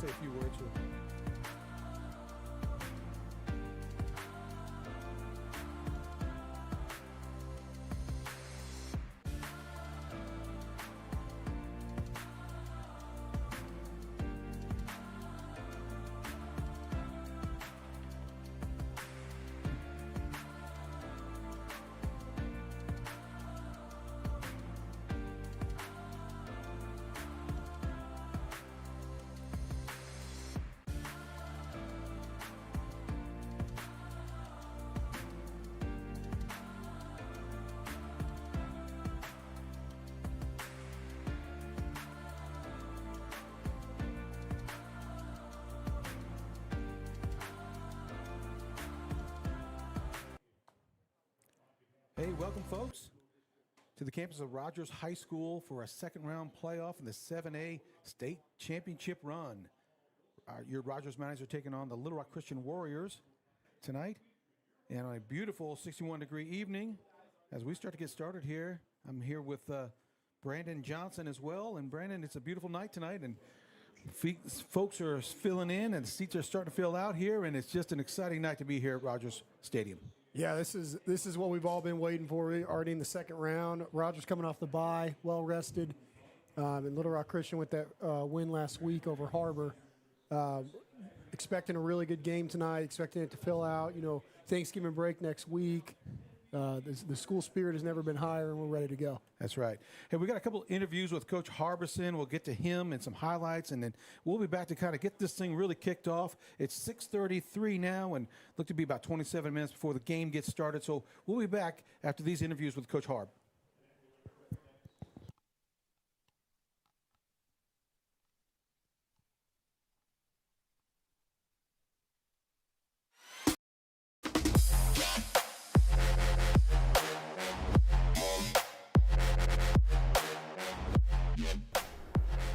say a few words with him. Hey, welcome, folks, to the campus of Rogers High School for a second-round playoff in the 7A state championship run. Your Rogers Mounties are taking on the Little Rock Christian Warriors tonight. And on a beautiful 61-degree evening, as we start to get started here, I'm here with Brandon Johnson as well. And, Brandon, it's a beautiful night tonight, and folks are filling in, and the seats are starting to fill out here, and it's just an exciting night to be here at Rogers Stadium. Yeah, this is what we've all been waiting for. We're already in the second round. Rogers coming off the bye, well rested, and Little Rock Christian with that win last week over Harbor. Expecting a really good game tonight. Expecting it to fill out. You know, Thanksgiving break next week. The school spirit has never been higher, and we're ready to go. That's right. Hey, we got a couple interviews with Coach Harbison. We'll get to him and some highlights, and then we'll be back to kind of get this thing really kicked off. It's 6:33 now, and look to be about 27 minutes before the game gets started. So we'll be back after these interviews with Coach Harb.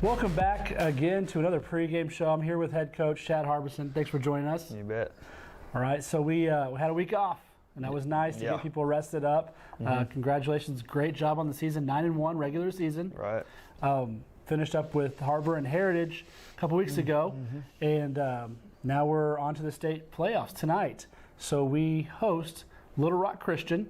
Welcome back again to another pregame show. I'm here with head coach Chad Harbison. Thanks for joining us. You bet. All right, so we had a week off, and that was nice to get people rested up. Congratulations, great job on the season, 9-1 regular season. Right. Finished up with Harbor and Heritage a couple weeks ago, and now we're on to the state playoffs tonight. So we host Little Rock Christian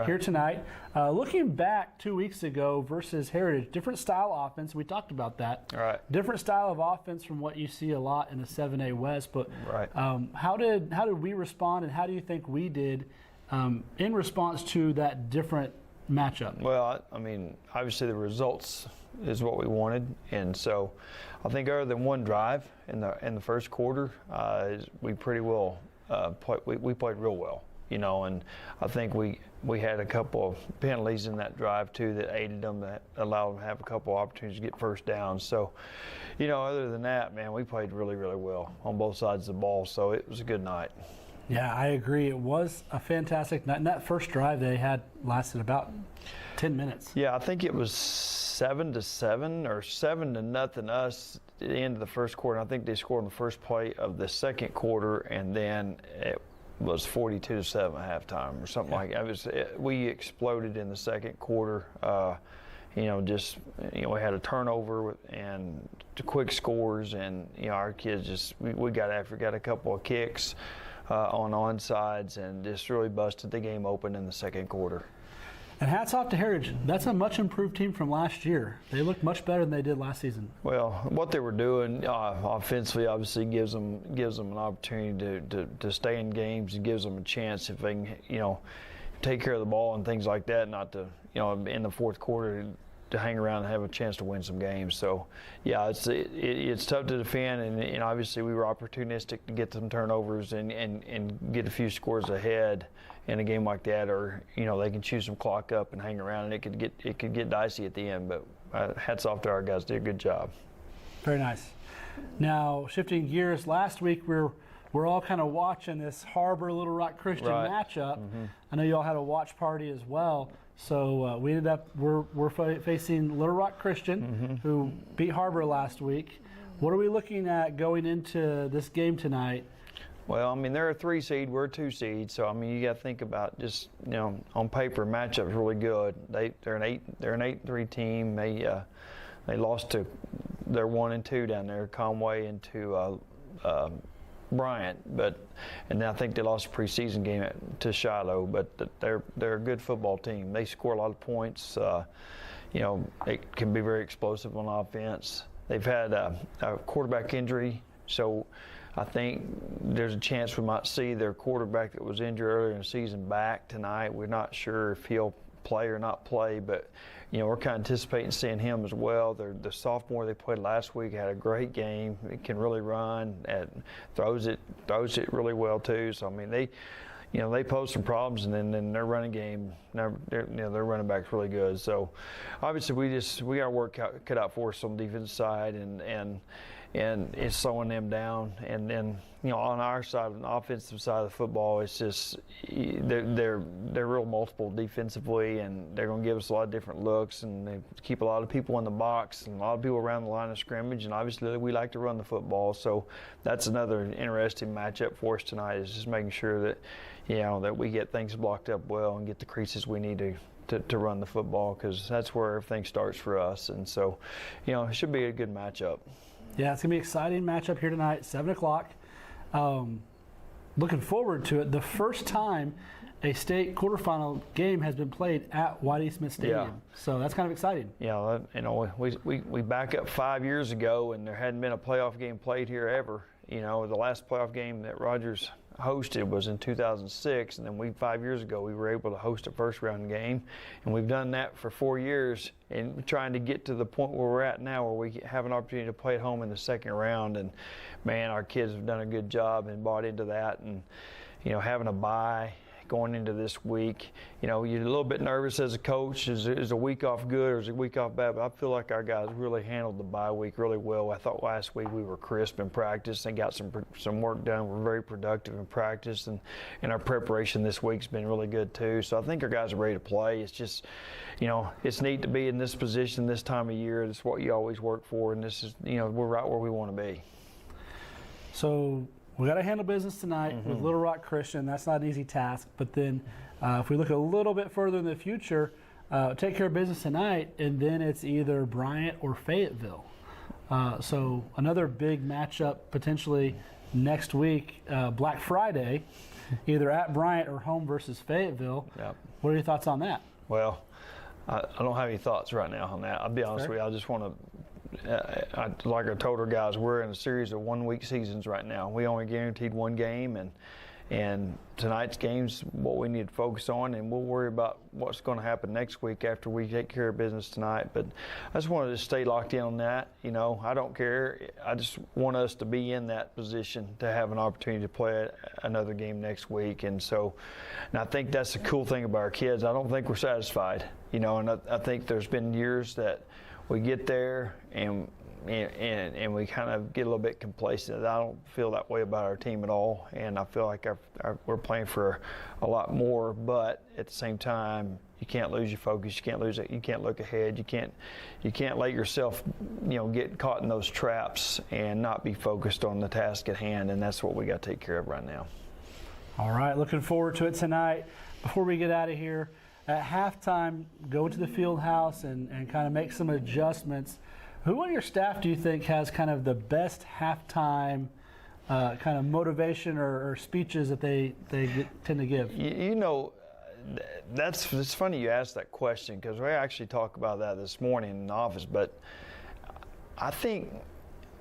here tonight. Looking back 2 weeks ago versus Heritage, different style offense. We talked about that. Right. Different style of offense from what you see a lot in the 7A West. But how did we respond, and how do you think we did in response to that different matchup? Well, I mean, obviously the results is what we wanted, and so I think other than one drive in the first quarter, we pretty well we played real well. You know, and I think we had a couple of penalties in that drive too that aided them, that allowed them to have a couple of opportunities to get first down. So, you know, other than that, man, we played really, really well on both sides of the ball. So it was a good night. Yeah, I agree. It was a fantastic night. And that first drive they had lasted about 10 minutes. Yeah, I think it was 7-7 or 7-0 us at the end of the first quarter. I think they scored in the first play of the second quarter, and then it was 42-7 at halftime or something like that. We exploded in the second quarter. You know, we had a turnover and quick scores, and you know, our kids we got a couple of kicks on onsides, and just really busted the game open in the second quarter. And hats off to Heritage. That's a much improved team from last year. They look much better than they did last season. Well, what they were doing offensively obviously gives them an opportunity to stay in games, and gives them a chance if they can, you know, take care of the ball and things like that, not to, you know, in the fourth quarter to hang around and have a chance to win some games. So, yeah, it's tough to defend, and obviously we were opportunistic to get some turnovers and get a few scores ahead in a game like that, or you know, they can chew some clock up and hang around, and it could get dicey at the end. But hats off to our guys; did a good job. Very nice. Now, shifting gears, last week we're all kind of watching this Harbor Little Rock Christian matchup. I know you all had a watch party as well. So we ended up we're facing Little Rock Christian, who beat Harbor last week. What are we looking at going into this game tonight? Well, I mean, they're a 3 seed, we're a 2 seed, so I mean, you got to think about just, you know, on paper, matchup's really good. They're an 8-3 team. They lost to they're 1-2 down there, Conway and to Bryant, and I think they lost a preseason game to Shiloh, but they're a good football team. They score a lot of points. It can be very explosive on offense. They've had a quarterback injury, so I think there's a chance we might see their quarterback that was injured earlier in the season back tonight. We're not sure if he'll play or not play, but we're kind of anticipating seeing him as well. The sophomore they played last week had a great game. He can really run and throws it really well too. So I mean they pose some problems, and then their running game, their running back's really good. So obviously we got work cut out for us on the defense side, and it's slowing them down. And then on our side, on the offensive side of the football, it's just they're real multiple defensively, and they're going to give us a lot of different looks, and they keep a lot of people in the box and a lot of people around the line of scrimmage. And obviously we like to run the football, so that's another interesting matchup for us tonight, is just making sure that that we get things blocked up well and get the creases we need to run the football, because that's where everything starts for us. And so it should be a good matchup. Yeah, it's going to be an exciting matchup here tonight, 7 o'clock. Looking forward to it. The first time a state quarterfinal game has been played at Whitey Smith Stadium. Yeah. So that's kind of exciting. Yeah, we back up 5 years ago, and there hadn't been a playoff game played here ever. The last playoff game that Rogers hosted was in 2006, and then 5 years ago we were able to host a first round game, and we've done that for 4 years, and trying to get to the point where we're at now, where we have an opportunity to play at home in the second round. And man, our kids have done a good job and bought into that. And having a bye going into this week, you're a little bit nervous as a coach. Is a week off good or is a week off bad? But I feel like our guys really handled the bye week really well. I thought last week we were crisp in practice and got some work done. We're very productive in practice, and our preparation this week's been really good too. So I think our guys are ready to play. It's just, it's neat to be in this position this time of year. It's what you always work for, and this is, we're right where we want to be. So we got to handle business tonight with Little Rock Christian. That's not an easy task. But then if we look a little bit further in the future, take care of business tonight, and then it's either Bryant or Fayetteville. So another big matchup potentially next week, Black Friday, either at Bryant or home versus Fayetteville. Yep. What are your thoughts on that? Well, I don't have any thoughts right now on that. I'll be honest with you. I just want to, like I told our guys, we're in a series of 1 week seasons right now. We only guaranteed one game, and tonight's game's what we need to focus on, and we'll worry about what's going to happen next week after we take care of business tonight. But I just wanted to stay locked in on that. I don't care. I just want us to be in that position to have an opportunity to play another game next week. And I think that's the cool thing about our kids. I don't think we're satisfied, and I think there's been years that we get there and we kind of get a little bit complacent. I don't feel that way about our team at all, and I feel like we're playing for a lot more. But at the same time, you can't lose your focus. You can't lose it. You can't look ahead. You can't let yourself, get caught in those traps and not be focused on the task at hand. And that's what we got to take care of right now. All right, looking forward to it tonight. Before we get out of here, at halftime, go to the field house and kind of make some adjustments. Who on your staff do you think has kind of the best halftime kind of motivation or speeches that they tend to give? It's funny you asked that question, because we actually talked about that this morning in the office. But I think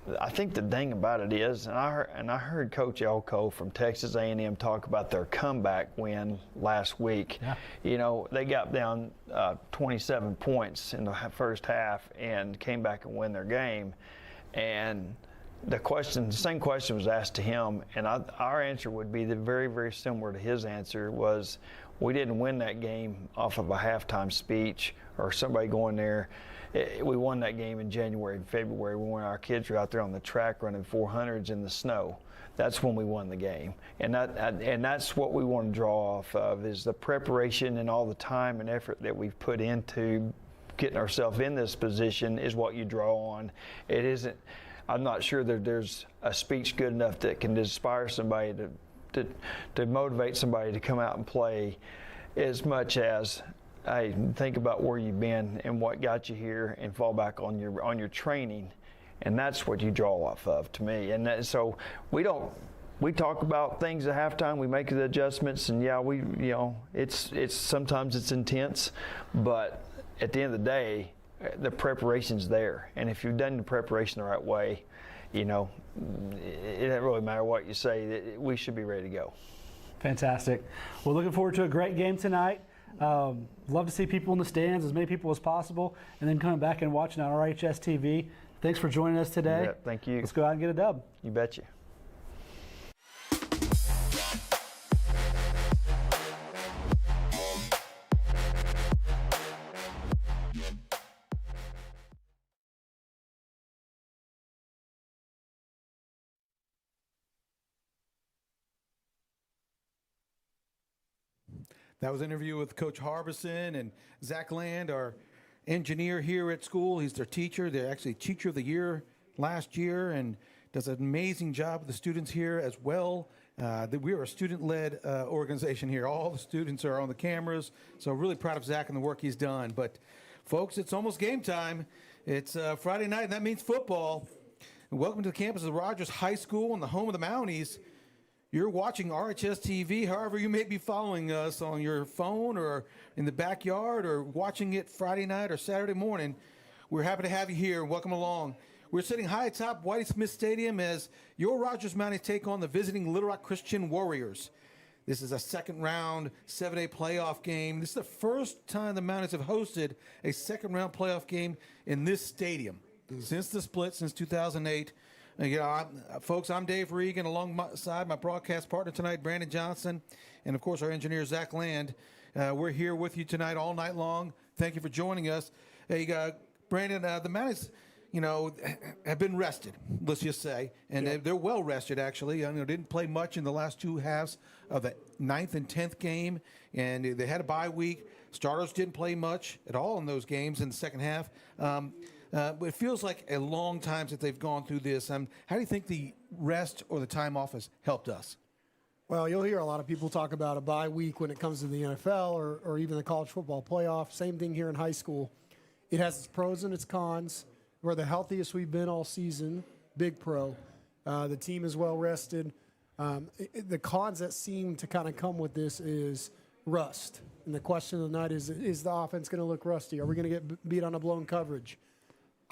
the thing about it is, and I heard Coach Elko from Texas A&M talk about their comeback win last week. Yeah. They got down 27 points in the first half and came back and win their game. And the same question was asked to him, and our answer would be very, very similar to his answer. Was we didn't win that game off of a halftime speech or somebody going there. We won that game in January and February when our kids were out there on the track running 400s in the snow. That's when we won the game. And that's what we want to draw off of, is the preparation and all the time and effort that we've put into getting ourselves in this position is what you draw on. It isn't, I'm not sure that there's a speech good enough that can inspire somebody to motivate somebody to come out and play, as much as, hey, think about where you've been and what got you here, and fall back on your training And that's what you draw off of, to me. And so we talk about things at halftime. We make the adjustments, and it's sometimes it's intense, but at the end of the day, the preparation's there. And if you've done the preparation the right way, it doesn't really matter what you say. We should be ready to go. Fantastic. Well, looking forward to a great game tonight. Love to see people in the stands, as many people as possible, and then coming back and watching on RHS TV. Thanks for joining us today. Yeah, thank you. Let's go out and get a dub. You betcha. That was an interview with Coach Harbison and Zach Land, our engineer here at school. He's their teacher. They're actually Teacher of the Year last year and does an amazing job with the students here as well. We are a student-led organization here. All the students are on the cameras, so really proud of Zach and the work he's done. But, folks, it's almost game time. It's Friday night, and that means football. And welcome to the campus of Rogers High School and the home of the Mounties. You're watching RHS TV, however you may be following us on your phone or in the backyard or watching it Friday night or Saturday morning. We're happy to have you here. Welcome along. We're sitting high atop Whitey Smith Stadium as your Rogers Mounties take on the visiting Little Rock Christian Warriors. This is a second-round 7A playoff game. This is the first time the Mounties have hosted a second-round playoff game in this stadium since the split, since 2008. Folks, I'm Dave Regan, alongside my broadcast partner tonight, Brandon Johnson, and, of course, our engineer, Zach Land. We're here with you tonight all night long. Thank you for joining us. Hey, Brandon, the Mounties, have been rested, let's just say, and they're well rested, actually. Didn't play much in the last two halves of the 9th and 10th game, and they had a bye week. Starters didn't play much at all in those games in the second half. It feels like a long time since they've gone through this. How do you think the rest or the time off has helped us? Well, you'll hear a lot of people talk about a bye week when it comes to the NFL or even the college football playoff. Same thing here in high school. It has its pros and its cons. We're the healthiest we've been all season, big pro. The team is well rested. The cons that seem to kind of come with this is rust. And the question of the night is the offense going to look rusty? Are we going to get beat on a blown coverage?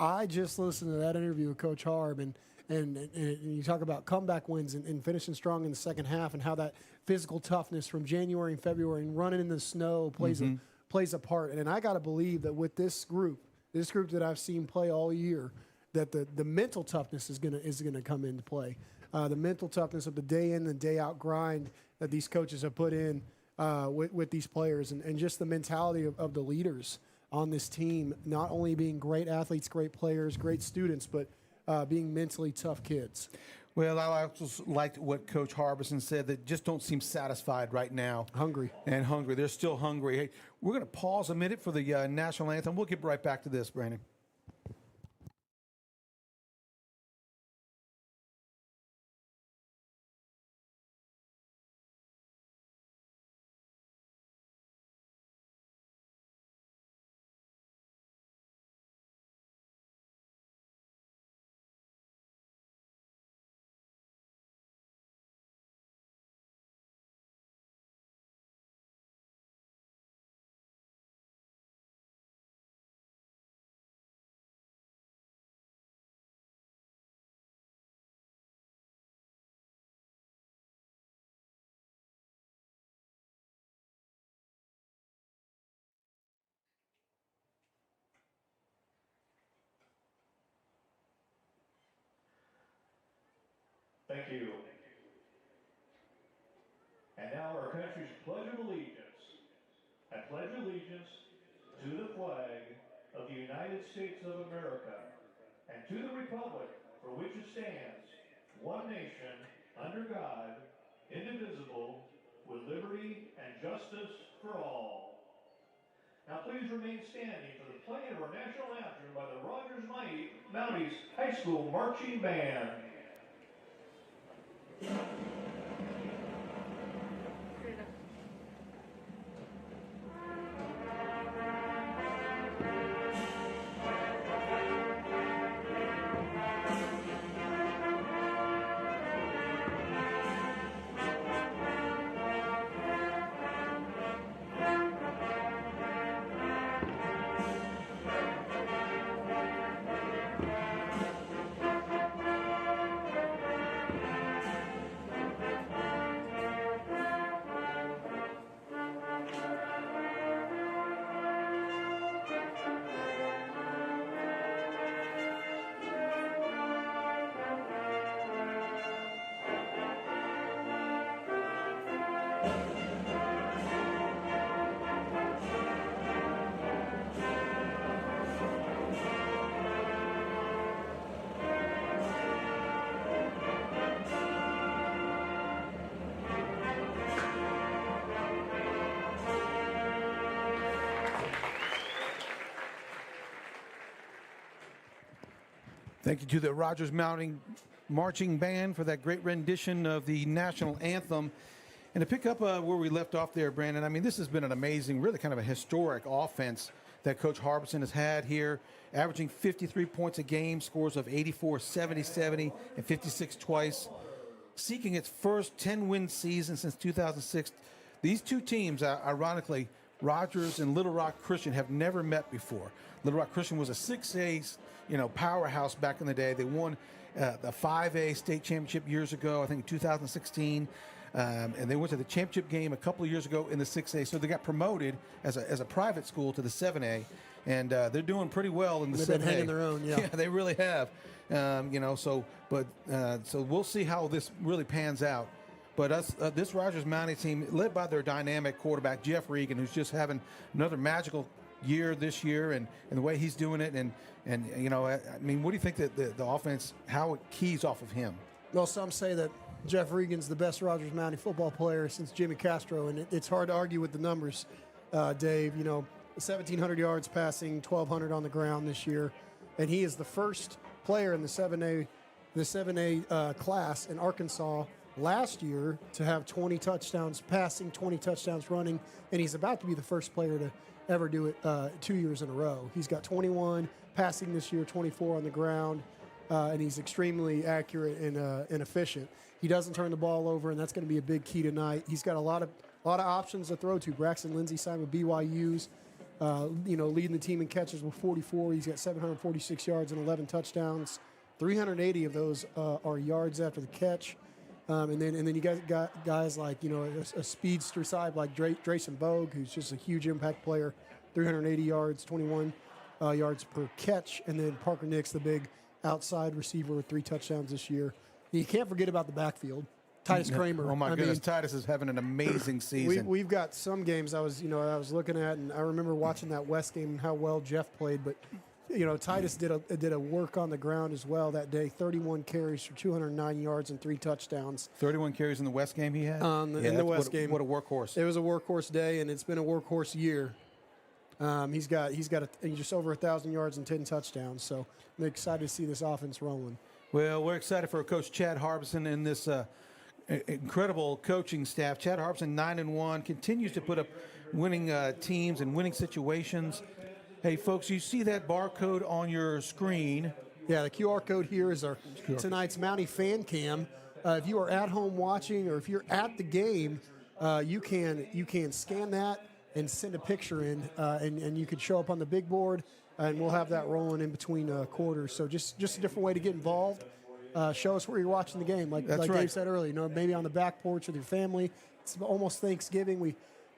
I just listened to that interview with Coach Harb, and you talk about comeback wins and finishing strong in the second half, and how that physical toughness from January and February and running in the snow plays a part. And I got to believe that with this group that I've seen play all year, that the mental toughness is gonna come into play. The mental toughness of the day in and day out grind that these coaches have put in with these players, and just the mentality of the leaders on this team, not only being great athletes, great players, great students, but being mentally tough kids. Well, I also liked what Coach Harbison said, that just don't seem satisfied right now. Hungry. They're still hungry. Hey, we're going to pause a minute for the national anthem. We'll get right back to this, Brandon. Thank you. And now our country's Pledge of Allegiance. I pledge allegiance to the flag of the United States of America and to the republic for which it stands, one nation, under God, indivisible, with liberty and justice for all. Now please remain standing for the playing of our national anthem by the Rogers Mounties High School Marching Band. Thank you to the Rogers Mounting Marching Band for that great rendition of the national anthem. And to pick up where we left off there, Brandon, I mean, this has been an amazing, really kind of a historic offense that Coach Harbison has had here, averaging 53 points a game, scores of 84, 70, 70, and 56 twice, seeking its first 10-win season since 2006. These two teams, ironically, Rogers and Little Rock Christian, have never met before. Little Rock Christian was a 6A, powerhouse back in the day. They won the 5A state championship years ago, I think in 2016. And they went to the championship game a couple of years ago in the 6A. So they got promoted as a private school to the 7A. And they're doing pretty well in the 7A. They've been hanging their own, yeah. Yeah, they really have. So we'll see how this really pans out. But this Rogers Mountie team, led by their dynamic quarterback, Jeff Regan, who's just having another magical year this year, and the way he's doing it. And what do you think that the offense, how it keys off of him? Well, some say that Jeff Regan's the best Rogers Mountie football player since Jimmy Castro, and it's hard to argue with the numbers, Dave. 1,700 yards passing, 1,200 on the ground this year, and he is the first player in the 7A class in Arkansas last year to have 20 touchdowns passing, 20 touchdowns running, and he's about to be the first player to ever do it 2 years in a row. He's got 21 passing this year, 24 on the ground, and he's extremely accurate and efficient. He doesn't turn the ball over, and that's going to be a big key tonight. He's got a lot of options to throw to. Braxton Lindsay signed with BYU's, leading the team in catches with 44. He's got 746 yards and 11 touchdowns. 380 of those are yards after the catch. And then you got guys like, a speedster side like Drayson Bogue, who's just a huge impact player, 380 yards, 21 yards per catch. And then Parker Nix, the big outside receiver with 3 touchdowns this year. You can't forget about the backfield. Titus Kramer. Oh, my goodness. Titus is having an amazing season. We've got some games I was looking at, and I remember watching that West game and how well Jeff played. But, Titus did a work on the ground as well that day. 31 carries for 209 yards and 3 touchdowns. 31 carries in the West game he had? In the West game. What a workhorse. It was a workhorse day, and it's been a workhorse year. He's got just over 1,000 yards and 10 touchdowns. So I'm excited to see this offense rolling. Well, we're excited for Coach Chad Harbison and this incredible coaching staff. Chad Harbison, 9-1, continues to put up winning teams and winning situations. Hey, folks, you see that barcode on your screen? Yeah, the QR code here is our tonight's Mountie fan cam. If you are at home watching, or if you're at the game, you can scan that and send a picture in, and you could show up on the big board, and we'll have that rolling in between quarters. So just a different way to get involved. Show us where you're watching the game, like right. Dave said earlier. Maybe on the back porch with your family. It's almost Thanksgiving.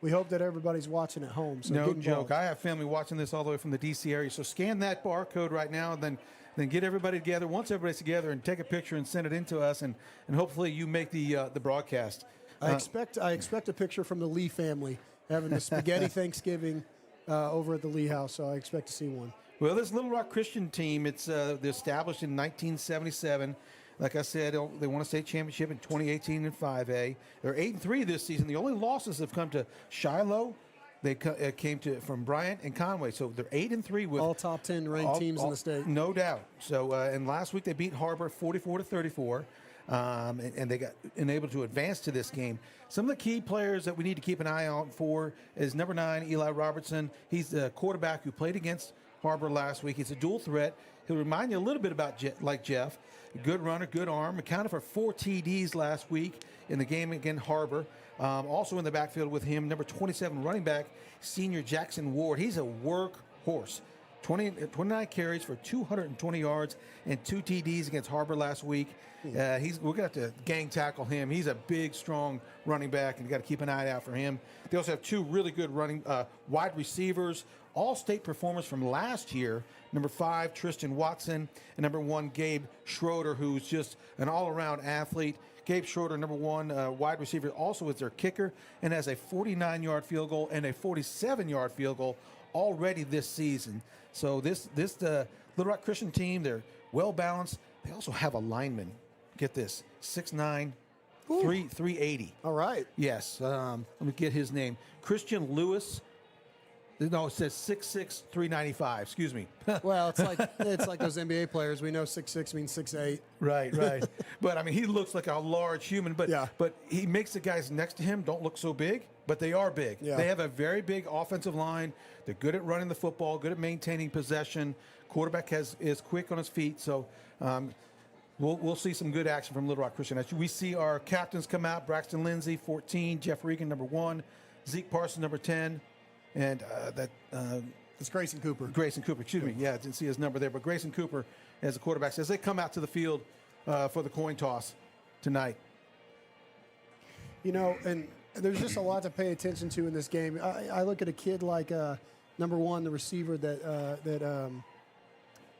We hope that everybody's watching at home. So no joke. I have family watching this all the way from the D.C. area. So scan that barcode right now, and then get everybody together. Once everybody's together, and take a picture and send it in to us, and hopefully you make the broadcast. I expect a picture from the Lee family having the spaghetti Thanksgiving over at the Lee house. So I expect to see one. Well, this Little Rock Christian team, it's established in 1977. Like I said, they won a state championship in 2018 in 5A. They're 8-3 this season. The only losses have come to Shiloh. They came from Bryant and Conway. So they're 8-3 with all top 10 ranked teams in the state. No doubt. So and last week they beat Harbor 44-34. And they got enabled to advance to this game. Some of the key players that we need to keep an eye out for is number 9, Eli Robertson. He's the quarterback who played against Harbor last week. He's a dual threat. He'll remind you a little bit about like Jeff. Good runner, good arm. Accounted for 4 TDs last week in the game against Harbor. Also in the backfield with him, number 27 running back, senior Jackson Ward. He's a workhorse. 29 carries for 220 yards and 2 TDs against Harbor last week. We're going to have to gang tackle him. He's a big, strong running back, and you got to keep an eye out for him. They also have 2 really good wide receivers, all-state performers from last year. Number 5, Tristan Watson, and number 1, Gabe Schroeder, who's just an all-around athlete. Gabe Schroeder, number 1 wide receiver, also is their kicker, and has a 49-yard field goal and a 47-yard field goal already this season. So this Little Rock Christian team, they're well balanced. They also have a lineman. Get this, 6'9", 380. All right. Yes. Let me get his name. Christian Lewis. No, it says 6'6", 395. Excuse me. Well, it's like those NBA players. We know 6'6" means 6'8". Right. But I mean, he looks like a large human. But Yeah. but he makes the guys next to him don't look so big, but they are big. Yeah. They have a very big offensive line. They're good at running the football, good at maintaining possession. Quarterback is quick on his feet. So we'll see some good action from Little Rock Christian. As we see our captains come out: Braxton Lindsay, 14; Jeff Regan, number 1; Zeke Parsons, number 10. And It's Grayson Cooper. Grayson Cooper, excuse me. Yeah, I didn't see his number there, but Grayson Cooper as the quarterback says they come out to the field for the coin toss tonight. You know, and there's just a lot to pay attention to in this game. I look at a kid like number 1, the receiver that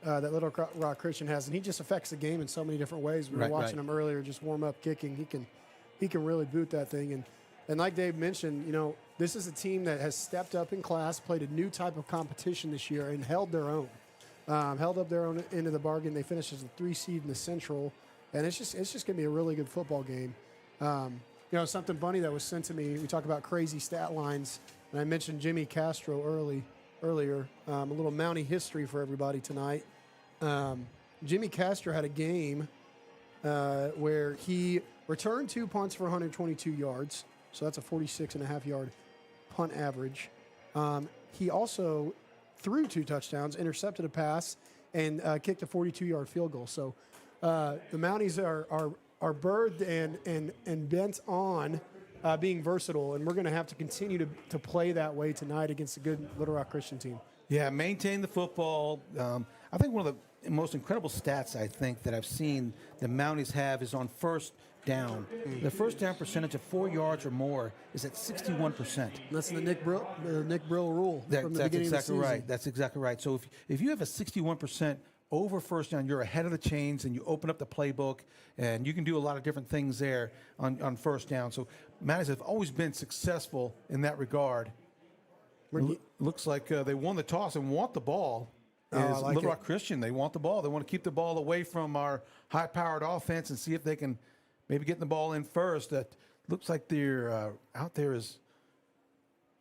Little Rock Christian has, and he just affects the game in so many different ways. We were watching him earlier, just warm up kicking. He can really boot that thing. And like Dave mentioned, you know, this is a team that has stepped up in class, played a new type of competition this year, and held their own. Held up their own end of the bargain. They finished as a 3 seed in the Central, and it's just going to be a really good football game. You know, something funny that was sent to me. We talk about crazy stat lines, and I mentioned Jimmy Castro earlier. A little Mountie history for everybody tonight. Jimmy Castro had a game where he returned 2 punts for 122 yards. So that's a 46.5-yard punt average. He also threw 2 touchdowns, intercepted a pass, and kicked a 42-yard field goal. So the Mounties are birthed and bent on being versatile, and we're going to have to continue to play that way tonight against a good Little Rock Christian team. Yeah, maintain the football. I think one of the most incredible stats I think that I've seen the Mounties have is on first down. The first down percentage of 4 yards or more is at 61%. And that's the Nick Brill rule from the beginning of the season. Right. That's exactly right. So if you have a 61% over first down, you're ahead of the chains, and you open up the playbook, and you can do a lot of different things there on first down. So Mounties have always been successful in that regard. Looks like they won the toss and want the ball. Little Rock Christian, they want the ball. They want to keep the ball away from our high-powered offense and see if they can maybe get the ball in first. That looks like they're out there is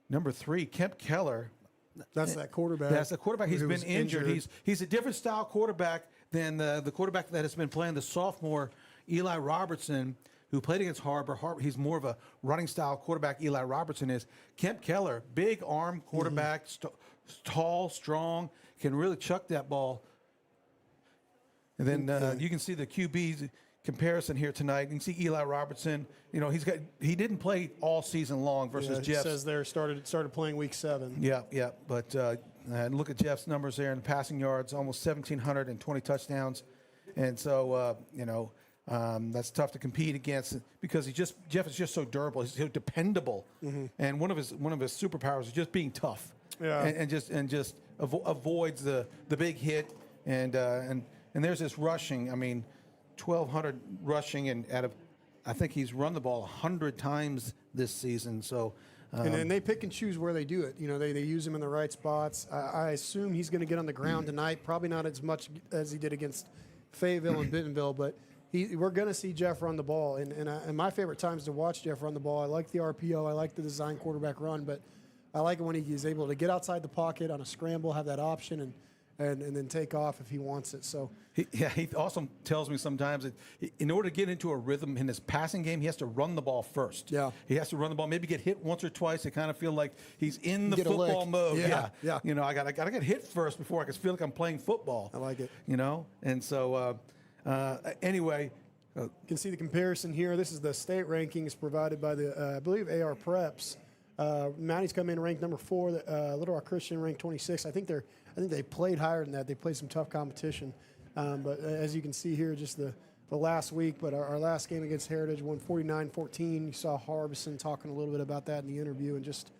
number 3, Kemp Keller. That's that quarterback. That's the quarterback. He's been injured. He's a different style quarterback than the quarterback that has been playing, the sophomore Eli Robertson, who played against Harbor. He's more of a running style quarterback. Eli Robertson is. Kemp Keller, big arm quarterback, tall, strong, can really chuck that ball. And then you can see the QB comparison here tonight. You can see Eli Robertson. You know, he didn't play all season long versus Jeff. It says there started playing week 7. Yeah. But look at Jeff's numbers there in passing yards, almost 1,720 touchdowns, and so that's tough to compete against because Jeff is just so durable. He's so dependable, and one of his superpowers is just being tough. Yeah. and just avoids the big hit, and there's this rushing. I mean, 1,200 rushing, and I think he's run the ball 100 times this season. So. And then they pick and choose where they do it. You know, they use him in the right spots. I assume he's going to get on the ground tonight. Probably not as much as he did against Fayetteville and Bentonville, but we're going to see Jeff run the ball. And my favorite times to watch Jeff run the ball, I like the RPO, I like the design quarterback run, but I like it when he is able to get outside the pocket on a scramble, have that option, and then take off if he wants it. So he also tells me sometimes that in order to get into a rhythm in his passing game, he has to run the ball first. Yeah. He has to run the ball, maybe get hit once or twice to kind of feel like he's in the football mode. Yeah. You know, I gotta get hit first before I can feel like I'm playing football. I like it. You know, and so anyway. You can see the comparison here. This is the state rankings provided by the, I believe, AR Preps. Mounties come in ranked number 4. Little Rock Christian ranked 26. I think they played higher than that. They played some tough competition. But as you can see here, just the last week. But our last game against Heritage won 49-14. You saw Harbison talking a little bit about that in the interview, and just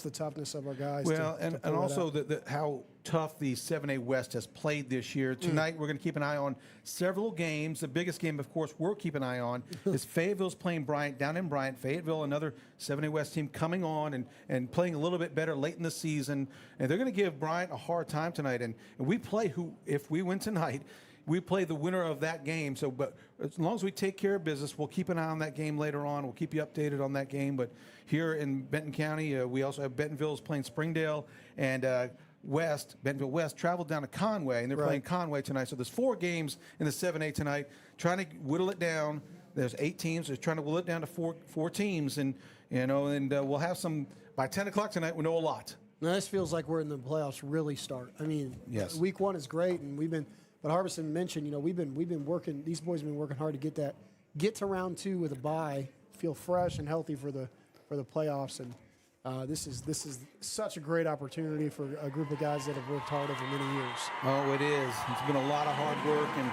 the toughness of our guys. Well, and also how tough the 7A West has played this year. Tonight, we're going to keep an eye on several games. The biggest game, of course, we'll keep an eye on is Fayetteville's playing Bryant down in Bryant. Fayetteville, another 7A West team coming on and playing a little bit better late in the season. And they're going to give Bryant a hard time tonight. And we play if we win tonight, we play the winner of that game. So, but as long as we take care of business, we'll keep an eye on that game later on. We'll keep you updated on that game. But here in Benton County, we also have Bentonville's playing Springdale, and Bentonville West traveled down to Conway, and they're playing Conway tonight. So there's 4 games in the 7A tonight, trying to whittle it down. There's 8 teams. They're trying to whittle it down to four teams, and we'll have some by 10 o'clock tonight. We know a lot. Now, this feels like we're in the playoffs really start. I mean, yes. Week 1 is great, and but Harbison mentioned, we've been working. These boys have been working hard to get to round 2 with a bye, feel fresh and healthy for the playoffs, and this is such a great opportunity for a group of guys that have worked hard over many years. Oh, it is. It's been a lot of hard work, and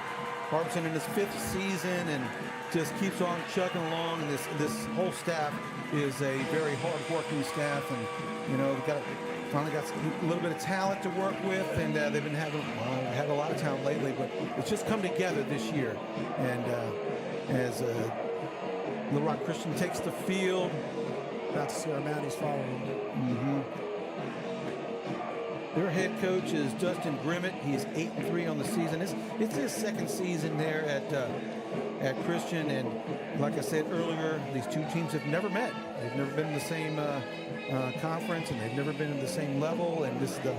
Harbison in his 5th season, and just keeps on chugging along. And this whole staff is a very hard-working staff, and they've finally got a little bit of talent to work with, and they've been had a lot of talent lately, but it's just come together this year. And as Little Rock Christian takes the field, about to see our Mounties following. Mm-hmm. Their head coach is Justin Grimmett. He's 8-3 on the season. It's his 2nd season there at Christian, and like I said earlier, these 2 teams have never met. They've never been in the same conference, and they've never been in the same level, and this is the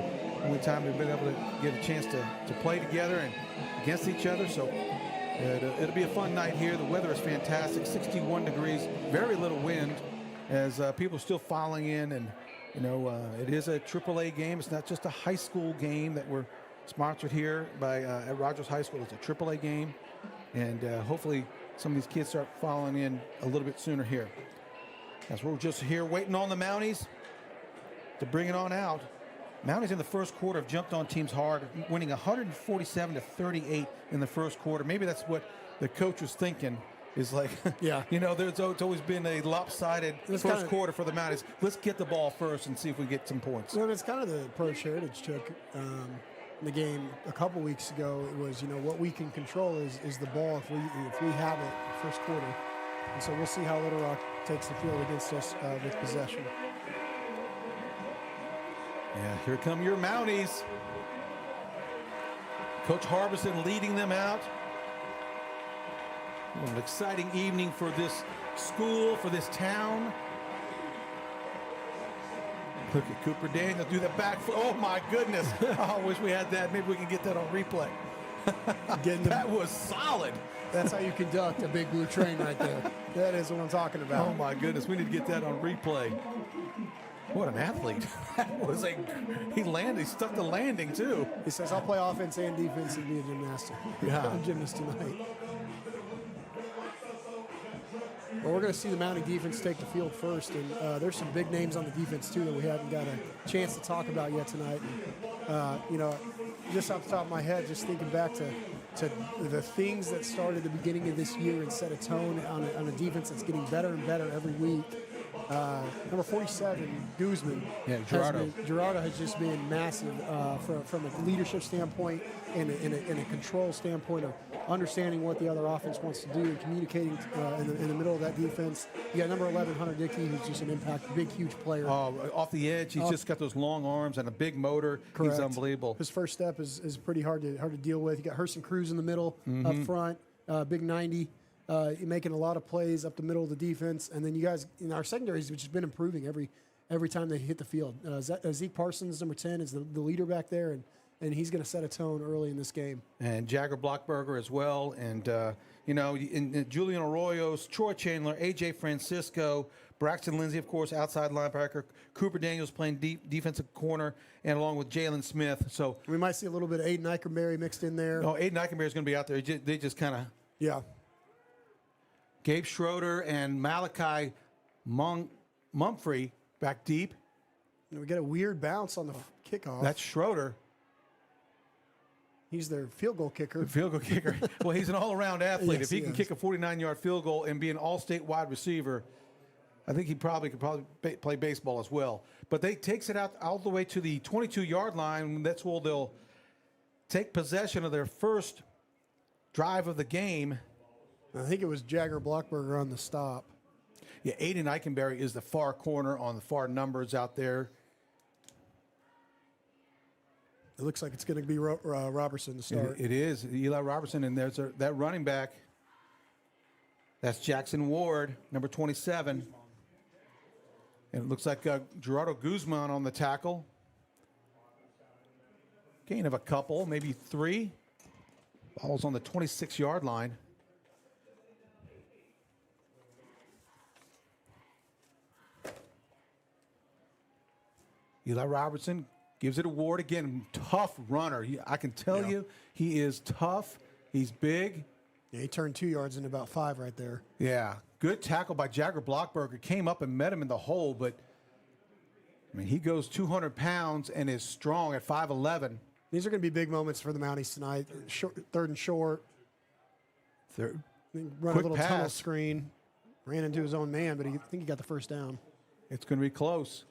only time they've been able to get a chance to play together and against each other. So it'll be a fun night here. The weather is fantastic, 61 degrees, very little wind, as people are still filing in, and it is a AAA game. It's not just a high school game that we're sponsored here by at Rogers High School. It's a AAA game, and hopefully some of these kids start filing in a little bit sooner here. As we're just here waiting on the Mounties to bring it on out. Mounties in the first quarter have jumped on teams hard, winning 147-38 in the first quarter. Maybe that's what the coach was thinking. Is like, yeah, there's always been a lopsided first quarter for the Mounties. Let's get the ball first and see if we get some points. Well, it's kind of the approach Heritage took in the game a couple weeks ago. It was, what we can control is the ball if we have it first quarter. And so we'll see how Little Rock takes the field against us with possession. Yeah, here come your Mounties. Coach Harbison leading them out. An exciting evening for this school, for this town. Look at Cooper Daniel do the back foot. Oh, my goodness. I wish we had that. Maybe we can get that on replay. That was solid. That's how you conduct a big blue train right there. That is what I'm talking about. Oh, my goodness. We need to get that on replay. What an athlete. That was he stuck the landing, too. He says, I'll play offense and defense and be a gymnast. Yeah. I'm a gymnast tonight. Well, we're going to see the Mountie defense take the field first, and there's some big names on the defense, too, that we haven't got a chance to talk about yet tonight. And, just off the top of my head, just thinking back to the things that started at the beginning of this year and set a tone on a defense that's getting better and better every week. Number 47, Guzman. Yeah, Gerardo has just been massive from a leadership standpoint and a control standpoint of understanding what the other offense wants to do and communicating in the middle of that defense. You got number 11, Hunter Dickey, who's just an impact, big, huge player. Off the edge, he's just got those long arms and a big motor. Correct. He's unbelievable. His first step is pretty hard to deal with. You got Herson Cruz in the middle, up front, big 90. Making a lot of plays up the middle of the defense, and then you guys in our secondaries, which has been improving every time they hit the field. Zeke Parsons, number 10, is the leader back there, and he's going to set a tone early in this game. And Jagger Blockberger as well, and Julian Arroyos, Troy Chandler, AJ Francisco, Braxton Lindsay, of course, outside linebacker. Cooper Daniels playing defensive corner, and along with Jalen Smith. So we might see a little bit of Aiden Eichenberry mixed in there. Oh, Aiden Eichenberry is going to be out there. They just kind of Gabe Schroeder and Malachi Mumphrey back deep. We get a weird bounce on the kickoff. That's Schroeder. He's their field goal kicker. The field goal kicker. Well, he's an all-around athlete. Yes, if he can kick a 49-yard field goal and be an all-state wide receiver, I think he could play baseball as well. But they takes it out all the way to the 22-yard line. That's where they'll take possession of their first drive of the game. I think it was Jagger Blockberger on the stop. Yeah, Aiden Eichenberry is the far corner on the far numbers out there. It looks like it's going to be Robertson to start. It is Eli Robertson, and there's that running back. That's Jackson Ward, number 27. And it looks like Gerardo Guzman on the tackle. Gain of a couple, maybe 3. Ball's on the 26-yard line. Eli Robertson gives it a Ward again. Tough runner. I can tell you, he is tough. He's big. Yeah, he turned 2 yards in about 5 right there. Yeah, good tackle by Jagger Blockberger. Came up and met him in the hole, but I mean, he goes 200 pounds and is strong at 5'11". These are going to be big moments for the Mounties tonight. Third and short. Third. Run Quick a little tunnel pass. screen. Ran into his own man, but I think he got the first down. It's going to be close.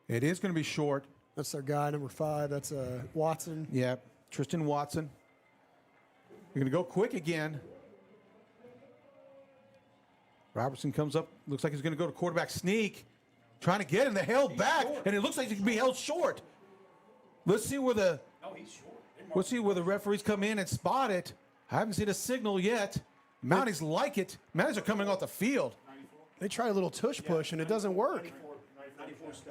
It is going to be short. That's their guy, number 5. That's Watson. Yeah, Tristan Watson. We're going to go quick again. Robertson comes up. Looks like he's going to go to quarterback sneak. Trying to get him. They held back, and it looks like he can be held short. Let's see where the referees come in and spot it. I haven't seen a signal yet. Mounties like it. Mounties are coming off the field. They try a little tush push, and it doesn't work.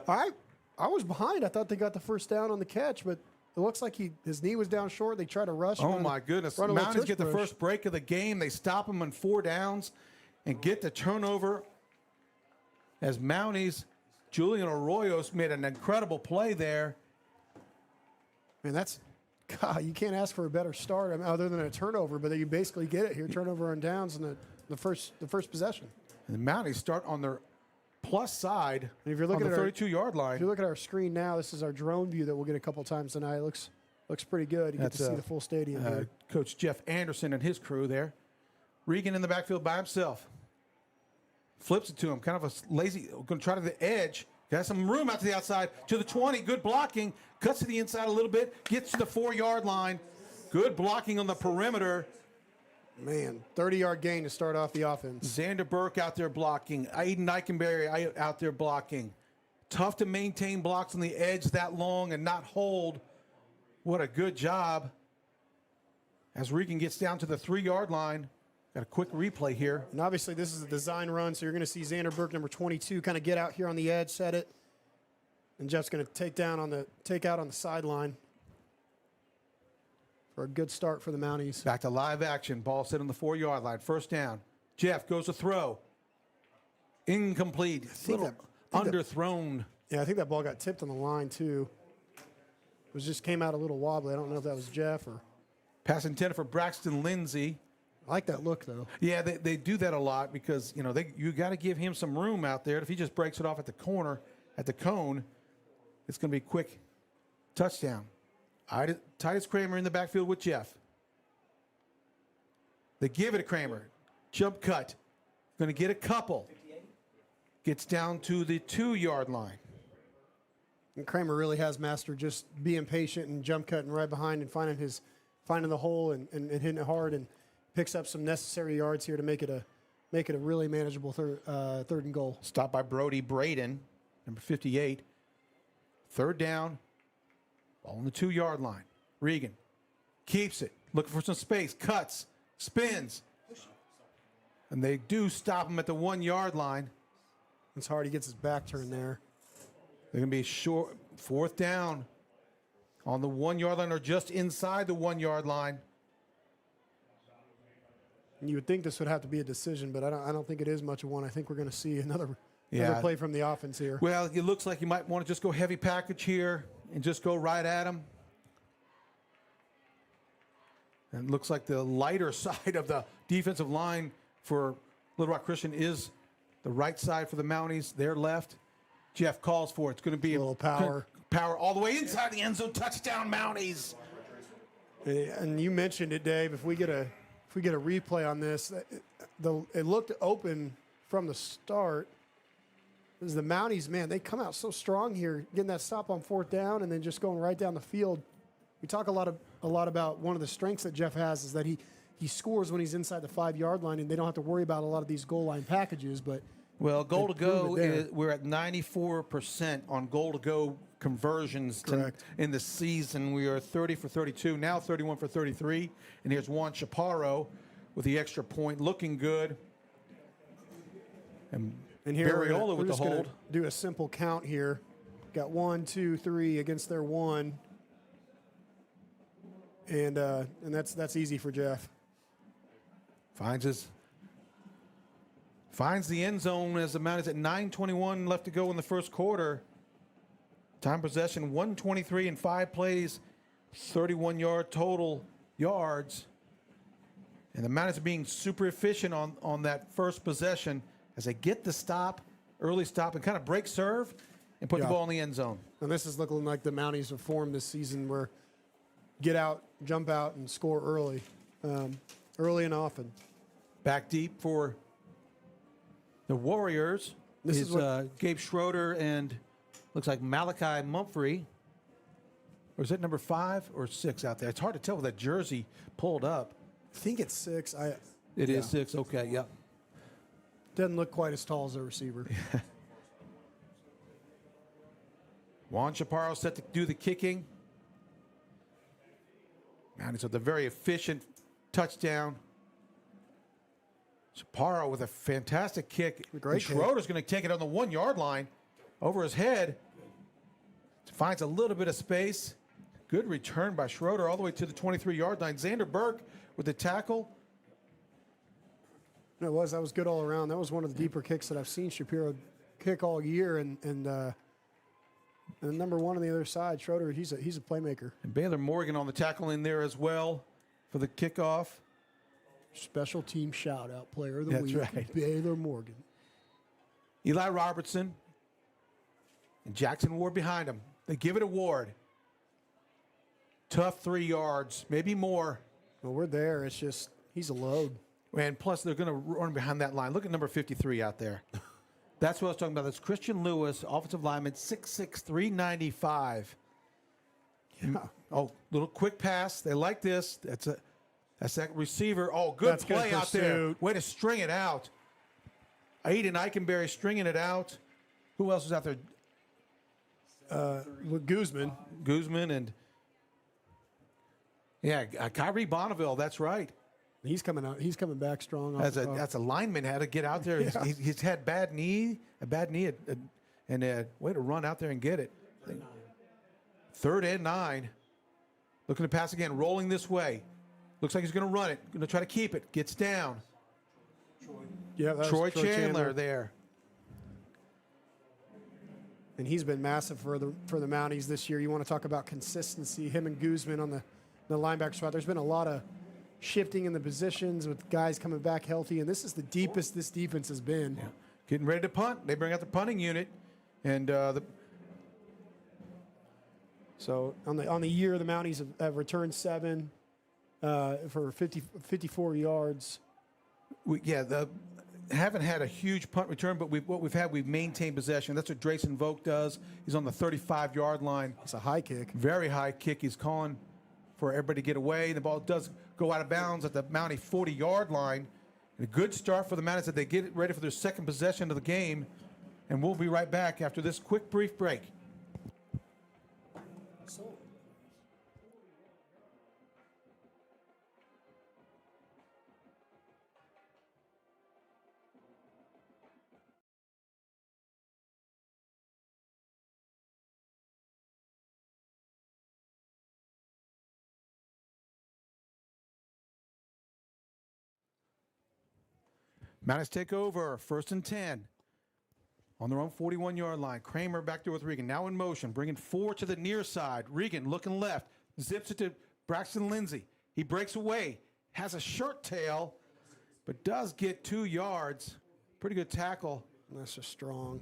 I was behind. I thought they got the first down on the catch, but it looks like his knee was down short. They try to rush. Oh, my goodness. Mounties get the first break of the game. They stop him on 4 downs and get the turnover. As Mounties, Julian Arroyos made an incredible play there. Man, God, you can't ask for a better start, I mean, other than a turnover, but you basically get it here. Turnover on downs in the first possession. And the Mounties start on their plus side and if you're looking on the at 32-yard line. If you look at our screen now, this is our drone view that we'll get a couple times tonight. It looks pretty good. You get to see the full stadium here. Coach Jeff Anderson and his crew there. Regan in the backfield by himself. Flips it to him. Kind of a lazy, going to try to the edge. Got some room out to the outside. To the 20. Good blocking. Cuts to the inside a little bit. Gets to the 4-yard line. Good blocking on the perimeter. Man, 30-yard gain to start off the offense. Xander Burke out there blocking. Aiden Eichenberry out there blocking. Tough to maintain blocks on the edge that long and not hold. What a good job. As Regan gets down to the 3-yard line. Got a quick replay here. And obviously this is a design run, so you're going to see Xander Burke, number 22, kind of get out here on the edge, set it. And Jeff's going to take out on the sideline for a good start for the Mounties. Back to live action. Ball set on the 4-yard line. First down. Jeff goes to throw. Incomplete. Underthrown. Yeah, I think that ball got tipped on the line too. It just came out a little wobbly. I don't know if that was Jeff or. Pass intended for Braxton Lindsay. I like that look though. Yeah, they do that a lot because you got to give him some room out there. If he just breaks it off at the corner, at the cone, it's going to be a quick touchdown. Titus Kramer in the backfield with Jeff. They give it to Kramer. Jump cut. Going to get a couple. Gets down to the 2-yard line. And Kramer really has mastered just being patient and jump cutting right behind and finding the hole and hitting it hard, and picks up some necessary yards here to make it a really manageable third and goal. Stopped by Brody Braden, number 58. Third down. Ball on the 2-yard line. Regan keeps it. Looking for some space. Cuts. Spins. And they do stop him at the 1-yard line. It's hard. He gets his back turned there. They're going to be short. 4th down on the 1-yard line or just inside the 1-yard line. You would think this would have to be a decision, but I don't think it is much of one. I think we're going to see another play from the offense here. Well, it looks like you might want to just go heavy package here and just go right at him. And it looks like the lighter side of the defensive line for Little Rock Christian is the right side for the Mounties. Their left. Jeff calls for it. It's going to be a little power. Power all the way inside the end zone. Touchdown, Mounties. And you mentioned it, Dave. If we get a replay on this, it looked open from the start. As the Mounties, man, they come out so strong here, getting that stop on 4th down and then just going right down the field. We talk a lot about one of the strengths that Jeff has is that he scores when he's inside the 5-yard line, and they don't have to worry about a lot of these goal line packages. But Well, goal to They proved go, it there. we're at 94% on goal to go conversions Correct. in the season. We are 30 for 32, now 31 for 33. And here's Juan Chaparro with the extra point, looking good. And here Barriola we're with the just gonna hold. do a simple count here. Got 1, 2, 3 against their 1. And that's easy for Jeff. Finds the end zone as the Mounties at 9:21 left to go in the first quarter. Time possession 123 in 5 plays, 31-yard total yards. And the Mounties are being super efficient on that first possession as they get the stop, early stop, and kind of break serve and put the Yeah. ball in the end zone. And this is looking like the Mounties have formed this season where get out, jump out, and score early. Early and often. Back deep for the Warriors. This is is what- Gabe Schroeder and looks like Malachi Mumphrey. Or is it number 5 or 6 out there? It's hard to tell with that jersey pulled up. I think it's 6. It is 6. Okay, yep. Doesn't look quite as tall as a receiver. Juan Chaparro set to do the kicking. Mounties with a very efficient touchdown. Chaparro with a fantastic kick. Great And kick. Schroeder's going to take it on the 1-yard line over his head. Finds a little bit of space. Good return by Schroeder all the way to the 23-yard line. Xander Burke with the tackle. That was good all around. That was one of the deeper kicks that I've seen Shapiro kick all year. And number 1 on the other side, Schroeder, he's a playmaker. And Baylor Morgan on the tackle in there as well for the kickoff. Special team shout out, player of the That's week, right. Baylor Morgan. Eli Robertson and Jackson Ward behind him. They give it to Ward. Tough 3 yards, maybe more. Well, we're there. It's just he's a load. And plus, they're going to run behind that line. Look at number 53 out there. That's what I was talking about. That's Christian Lewis, offensive lineman, 6'6", 395. Yeah. Oh, little quick pass. They like this. That's that receiver. Oh, good That's good play out there. pursuit. Way to string it out. Aiden Eichenberry stringing it out. Who else was out there? With Guzman. Guzman and Kyrie Bonneville. That's right. He's coming out. He's coming back strong. That's a lineman had to get out there. Yeah. He's had a bad knee, and way to run out there and get it. 3rd and 9. Looking to pass again, rolling this way. Looks like he's going to run it. Going to try to keep it. Gets down. Yeah, that was Troy Chandler there. And he's been massive for the Mounties this year. You want to talk about consistency? Him and Guzman on the linebacker spot. There's been a lot of shifting in the positions with guys coming back healthy, and this is the deepest this defense has been. Yeah. Getting ready to punt. They bring out the punting unit, and So on the year, the Mounties have returned 7 for 54 yards. Haven't had a huge punt return, but we've maintained possession. That's what Drayson Vogt does. He's on the 35-yard line. It's a high kick. Very high kick. He's calling for everybody to get away. The ball does go out of bounds at the Mountie 40-yard line. And a good start for the Mounties as they get it ready for their second possession of the game. And we'll be right back after this quick, brief break. Mounties take over, 1st and 10. On their own 41-yard line. Kramer back there with Regan. Now in motion, bringing 4 to the near side. Regan looking left. Zips it to Braxton Lindsay. He breaks away. Has a short tail, but does get 2 yards. Pretty good tackle. That's just strong.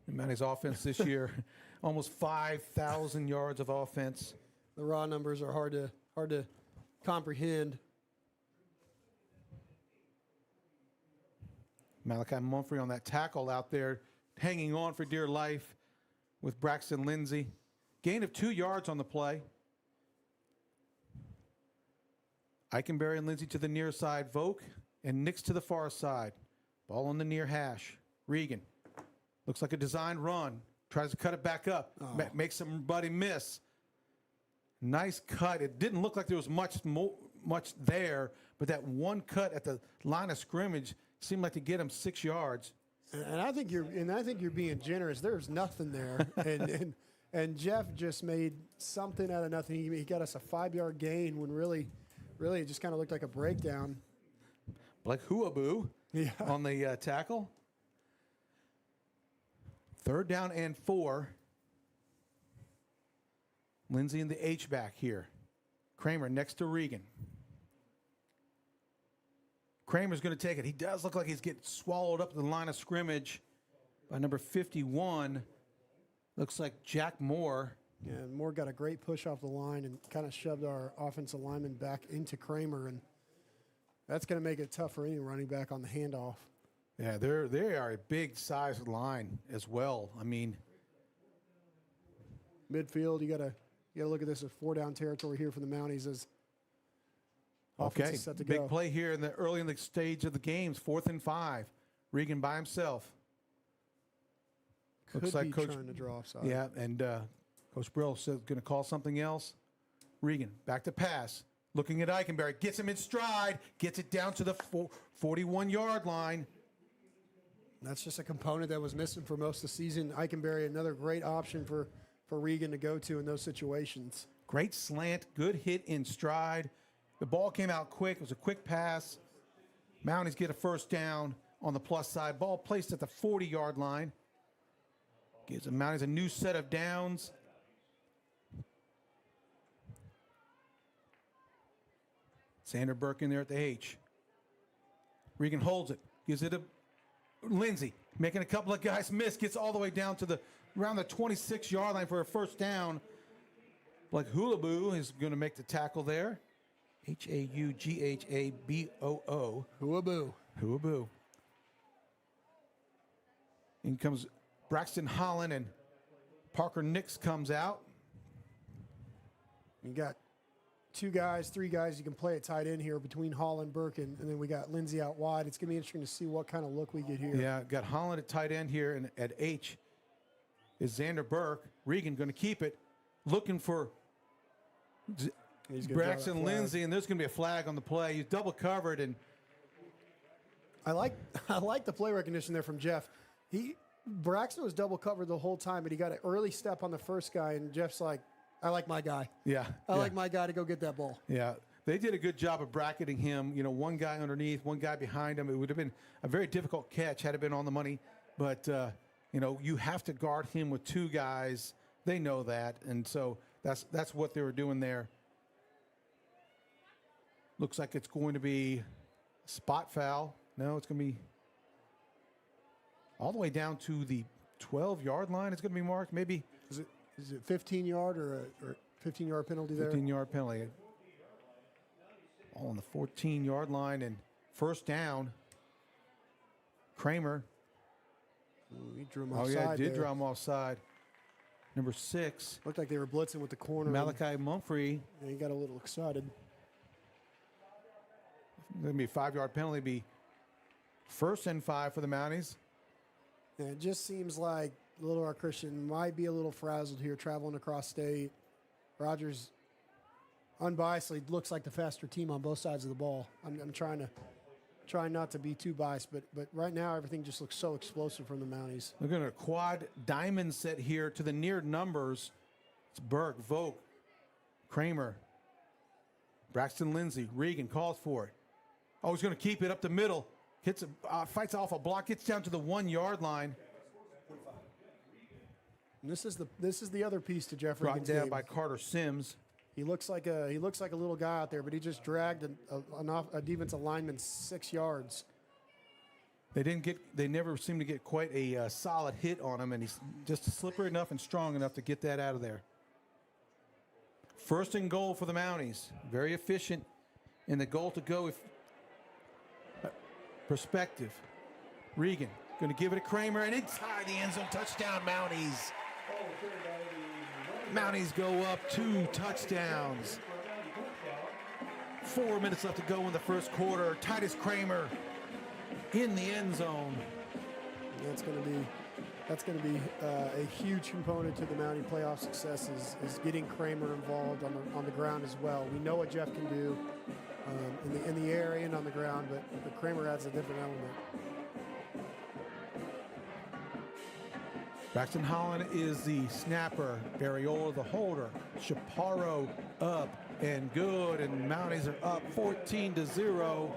The Mounties offense this year, almost 5,000 yards of offense. The raw numbers are hard to comprehend. Malachi Mumphrey on that tackle out there, hanging on for dear life with Braxton Lindsay. Gain of 2 yards on the play. Eichenberry and Lindsay to the near side. Volk and Nix to the far side. Ball on the near hash. Regan. Looks like a design run. Tries to cut it back up. Makes somebody miss. Nice cut. It didn't look like there was much there, but that one cut at the line of scrimmage seemed like to get him 6 yards. And I think you're being generous. There's nothing there, and Jeff just made something out of nothing. He got us a 5-yard gain when really it just kind of looked like a breakdown. Like Huaboo on the tackle. 3rd down and 4. Lindsay in the H-back here. Kramer next to Regan. Kramer's going to take it. He does look like he's getting swallowed up in the line of scrimmage by number 51. Looks like Jack Moore. Yeah, and Moore got a great push off the line and kind of shoved our offensive lineman back into Kramer, and that's going to make it tough for any running back on the handoff. Yeah, they are a big size line as well. I mean, midfield, you got to look at this as 4-down territory here for the Mounties as offense is set to big go. play here early in the stage of the games. 4th and 5. Regan by himself. Could Looks like be Coach trying to draw offside. Yeah, and Coach Brill says going to call something else. Regan back to pass. Looking at Eichenberry. Gets him in stride. Gets it down to the 41-yard line. That's just a component that was missing for most of the season. Eichenberry, another great option for Regan to go to in those situations. Great slant. Good hit in stride. The ball came out quick. It was a quick pass. Mounties get a 1st down on the plus side. Ball placed at the 40-yard line. Gives the Mounties a new set of downs. Sander Burke in there at the H. Regan holds it. Gives it to Lindsay. Making a couple of guys miss. Gets all the way down to around the 26-yard line for a 1st down. Like Huaboo is going to make the tackle there. H-A-U-G-H-A-B-O-O. Huaboo. Huaboo. In comes Braxton Holland, and Parker Nix comes out. You got 3 guys you can play at tight end here between Holland, Burke, and then we got Lindsay out wide. It's going to be interesting to see what kind of look we get here. Yeah, got Holland at tight end here, and at H is Xander Burke. Regan going to keep it, looking for Braxton Lindsay, and there's going to be a flag on the play. He's double covered, and I like the play recognition there from Jeff. Braxton was double covered the whole time, but he got an early step on the first guy, and Jeff's like, I like my guy. I like my guy to go get that ball. Yeah, they did a good job of bracketing him. You know, one guy underneath, one guy behind him. It would have been a very difficult catch had it been on the money. But, you know, you have to guard him with 2 guys. They know that. And so that's what they were doing there. Looks like it's going to be a spot foul. No, it's going to be all the way down to the 12-yard line. It's going to be marked. Maybe. Is it 15-yard or 15-yard penalty there? 15-yard penalty. All on the 14-yard line, and 1st down. Kramer. Ooh, he drew him offside. Oh, yeah, did there. draw him offside. Number 6. Looked like they were blitzing with the corner. Malachi Mumphrey. And he got a little excited. Going to be a 5-yard penalty. Be 1st and 5 for the Mounties. And it just seems like Little Rock Christian might be a little frazzled here traveling across state. Rogers unbiasedly looks like the faster team on both sides of the ball. I'm trying not to be too biased, but right now everything just looks so explosive from the Mounties. They're going to quad diamond set here to the near numbers. It's Burke, Volk, Kramer, Braxton Lindsay. Regan calls for it. Oh, he's going to keep it up the middle. Fights off a block, gets down to the 1-yard line. And this is the other piece to Jeff Brought Regan's down game. by Carter Sims. He looks like a little guy out there, but he just dragged a defensive lineman 6 yards. They never seem to get quite a solid hit on him, and he's just slippery enough and strong enough to get that out of there. 1st and goal for the Mounties. Very efficient in the goal to go perspective. Regan going to give it to Kramer, and inside the end zone, touchdown Mounties. Mounties go up 2 touchdowns. 4 minutes left to go in the first quarter. Titus Kramer in the end zone. That's going to be a huge component to the Mountie playoff success is getting Kramer involved on the ground as well. We know what Jeff can do in the air and on the ground, but Kramer adds a different element. Braxton Holland is the snapper. Barriola the holder. Chaparro up and good, and Mounties are up 14-0.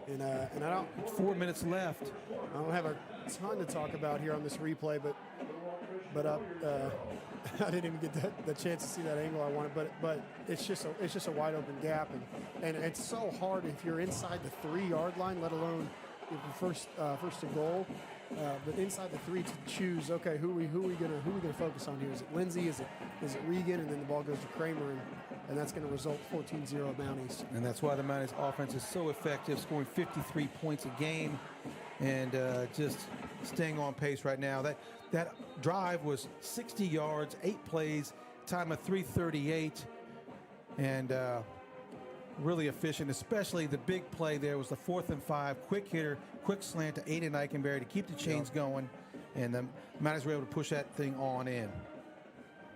And I don't 4 minutes left. I don't have a ton to talk about here on this replay, but I didn't even get the chance to see that angle I wanted. But it's just a wide open gap, and it's so hard if you're inside the 3-yard line, let alone if you're first to goal. But inside the 3 to choose, okay, who we gonna focus on here? Is it Lindsey? Is it Regan? And then the ball goes to Kramer, and that's going to result 14-0 Mounties. And that's why the Mounties offense is so effective, scoring 53 points a game, and just staying on pace right now. That drive was 60 yards, 8 plays, time of 3:38, and really efficient, especially the big play there was the 4th and 5, quick hitter, quick slant to Aiden Eichenberry to keep the chains going, and the Mounties were able to push that thing on in.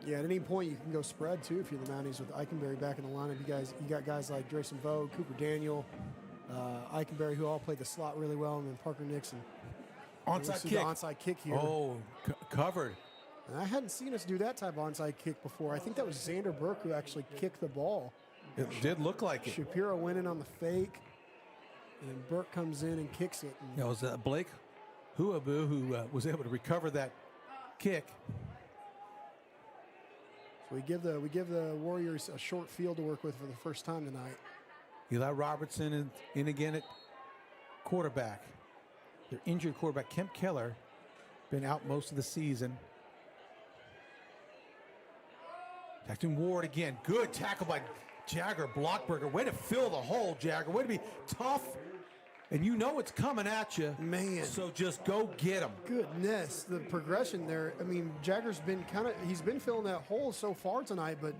Yeah, at any point you can go spread too if you're the Mounties with Eichenberry back in the lineup. You got guys like Drayson Vogue, Cooper Daniel, Eichenberry, who all played the slot really well, and then Parker Nixon. Onside kick. The onside kick here. Oh, covered. And I hadn't seen us do that type of onside kick before. I think that was Xander Burke who actually kicked the ball. It did look like it. Shapiro went in on the fake, and Burke comes in and kicks it. It was Blake Huabu who was able to recover that kick. So we give the Warriors a short field to work with for the first time tonight. Eli Robertson in again at quarterback. Their injured quarterback, Kemp Keller, been out most of the season. Jackson Ward again. Good tackle by Jagger Blockberger. Way to fill the hole, Jagger. Way to be tough. And you know it's coming at you. Man. So just go get him. Goodness, the progression there. I mean, Jagger's been he's been filling that hole so far tonight, but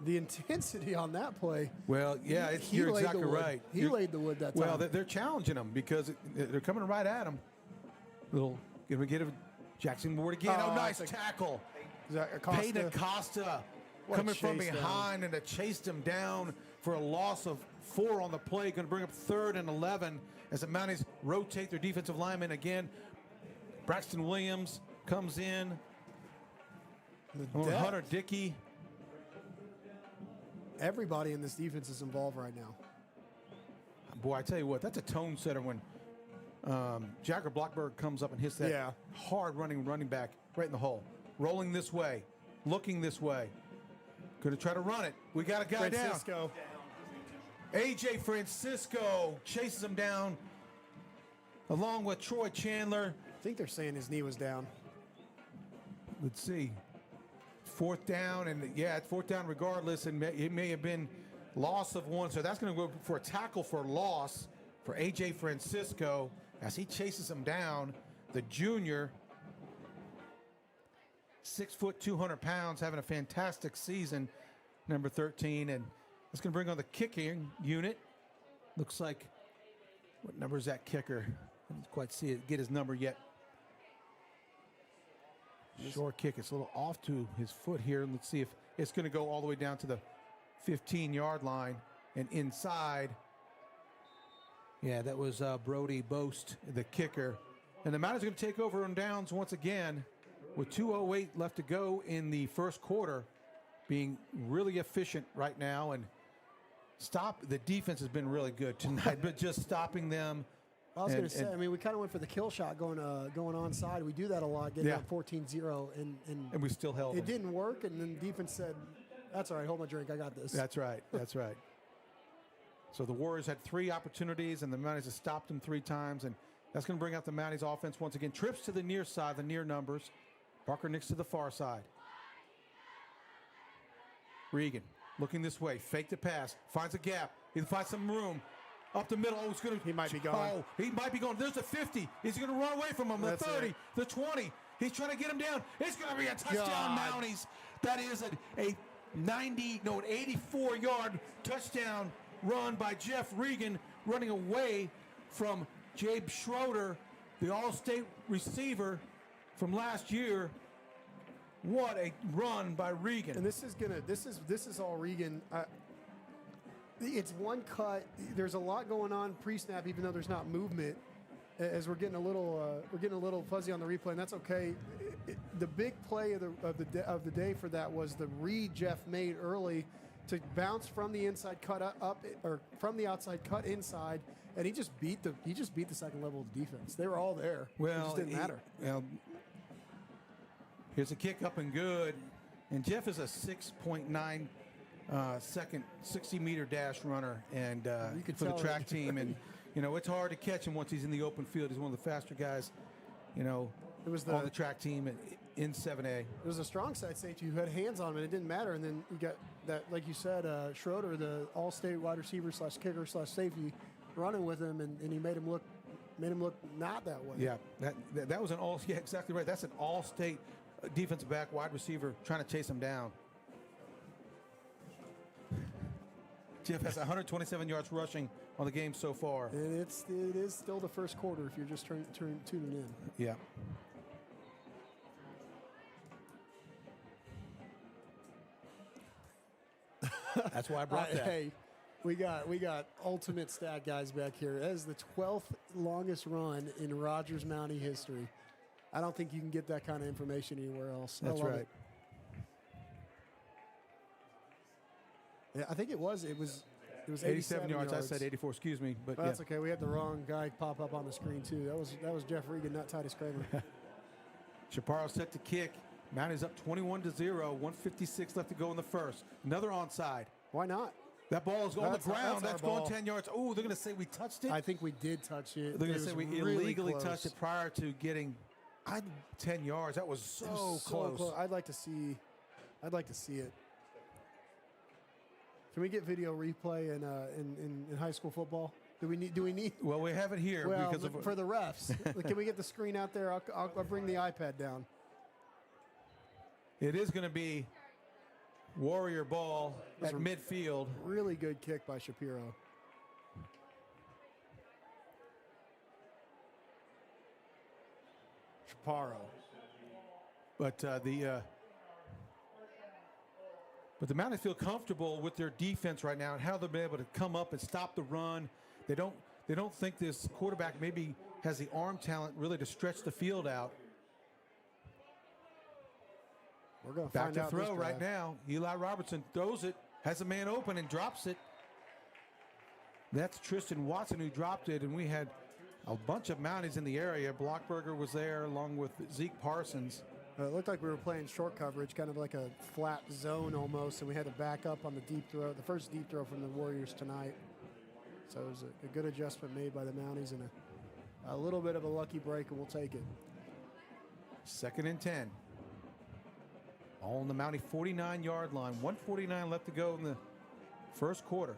the intensity on that play. Well, yeah, you're exactly right. He laid the wood that time. Well, they're challenging him because they're coming right at him. Gonna get a Jackson Ward again. Oh, nice tackle. Peyton Acosta coming from behind and chased him down for a loss of 4 on the play. Going to bring up 3rd and 11 as the Mounties rotate their defensive linemen again. Braxton Williams comes in. Hunter Dickey. Everybody in this defense is involved right now. Boy, I tell you what, that's a tone setter when Jagger Blockberg comes up and hits that hard running back right in the hole. Rolling this way, looking this way. Going to try to run it. We got a guy down. A.J. Francisco chases him down along with Troy Chandler. I think they're saying his knee was down. Let's see. 4th down, and yeah, it's 4th down regardless, and it may have been loss of 1. So that's going to go for a tackle for loss for A.J. Francisco as he chases him down. The junior, 6 foot, 200 pounds, having a fantastic season, number 13, and that's going to bring on the kicking unit. Looks like, what number is that kicker? I didn't quite see it, get his number yet. Short kick, it's a little off to his foot here, and let's see if it's going to go all the way down to the 15-yard line and inside. Yeah, that was Brody Boast, the kicker. And the Mounties are going to take over on downs once again with 2:08 left to go in the first quarter, being really efficient right now. And the defense has been really good tonight, but just stopping them. I was going to say, I mean, we kind of went for the kill shot going onside. We do that a lot, getting up 14-0. And we still held it. them. Didn't work, and then the defense said, that's all right, hold my drink, I got this. That's right, that's right. So the Warriors had 3 opportunities, and the Mounties have stopped them 3 times, and that's going to bring out the Mounties offense once again. Trips to the near side, the near numbers. Parker Nix to the far side. Regan looking this way, fake the pass, finds a gap, he finds some room. Up the middle, he might be going. Oh, he might be going. There's the 50. He's going to run away from him. The 30, the 20. He's trying to get him down. It's going to be a touchdown, Mounties. That is a an 84-yard touchdown run by Jeff Regan, running away from Jabe Schroeder, the All-State receiver from last year. What a run by Regan! And this is all Regan. It's one cut. There's a lot going on pre-snap, even though there's not movement. As we're getting a little fuzzy on the replay, and that's okay. The big play of the day for that was the read Jeff made early to bounce from the inside, cut up, or from the outside, cut inside, and he just beat the second level of defense. They were all there. Well, it just didn't matter. Well, here's a kick up and good, and Jeff is a 6.9 second 60-meter dash runner, and for the track team, and it's hard to catch him once he's in the open field. He's one of the faster guys, it was on the track team in 7A. It was a strong side safety who had hands on him, and it didn't matter. And then you got that, like you said, Schroeder, the all-state wide receiver / kicker / safety, running with him, and he made him look not that way. Yeah, that was an all. Yeah, exactly right. That's an all-state defensive back, wide receiver, trying to chase him down. Jeff has 127 yards rushing on the game so far. And it is still the first quarter if you're just tuning in. Yeah. That's why I brought that. Hey, we got ultimate stat guys back here. That is the 12th longest run in Rogers Mountie history. I don't think you can get that kind of information anywhere else. That's right. It. Yeah, I think it was 87 yards. I said 84. Excuse me, but that's okay. We had the wrong guy pop up on the screen too. That was Jeff Regan, not Titus Kramer. Chaparro set to kick. Mounties up 21-0. 1:56 left to go in the first. Another onside. Why not? That ball is on the ground. That's going ball. 10 yards. Oh, they're going to say we touched it. I think we did touch it. They're going to say we illegally close. touched it prior to getting 10 yards. That was so close. I'd like to see it. Can we get video replay in high school football? Do we need? Well, we have it here because for the refs. Can we get the screen out there? I'll bring the iPad down. It is going to be Warrior ball at midfield. Really good kick by Shapiro. Chaparro. But the Mounties feel comfortable with their defense right now and how they've been able to come up and stop the run. They don't think this quarterback maybe has the arm talent really to stretch the field out. We're going to back find to out throw this right now. Eli Robertson throws it, has a man open and drops it. That's Tristan Watson who dropped it, and we had a bunch of Mounties in the area. Blockberger was there along with Zeke Parsons. It looked like we were playing short coverage, kind of like a flat zone almost, and we had to back up on the deep throw, the first deep throw from the Warriors tonight. So it was a good adjustment made by the Mounties and a little bit of a lucky break, and we'll take it. 2nd and 10. All on the Mountie 49-yard line. 1:49 left to go in the first quarter.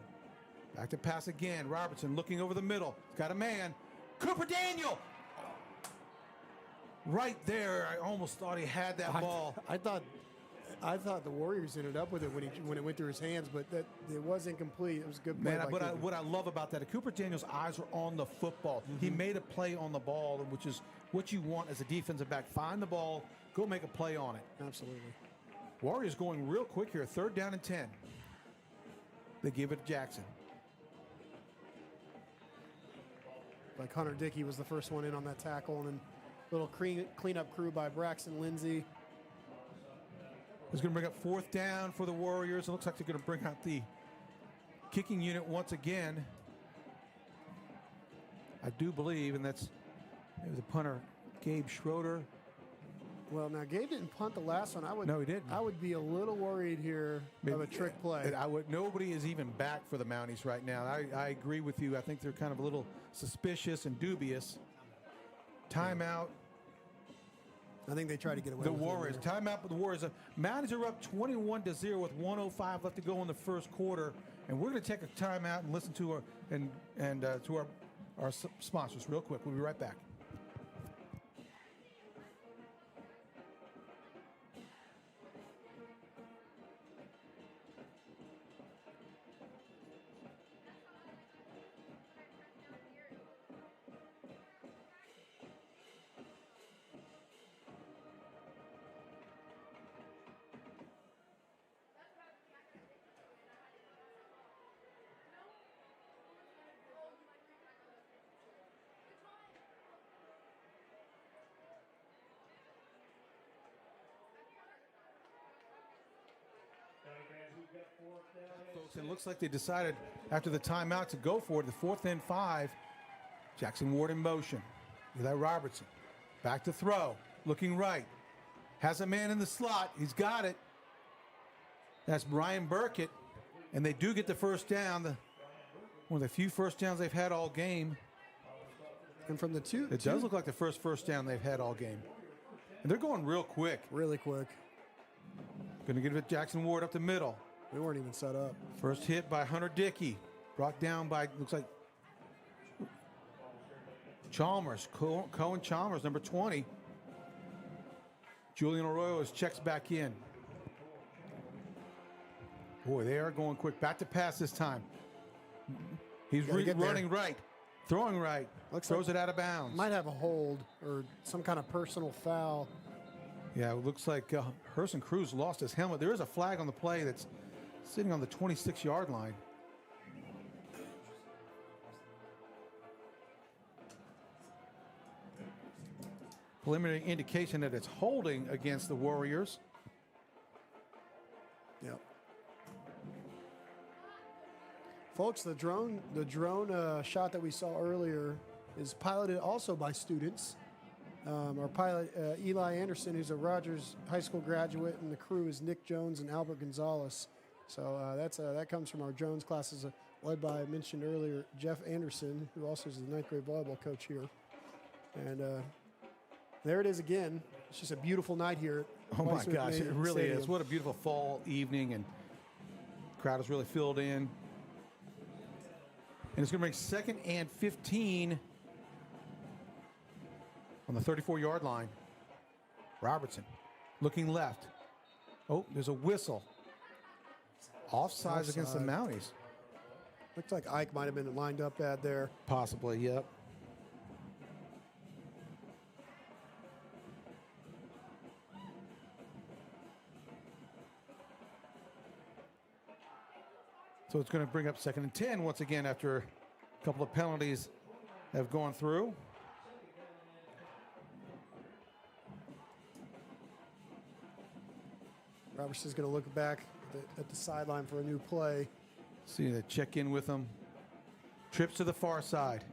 Back to pass again. Robertson looking over the middle. He's got a man. Cooper Daniel! Right there, I almost thought he had that ball. I thought the Warriors ended up with it when it went through his hands, but that it was incomplete. It was a good play. Man, what I love about that, Cooper Daniel's eyes were on the football. Mm-hmm. He made a play on the ball, which is what you want as a defensive back. Find the ball, go make a play on it. Absolutely. Warriors going real quick here. 3rd down and 10. They give it to Jackson. Like Hunter Dickey was the first one in on that tackle, and then little cleanup crew by Braxton Lindsay. It's going to bring up 4th down for the Warriors. It looks like they're going to bring out the kicking unit once again. I do believe, and that's the punter, Gabe Schroeder. Well, now Gabe didn't punt the last one. No, he didn't. I would be a little worried here of a trick play. Nobody is even back for the Mounties right now. I agree with you. I think they're kind of a little suspicious and dubious. Timeout. I think they try to get away the with Warriors. it. Timeout for the Warriors. Mounties are up 21-0 with 1:05 left to go in the first quarter, and we're going to take a timeout and listen to our sponsors real quick. We'll be right back. Folks, and it looks like they decided after the timeout to go for it. The 4th and 5. Jackson Ward in motion. Eli Robertson back to throw, looking right. Has a man in the slot. He's got it. That's Brian Burkett, and they do get the first down. One of the few first downs they've had all game. And from the two, it does look like the first down they've had all game. And they're going real quick. Really quick. Going to give it Jackson Ward up the middle. We weren't even set up. First hit by Hunter Dickey. Brought down by, looks like, Chalmers. Cohen Chalmers, number 20. Julian Arroyo checks back in. Boy, they are going quick. Back to pass this time. He's running right. Throwing right. Throws it out of bounds. Might have a hold or some kind of personal foul. Yeah, it looks like Herson Cruz lost his helmet. There is a flag on the play that's sitting on the 26-yard line. Preliminary indication that it's holding against the Warriors. Yep. Folks, the drone shot that we saw earlier is piloted also by students. Our pilot, Eli Anderson, who's a Rogers High School graduate, and the crew is Nick Jones and Albert Gonzalez. So that comes from our Jones classes, led by, I mentioned earlier, Jeff Anderson, who also is the 9th grade volleyball coach here. And there it is again. It's just a beautiful night here. Oh my gosh, it really is. What a beautiful fall evening, and crowd is really filled in. And it's going to bring 2nd and 15 on the 34-yard line. Robertson looking left. Oh, there's a whistle. Offsides against the Mounties. Looks like Ike might have been lined up bad there. Possibly, yep. So it's going to bring up 2nd and 10 once again after a couple of penalties have gone through. Robertson's going to look back at the sideline for a new play. See the check in with them. Trips to the far side.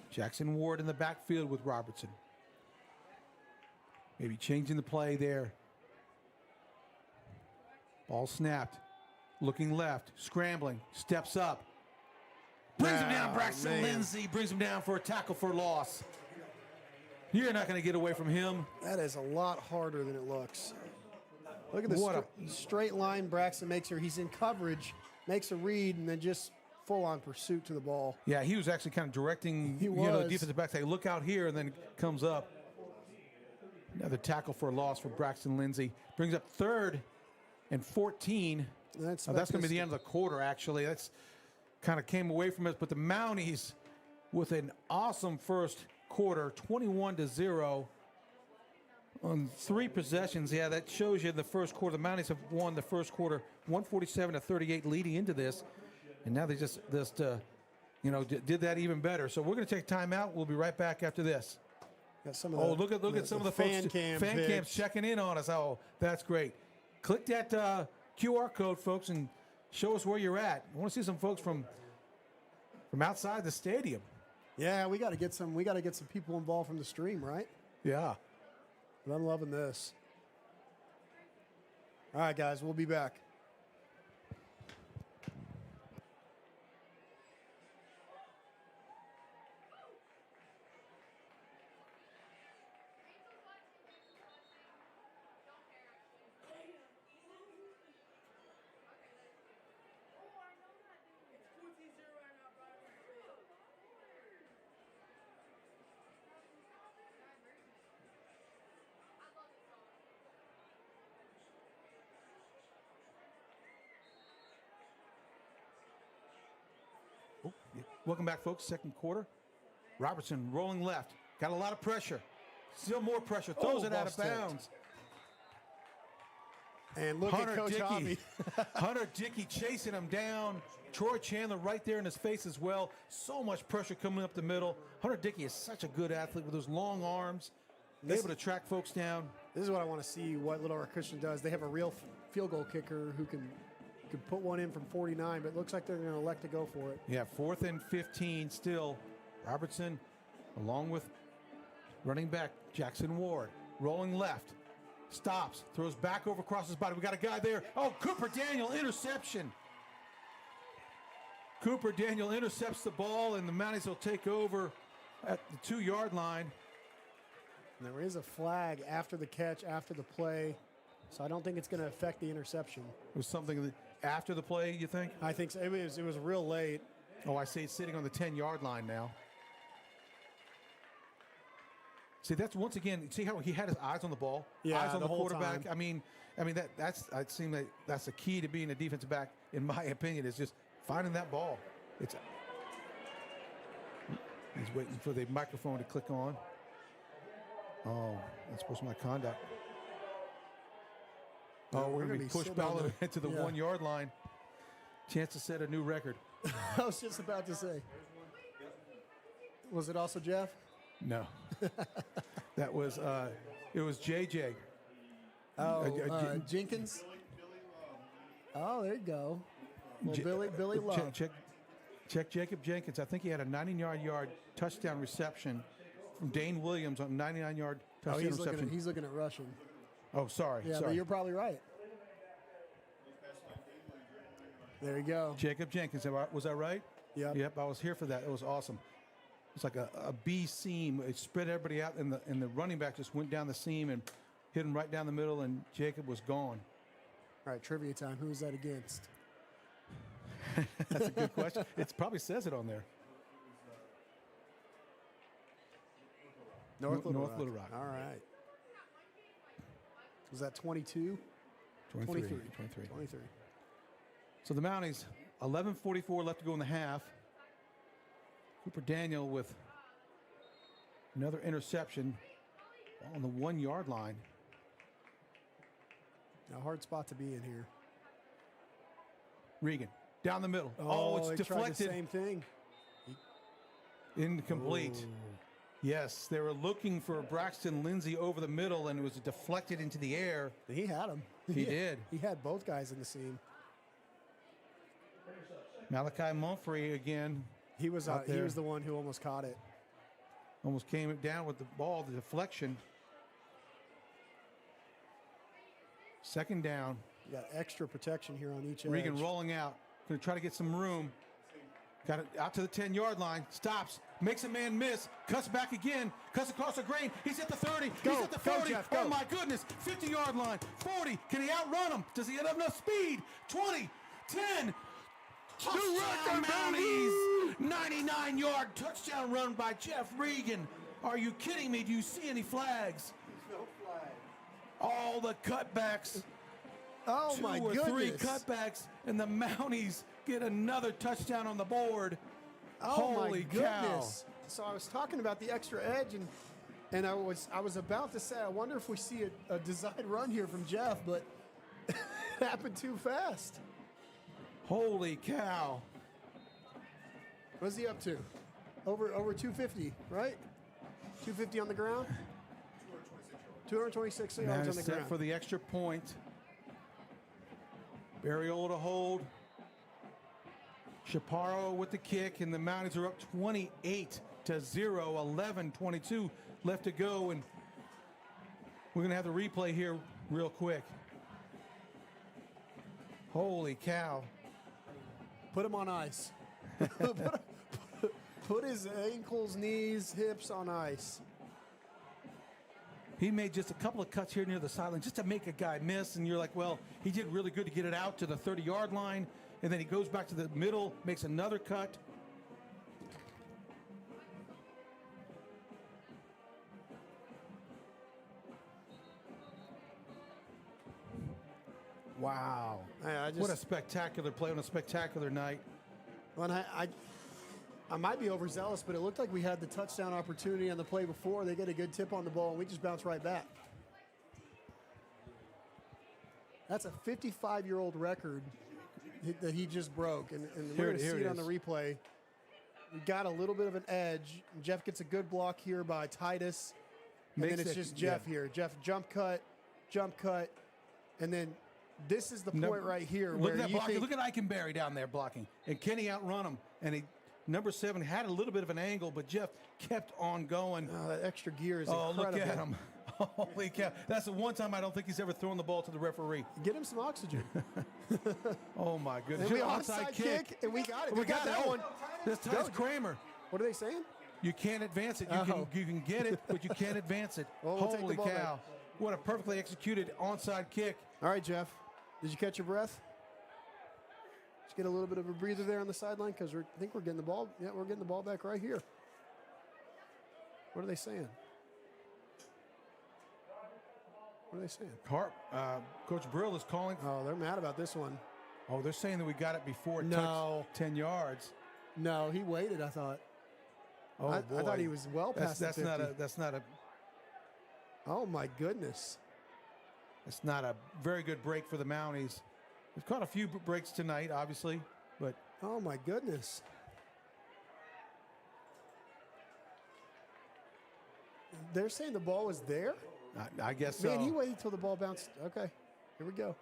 Jackson Ward in the backfield with Robertson. Maybe changing the play there. Ball snapped. Looking left, scrambling, steps up. Brings him down, Braxton Lindsay brings him down for a tackle for loss. You're not going to get away from him. That is a lot harder than it looks. Look at this straight line Braxton makes here. He's in coverage, makes a read, and then just full-on pursuit to the ball. Yeah, he was actually kind of directing the defensive back, say, look out here, and then comes up. Another tackle for a loss for Braxton Lindsay. Brings up 3rd and 14. That's going to be the end of the quarter, actually. That's kind of came away from us. But the Mounties with an awesome first quarter, 21-0 on 3 possessions. Yeah, that shows you the first quarter. The Mounties have won the first quarter 147-38 leading into this. And now they just did that even better. So we're going to take time out. We'll be right back after this. Got some of look at some of the fan cams checking in on us. Oh, that's great. Click that QR code, folks, and show us where you're at. I want to see some folks from outside the stadium. Yeah, we got to get some people involved from the stream, right? Yeah. But I'm loving this. All right, guys, we'll be back. Welcome back, folks. Second quarter. Robertson rolling left. Got a lot of pressure. Still more pressure. Throws it out of bounds. And look at Coach Hobby. Hunter Dickey chasing him down. Troy Chandler right there in his face as well. So much pressure coming up the middle. Hunter Dickey is such a good athlete with those long arms. Able to track folks down. This is what I want to see what Little Rock Christian does. They have a real field goal kicker who can could put one in from 49, but it looks like they're going to elect to go for it. Yeah, 4th and 15 still. Robertson, along with running back Jackson Ward, rolling left, stops, throws back over across his body. We got a guy there. Oh, Cooper Daniel, interception. Cooper Daniel intercepts the ball, and the Mounties will take over at the 2-yard line. And there is a flag after the catch, after the play, so I don't think it's going to affect the interception. It was something that after the play, you think? I think so. It was real late. Oh, I see it's sitting on the 10-yard line now. See, that's once again, see how he had his eyes on the ball? Yeah, eyes on the the whole quarterback. time. I mean that's it seems like that's the key to being a defensive back, in my opinion, is just finding that ball. He's waiting for the microphone to click on. Oh, that's supposed to be my conduct. Oh, we're going to be pushed Ballard into the 1-yard line. Chance to set a new record. I was just about to say. Was it also Jeff? No. That was, it was JJ. Oh, Jenkins? Oh, there you go. Well, Billy Love. Check Jacob Jenkins. I think he had a 99-yard touchdown reception from Dane Williams on a 99-yard touchdown reception. He's looking at rushing. Oh, sorry. Yeah, but you're probably right. There you go. Jacob Jenkins. Was I right? Yep. Yep, I was here for that. It was awesome. It's like a B seam. It spread everybody out, and the running back just went down the seam and hit him right down the middle, and Jacob was gone. All right, trivia time. Who was that against? That's a good question. It probably says it on there. North Little Rock. All right. Was that 22? 23. 23. So the Mounties, 11:44 left to go in the half. Cooper Daniel with another interception on the 1-yard line. A hard spot to be in here. Regan, down the middle. Oh, it's deflected. Tried the same thing. Incomplete. Ooh. Yes, they were looking for Braxton Lindsay over the middle, and it was deflected into the air. He had him. He did. He had both guys in the seam. Malachi Mumphrey again. He was the one who almost caught it. Almost came down with the ball, the deflection. 2nd down. You got extra protection here on each edge. Regan rolling out. Going to try to get some room. Got it out to the 10-yard line. Stops. Makes a man miss. Cuts back again. Cuts across the grain. He's at the 30. Go, He's at the 40. go, Jeff, go. Oh, my goodness. 50-yard line. 40. Can he outrun him? Does he have enough speed? 20. 10. Touchdown, Mounties. 99-yard touchdown run by Jeff Regan. Are you kidding me? Do you see any flags? No flag. All the cutbacks. Oh, 2 my or goodness. 3 cutbacks, and the Mounties get another touchdown on the board. Oh, Holy my cow. goodness. So I was talking about the extra edge, and I was about to say, I wonder if we see a designed run here from Jeff, but it happened too fast. Holy cow. What's he up to? Over 250, right? 250 on the ground? 226 yards on the Set ground. for the extra point. Barriola to hold. Chaparro with the kick, and the Mounties are up 28-0, 11:22 left to go, and we're going to have the replay here real quick. Holy cow. Put him on ice. Put his ankles, knees, hips on ice. He made just a couple of cuts here near the sideline just to make a guy miss, and you're like, well, he did really good to get it out to the 30-yard line, and then he goes back to the middle, makes another cut. Wow. What a spectacular play on a spectacular night. Well, I might be overzealous, but it looked like we had the touchdown opportunity on the play before. They get a good tip on the ball, and we just bounce right back. That's a 55-year-old record that he just broke, and we're going to see it on the replay. We got a little bit of an edge. Jeff gets a good block here by Titus, and then it's just Jeff here. Jeff jump cut, and then This is the No, point right here Look where at that you blocking. think, Look at Eichenberry down there blocking. And Kenny outrun him. And number 7 had a little bit of an angle, but Jeff kept on going. oh, that extra gear is Oh, incredible. look at him. Holy cow. That's the one time I don't think he's ever thrown the ball to the referee. Get him some oxygen. Oh, my goodness. And we Onside kick, and we got it. We got that one. This time's Kramer. What are they saying? You can't advance it. You can get it, but you can't advance it. Well, we'll take the Holy ball cow. back. What a perfectly executed onside kick. All right, Jeff. Did you catch your breath? Just get a little bit of a breather there on the sideline because I think we're getting the ball. Yeah, we're getting the ball back right here. What are they saying? What are they saying? Coach Brill is calling. Oh, they're mad about this one. Oh, they're saying that we got it before it No. touched 10 yards. No, he waited, I thought. Oh, I boy. thought he was well past that's the 50. that's not a Oh, my goodness. It's not a very good break for the Mounties. We've caught a few breaks tonight, obviously, but Oh, my goodness. They're saying the ball was there? I guess so. Man, he waited till the ball bounced. Okay, here we go.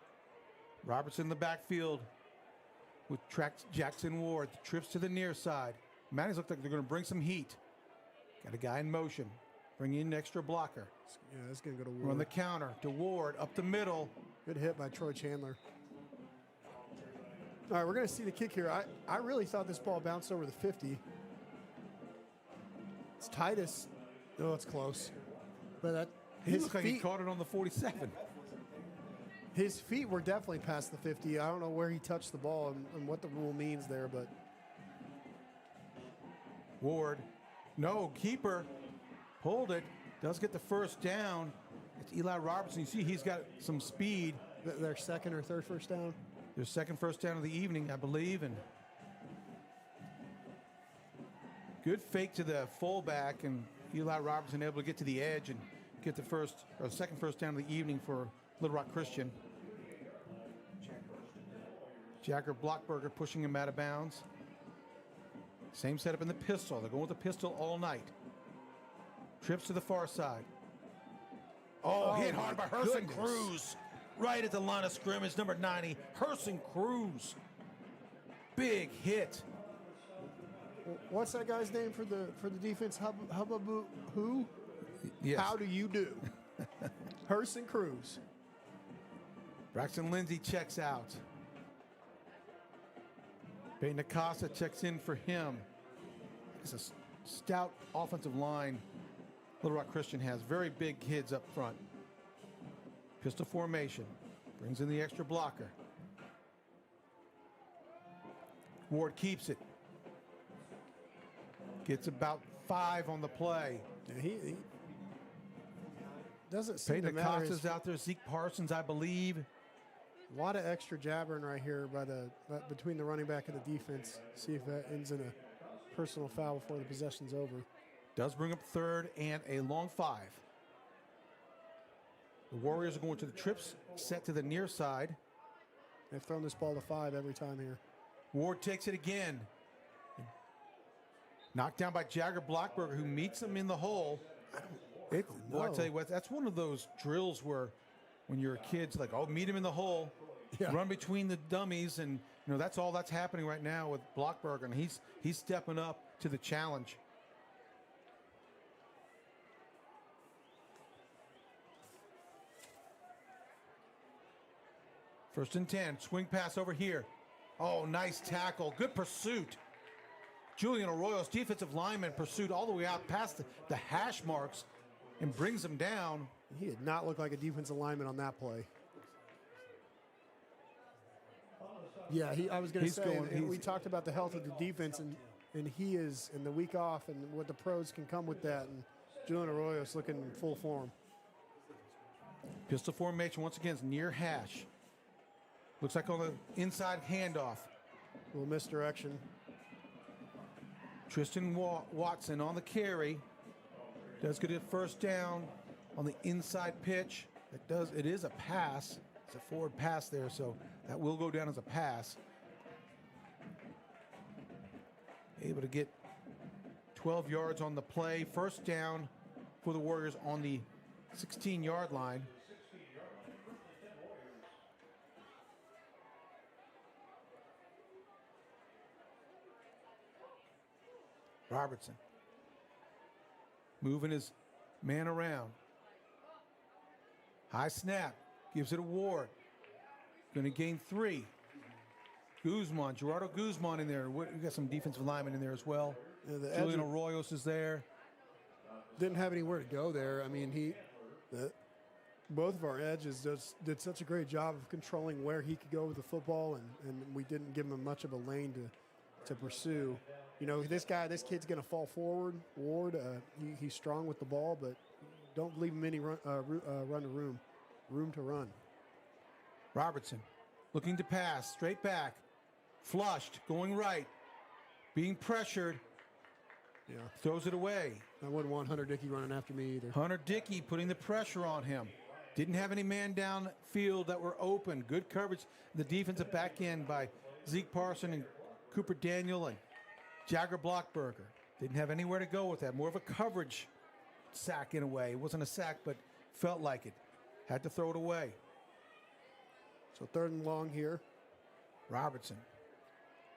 Robertson in the backfield with Jackson Ward. Trips to the near side. Mounties look like they're going to bring some heat. Got a guy in motion. Bring in an extra blocker. Yeah, that's going to go to Run Ward. the counter to Ward up the middle. Good hit by Troy Chandler. All right, we're going to see the kick here. I really thought this ball bounced over the 50. It's Titus. Oh, it's close. But that He his looked like he feet, caught it on the 47. his feet were definitely past the 50. I don't know where he touched the ball and what the rule means there, but Ward. No, keeper. Hold it. Does get the first down. It's Eli Robertson. You see he's got some speed. their second or third first down. Their second first down of the evening, I believe. And good fake to the fullback, and Eli Robertson able to get to the edge and get the second first down of the evening for Little Rock Christian. Jacker Blockberger pushing him out of bounds. Same setup in the pistol. They're going with the pistol all night. Trips to the far side. Oh, hit hard by Herson Cruz. Right at the line of scrimmage, number 90, Herson Cruz. Big hit. What's that guy's name for the defense? Hubba who? Yes. How do you do? Herson Cruz. Braxton Lindsay checks out. Peyton Acosta checks in for him. It's a stout offensive line Little Rock Christian has. Very big kids up front. Pistol formation. Brings in the extra blocker. Ward keeps it. Gets about 5 on the play. Yeah, he doesn't seem Peyton to matter. Acosta's out there. Zeke Parsons, I believe. A lot of extra jabbering right here between the running back and the defense. See if that ends in a personal foul before the possession's over. Does bring up third and a long 5. The Warriors are going to the trips, set to the near side. They've thrown this ball to 5 every time here. Ward takes it again. Knocked down by Jagger Blockberger, who meets him in the hole. Well, I tell you what, that's one of those drills where when you're a kid, it's like, oh, meet him in the hole, run between the dummies, and that's all that's happening right now with Blockberger, and he's stepping up to the challenge. First and 10, swing pass over here. Oh, nice tackle, good pursuit. Julian Arroyo's defensive lineman pursued all the way out past the hash marks and brings him down. He did not look like a defensive lineman on that play. Yeah, I was going to say, we talked about the health of the defense, and he is in the week off and what the pros can come with that. And Julian Arroyo's looking in full form. Pistol formation once again is near hash. Looks like on the inside handoff. A little misdirection. Tristan Watson on the carry. Does get it first down on the inside pitch. It is a pass. It's a forward pass there, so that will go down as a pass. Able to get 12 yards on the play. First down for the Warriors on the 16-yard line. Robertson moving his man around. High snap, gives it to Ward. Going to gain 3. Guzman, Gerardo Guzman in there. We got some defensive linemen in there as well. Yeah, Julian Arroyos is there. Didn't have anywhere to go there. I mean, both of our edges just did such a great job of controlling where he could go with the football, and we didn't give him much of a lane to pursue. You know, this kid's going to fall forward. Ward, he's strong with the ball, but don't leave him any room to run. Robertson looking to pass, straight back, flushed, going right, being pressured. Yeah, Throws it away. I wouldn't want Hunter Dickey running after me either. Hunter Dickey putting the pressure on him. Didn't have any man down field that were open. Good coverage. The defensive back end by Zeke Parson and Cooper Daniel and Jagger Blockberger. Didn't have anywhere to go with that. More of a coverage sack in a way. It wasn't a sack, but felt like it. Had to throw it away. So 3rd and long here. Robertson.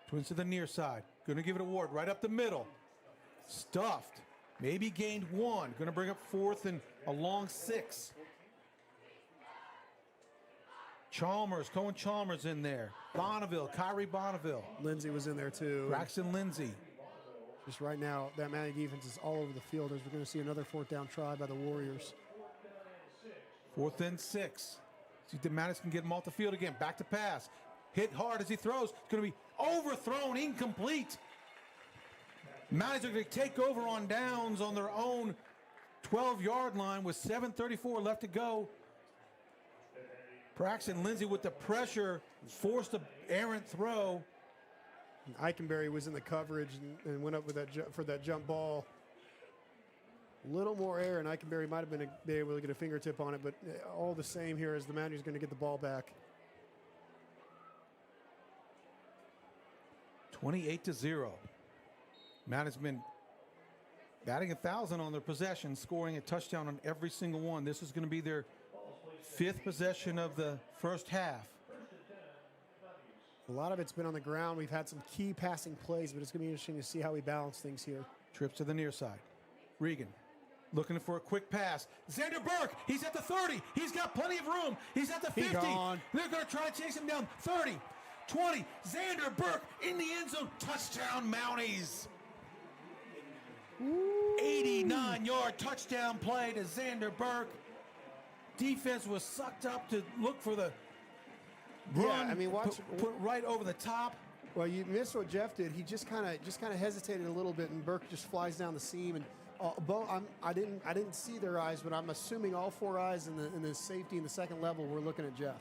Twins to the near side. Going to give it a Ward right up the middle. Stuffed. Maybe gained 1. Going to bring up 4th and a long 6. Cohen Chalmers in there. Bonneville, Kyrie Bonneville. Lindsey was in there too. Braxton Lindsey. Just right now, that Mountie defense is all over the field as we're going to see another 4th down try by the Warriors. 4th and 6. See if the Mounties can get him off the field again. Back to pass. Hit hard as he throws. It's going to be overthrown, incomplete. Mounties are going to take over on downs on their own 12-yard line with 7:34 left to go. Braxton Lindsey with the pressure forced an errant throw. Eikenberry was in the coverage and went up with for that jump ball. A little more air, and Eikenberry might have been able to get a fingertip on it, but all the same here as the Mounties going to get the ball back. 28-0. Mounties been batting 1,000 on their possessions, scoring a touchdown on every single one. This is going to be their 5th possession of the first half. A lot of it's been on the ground. We've had some key passing plays, but it's going to be interesting to see how we balance things here. Trips to the near side. Regan looking for a quick pass. Xander Burke, he's at the 30. He's got plenty of room. He's at the 50. Gone. They're going to try to chase him down. 30, 20. Xander Burke in the end zone. Touchdown, Mounties. 89-yard touchdown play to Xander Burke. Defense was sucked up to look for the run. Yeah, I mean, watch put right over the top. Well, you missed what Jeff did. He just kind of hesitated a little bit, and Burke just flies down the seam. And I didn't see their eyes, but I'm assuming all 4 eyes in the safety in the second level were looking at Jeff.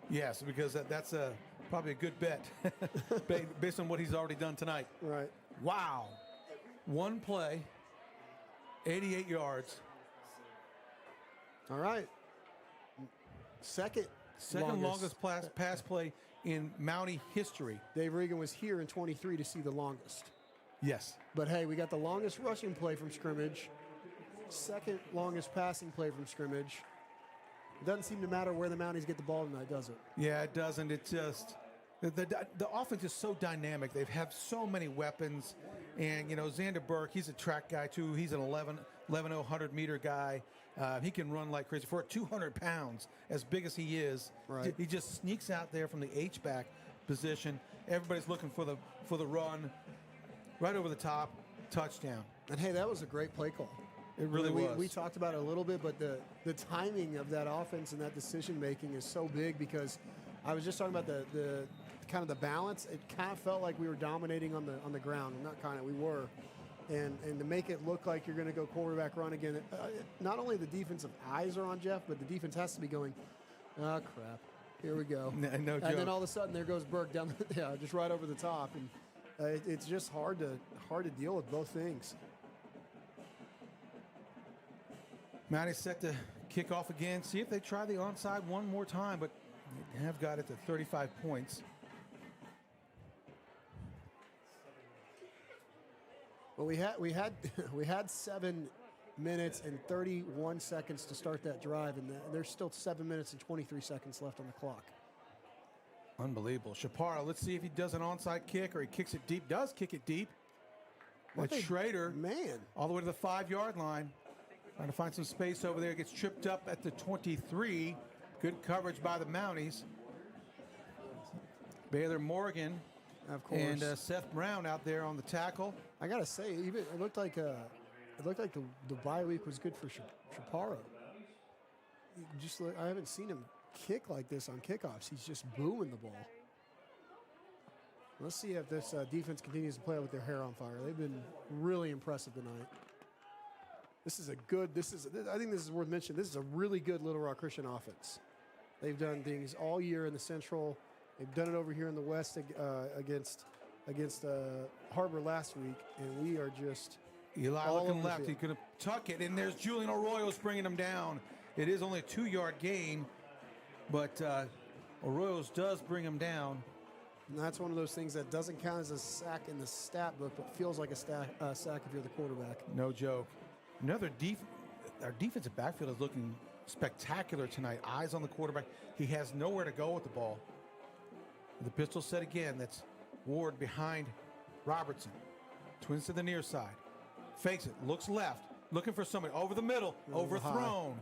Yes, because that's probably a good bet based on what he's already done tonight. Right. Wow. One play, 88 yards. All right. Second longest pass play in Mountie history. Dave Regan was here in 23 to see the longest. Yes. But hey, we got the longest rushing play from scrimmage, second longest passing play from scrimmage. It doesn't seem to matter where the Mounties get the ball tonight, does it? Yeah, it doesn't. It just the offense is so dynamic. They have so many weapons, and Xander Burke, he's a track guy too. He's an 100-meter guy. He can run like crazy. For 200 pounds, as big as he is, right. He just sneaks out there from the H-back position. Everybody's looking for the run, right over the top, touchdown. And hey, that was a great play call. It really was. We talked about it a little bit, but the timing of that offense and that decision making is so big, because I was just talking about the kind of the balance. It kind of felt like we were dominating on the ground. Not kind of, we were. And to make it look like you're going to go quarterback run again, not only the defensive eyes are on Jeff, but the defense has to be going, oh, crap, here we go. No joke. And then all of a sudden, there goes Burke down, just right over the top. And it's just hard to deal with both things. Mountie set to kick off again. See if they try the onside one more time, but they have got it to 35 points. Well, we had 7 minutes and 31 seconds to start that drive, and there's still 7 minutes and 23 seconds left on the clock. Unbelievable. Chaparro, let's see if he does an onside kick or he kicks it deep. Does kick it deep. That's Schrader. Man. All the way to the 5-yard line. Trying to find some space over there. Gets tripped up at the 23. Good coverage by the Mounties. Baylor Morgan. Of course. And Seth Brown out there on the tackle. I gotta say, even it looked like the bye week was good for Chaparro. I haven't seen him kick like this on kickoffs. He's just booing the ball. Let's see if this defense continues to play with their hair on fire. They've been really impressive tonight. I think this is worth mentioning. This is a really good Little Rock Christian offense. They've done things all year in the Central. They've done it over here in the West against Harbor last week, and we are just Eli looking left. He's going to tuck it, and there's Julian Arroyo's bringing him down. It is only a 2-yard gain, but Arroyo's does bring him down. And that's one of those things that doesn't count as a sack in the stat book, but feels like a sack if you're the quarterback. No joke. Our defensive backfield is looking spectacular tonight. Eyes on the quarterback. He has nowhere to go with the ball. The pistol set again. That's Ward behind Robertson. Twins to the near side. Fakes it. Looks left. Looking for somebody. Over the middle. Overthrown.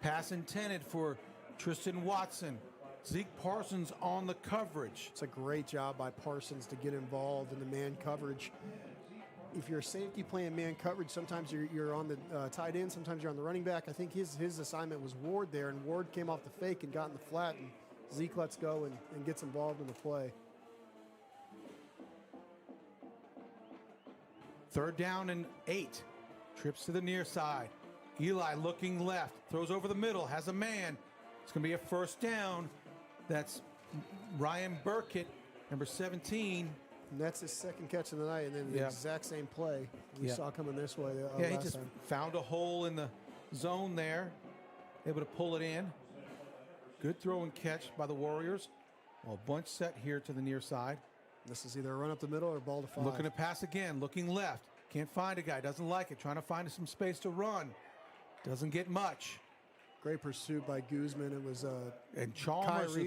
Pass intended for Tristan Watson. Zeke Parsons on the coverage. It's a great job by Parsons to get involved in the man coverage. If you're a safety playing man coverage, sometimes you're on the tight end, sometimes you're on the running back. I think his assignment was Ward there, and Ward came off the fake and got in the flat, and Zeke lets go and gets involved in the play. 3rd down and 8. Trips to the near side. Eli looking left. Throws over the middle. Has a man. It's going to be a 1st down. That's Ryan Burkett, number 17. And that's his 2nd catch of the night, and then the exact same play we saw coming this way he last just time. found a hole in the zone there. Able to pull it in. Good throw and catch by the Warriors. Well, bunch set here to the near side. This is either a run up the middle or ball to 5. Looking to pass again. Looking left. Can't find a guy. Doesn't like it. Trying to find some space to run. Doesn't get much. Great pursuit by Guzman. It was and Chalmers.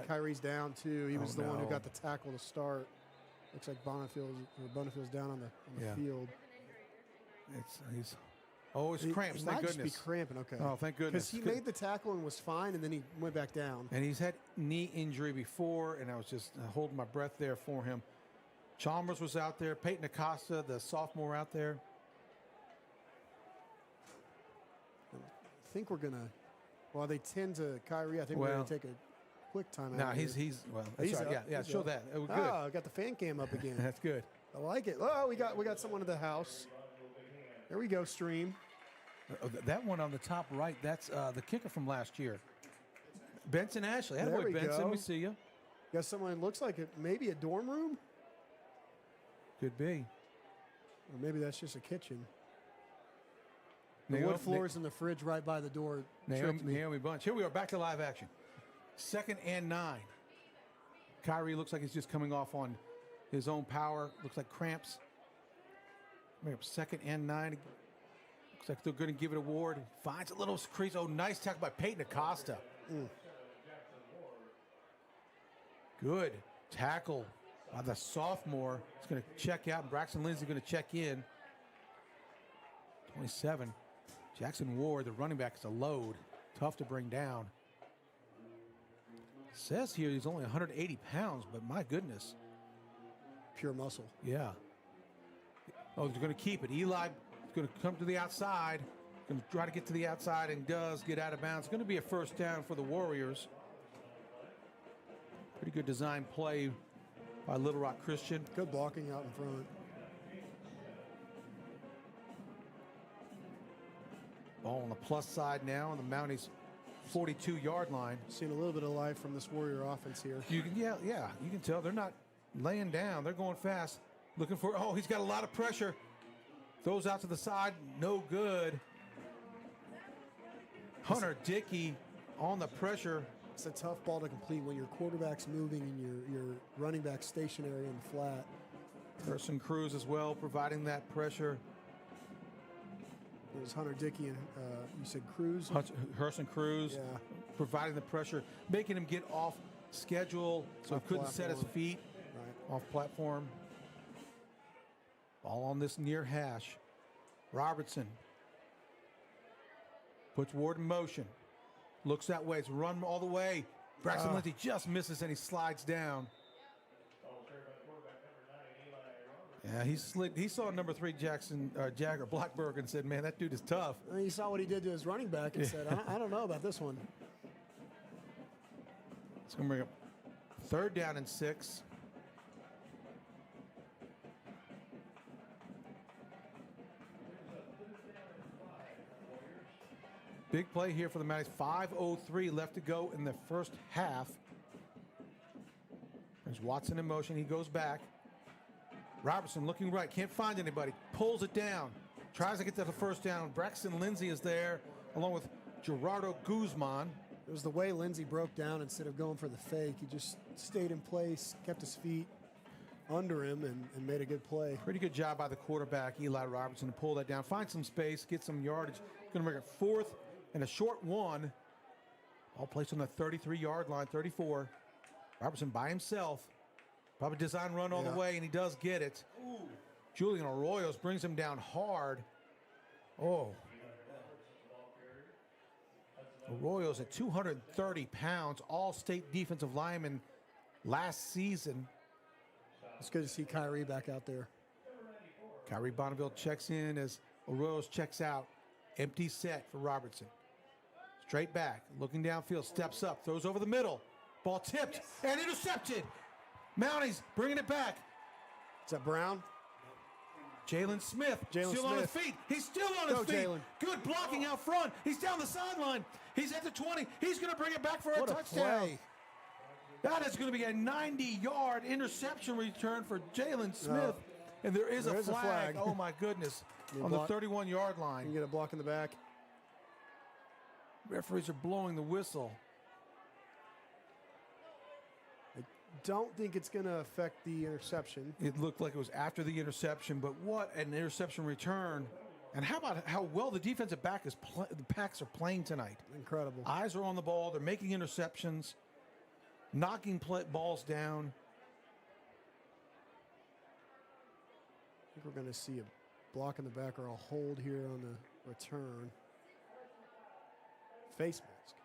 Kyrie's down too. He was the one who got the tackle to start. Looks like Bonifield's down on the field. It's cramps. Thank goodness. Just be cramping. Okay. Oh, thank goodness. Because he made the tackle and was fine, and then he went back down. And he's had knee injury before, and I was just holding my breath there for him. Chalmers was out there. Peyton Acosta, the sophomore, out there. I think we're gonna. Well, they tend to Kyrie. I think we're gonna take a quick time out. No, he's that's right. Yeah, show that. It was good. Oh, got the fan cam up again. That's good. I like it. Oh, we got someone in the house. There we go, stream. That one on the top right, that's the kicker from last year. Benson Ashley. Attaboy, Benson. Go. We see you. Got someone looks like it. Maybe a dorm room. Could be. Or maybe that's just a kitchen. The wood floors in the fridge right by the door. Naomi Bunch. Here we are, back to live action. 2nd and 9. Kyrie looks like he's just coming off on his own power. Looks like cramps. 2nd and 9. Looks like they're going to give it a Ward. Finds a little crease. Oh, nice tackle by Peyton Acosta. Good tackle by the sophomore. He's going to check out. Braxton Lindsay going to check in. 27. Jackson Ward, the running back, is a load. Tough to bring down. Says here he's only 180 pounds, but my goodness. Pure muscle. Yeah. Oh, they're going to keep it. Eli is going to come to the outside. Going to try to get to the outside and does get out of bounds. It's going to be a 1st down for the Warriors. Pretty good design play by Little Rock Christian. Good blocking out in front. Ball on the plus side now on the Mounties 42-yard line. Seeing a little bit of life from this Warrior offense here. You can, you can tell they're not laying down. They're going fast. Looking for, he's got a lot of pressure. Throws out to the side, no good. Hunter Dickey on the pressure. It's a tough ball to complete when your quarterback's moving and your running back stationary in the flat. Person Cruz as well, providing that pressure. It was Hunter Dickey and you said Cruz? Herson Cruz, yeah, providing the pressure, making him get off schedule so he couldn't set his feet off platform. Ball on this near hash. Robertson puts Ward in motion. Looks that way. It's run all the way. Braxton Lindsay just misses and he slides down. Yeah, he slid. He saw number 3 Jagger Blackberg and said, "Man, that dude is tough." And he saw what he did to his running back and said, I don't know about this one. It's going to bring up 3rd down and 6. Big play here for the Mounties. 5:03 left to go in the first half. There's Watson in motion. He goes back. Robertson looking right. Can't find anybody. Pulls it down. Tries to get to the first down. Braxton Lindsay is there along with Gerardo Guzman. It was the way Lindsey broke down instead of going for the fake. He just stayed in place, kept his feet under him, and made a good play. Pretty good job by the quarterback, Eli Robertson, to pull that down. Find some space, get some yardage. Going to make it 4th and a short 1. All placed on the 33-yard line, 34. Robertson by himself. Probably design run all the way, and he does get it. Julian Arroyos brings him down hard. Oh. Arroyos at 230 pounds, all-state defensive lineman last season. It's good to see Kyrie back out there. Kyrie Bonneville checks in as Arroyos checks out. Empty set for Robertson. Straight back, looking downfield, steps up, throws over the middle. Ball tipped and intercepted. Mounties bringing it back. Is that Brown? Jalen Smith still on his feet. He's still on his feet. Jalen. Good blocking out front. He's down the sideline. He's at the 20. He's going to bring it back for a touchdown. Play. That is going to be a 90-yard interception return for Jalen Smith. And there is a flag. Oh, my goodness. On the 31-yard line. You get a block in the back. Referees are blowing the whistle. Don't think it's going to affect the interception. It looked like it was after the interception, but what an interception return. And how about how well the defensive the backs are playing tonight? Incredible. Eyes are on the ball. They're making interceptions, knocking balls down. I think we're going to see a block in the back or a hold here on the return. Face mask.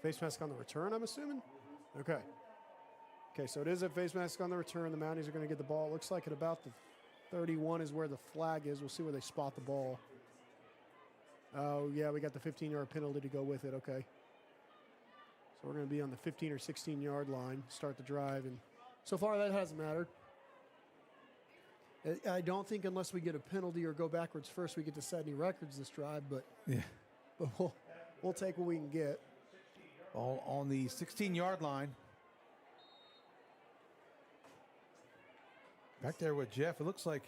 Face mask on the return, I'm assuming? Okay. Okay, so it is a face mask on the return. The Mounties are going to get the ball. It looks like at about the 31 is where the flag is. We'll see where they spot the ball. Oh, yeah, we got the 15-yard penalty to go with it. Okay. So we're going to be on the 15 or 16-yard line, start the drive. And so far, that hasn't mattered. I don't think unless we get a penalty or go backwards first, we get to set any records this drive. But we'll take what we can get. Ball on the 16-yard line. Back there with Jeff, it looks like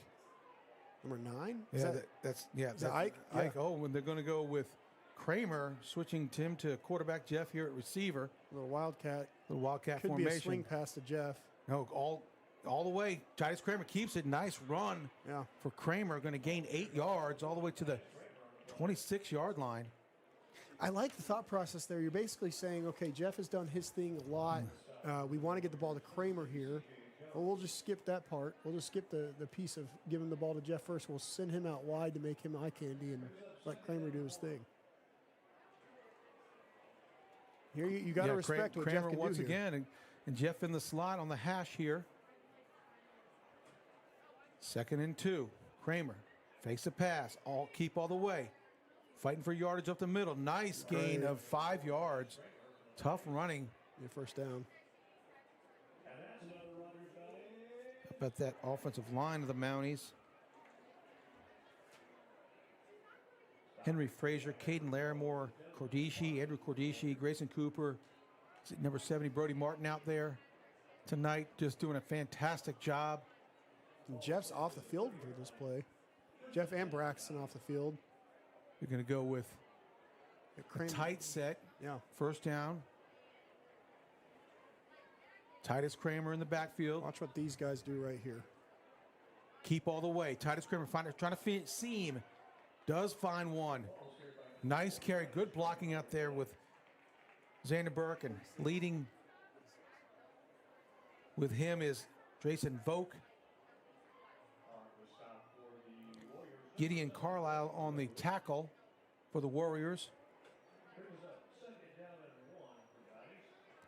number 9. That's Ike. Ike. Oh, when they're going to go with Kramer, switching Tim to quarterback, Jeff here at receiver. Little wildcat. Little wildcat Could formation. Be a swing pass to Jeff. No, all the way. Titus Kramer keeps it. Nice run for Kramer. Going to gain 8 yards all the way to the 26-yard line. I like the thought process there. You're basically saying, okay, Jeff has done his thing a lot. We want to get the ball to Kramer here. Well, we'll just skip that part. We'll just skip the piece of giving the ball to Jeff first. We'll send him out wide to make him eye candy and let Kramer do his thing. Here you got to respect what Kramer Jeff can once do here. again, and Jeff in the slot on the hash here. 2nd and 2. Kramer fakes a pass. Keep all the way. Fighting for yardage up the middle. Nice gain of 5 yards. Tough running. Your first down. How about that offensive line of the Mounties? Henry Frazier, Caden Larimore, Andrew Cordici, Grayson Cooper. Is it number 70, Brody Martin out there tonight, just doing a fantastic job. And Jeff's off the field for this play. Jeff and Braxton off the field. You're going to go with a tight set. Yeah. First down. Titus Kramer in the backfield. Watch what these guys do right here. Keep all the way. Titus Kramer trying to seam. Does find one. Nice carry. Good blocking out there with Xander Burke. And leading with him is Jason Volk. Gideon Carlisle on the tackle for the Warriors.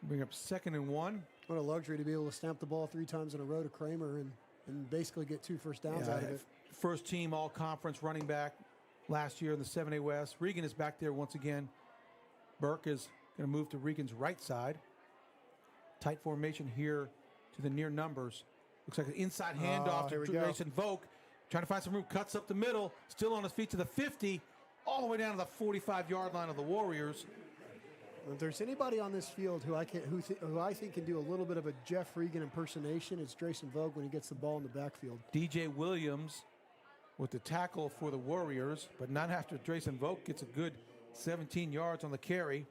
Bring up 2nd and 1. What a luxury to be able to stamp the ball 3 times in a row to Kramer and basically get 2 first downs out of it. First team all-conference running back last year in the 7A West. Regan is back there once again. Burke is going to move to Regan's right side. Tight formation here to the near numbers. Looks like an inside handoff to Jason Volk. Trying to find some room, cuts up the middle, still on his feet to the 50, all the way down to the 45-yard line of the Warriors. If there's anybody on this field who I think can do a little bit of a Jeff Regan impersonation, it's Jason Vogt when he gets the ball in the backfield. DJ Williams with the tackle for the Warriors, but not after Jason Vogt gets a good 17 yards on the carry.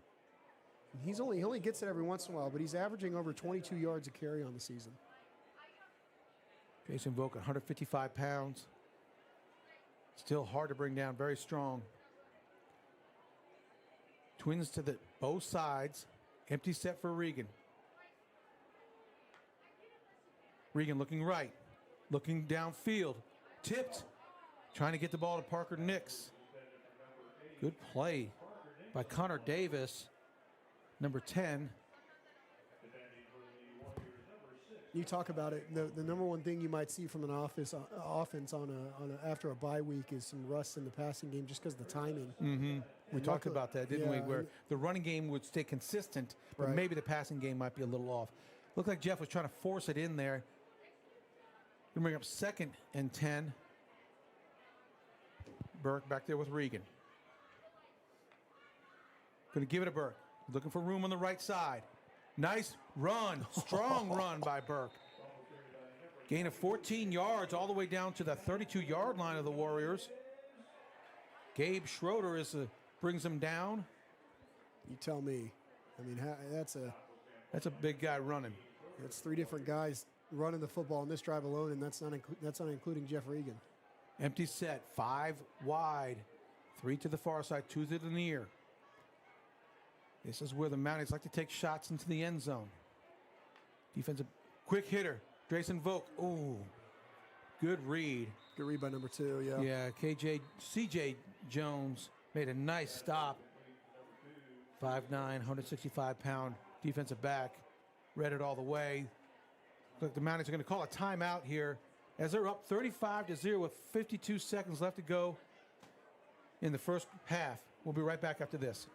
He only gets it every once in a while, but he's averaging over 22 yards a carry on the season. Jason Vogt, 155 pounds. Still hard to bring down, very strong. Twins to the both sides. Empty set for Regan. Regan looking right, looking downfield. Tipped, trying to get the ball to Parker Nix. Good play by Connor Davis, number 10. You talk about it. The number one thing you might see from an offense after a bye week is some rust in the passing game, just because of the timing. Mm-hmm. We talked about that, didn't we? Where the running game would stay consistent, but maybe the passing game might be a little off. Looked like Jeff was trying to force it in there. Gonna bring up 2nd and 10. Burke back there with Regan. Gonna give it to Burke. Looking for room on the right side. Nice run, strong run by Burke. Gain of 14 yards all the way down to the 32-yard line of the Warriors. Gabe Schroeder brings them down. You tell me. I mean, that's a big guy running. That's 3 different guys running the football in this drive alone, and that's not including Jeff Regan. Empty set, 5 wide, 3 to the far side, 2 to the near. This is where the Mounties like to take shots into the end zone. Defensive quick hitter, Jason Volk. Ooh, good read. Good read by number 2, yeah. Yeah, CJ Jones made a nice stop. 5'9", 165-pound defensive back. Read it all the way. Look, the Mounties are going to call a timeout here as they're up 35-0 with 52 seconds left to go in the first half. We'll be right back after this.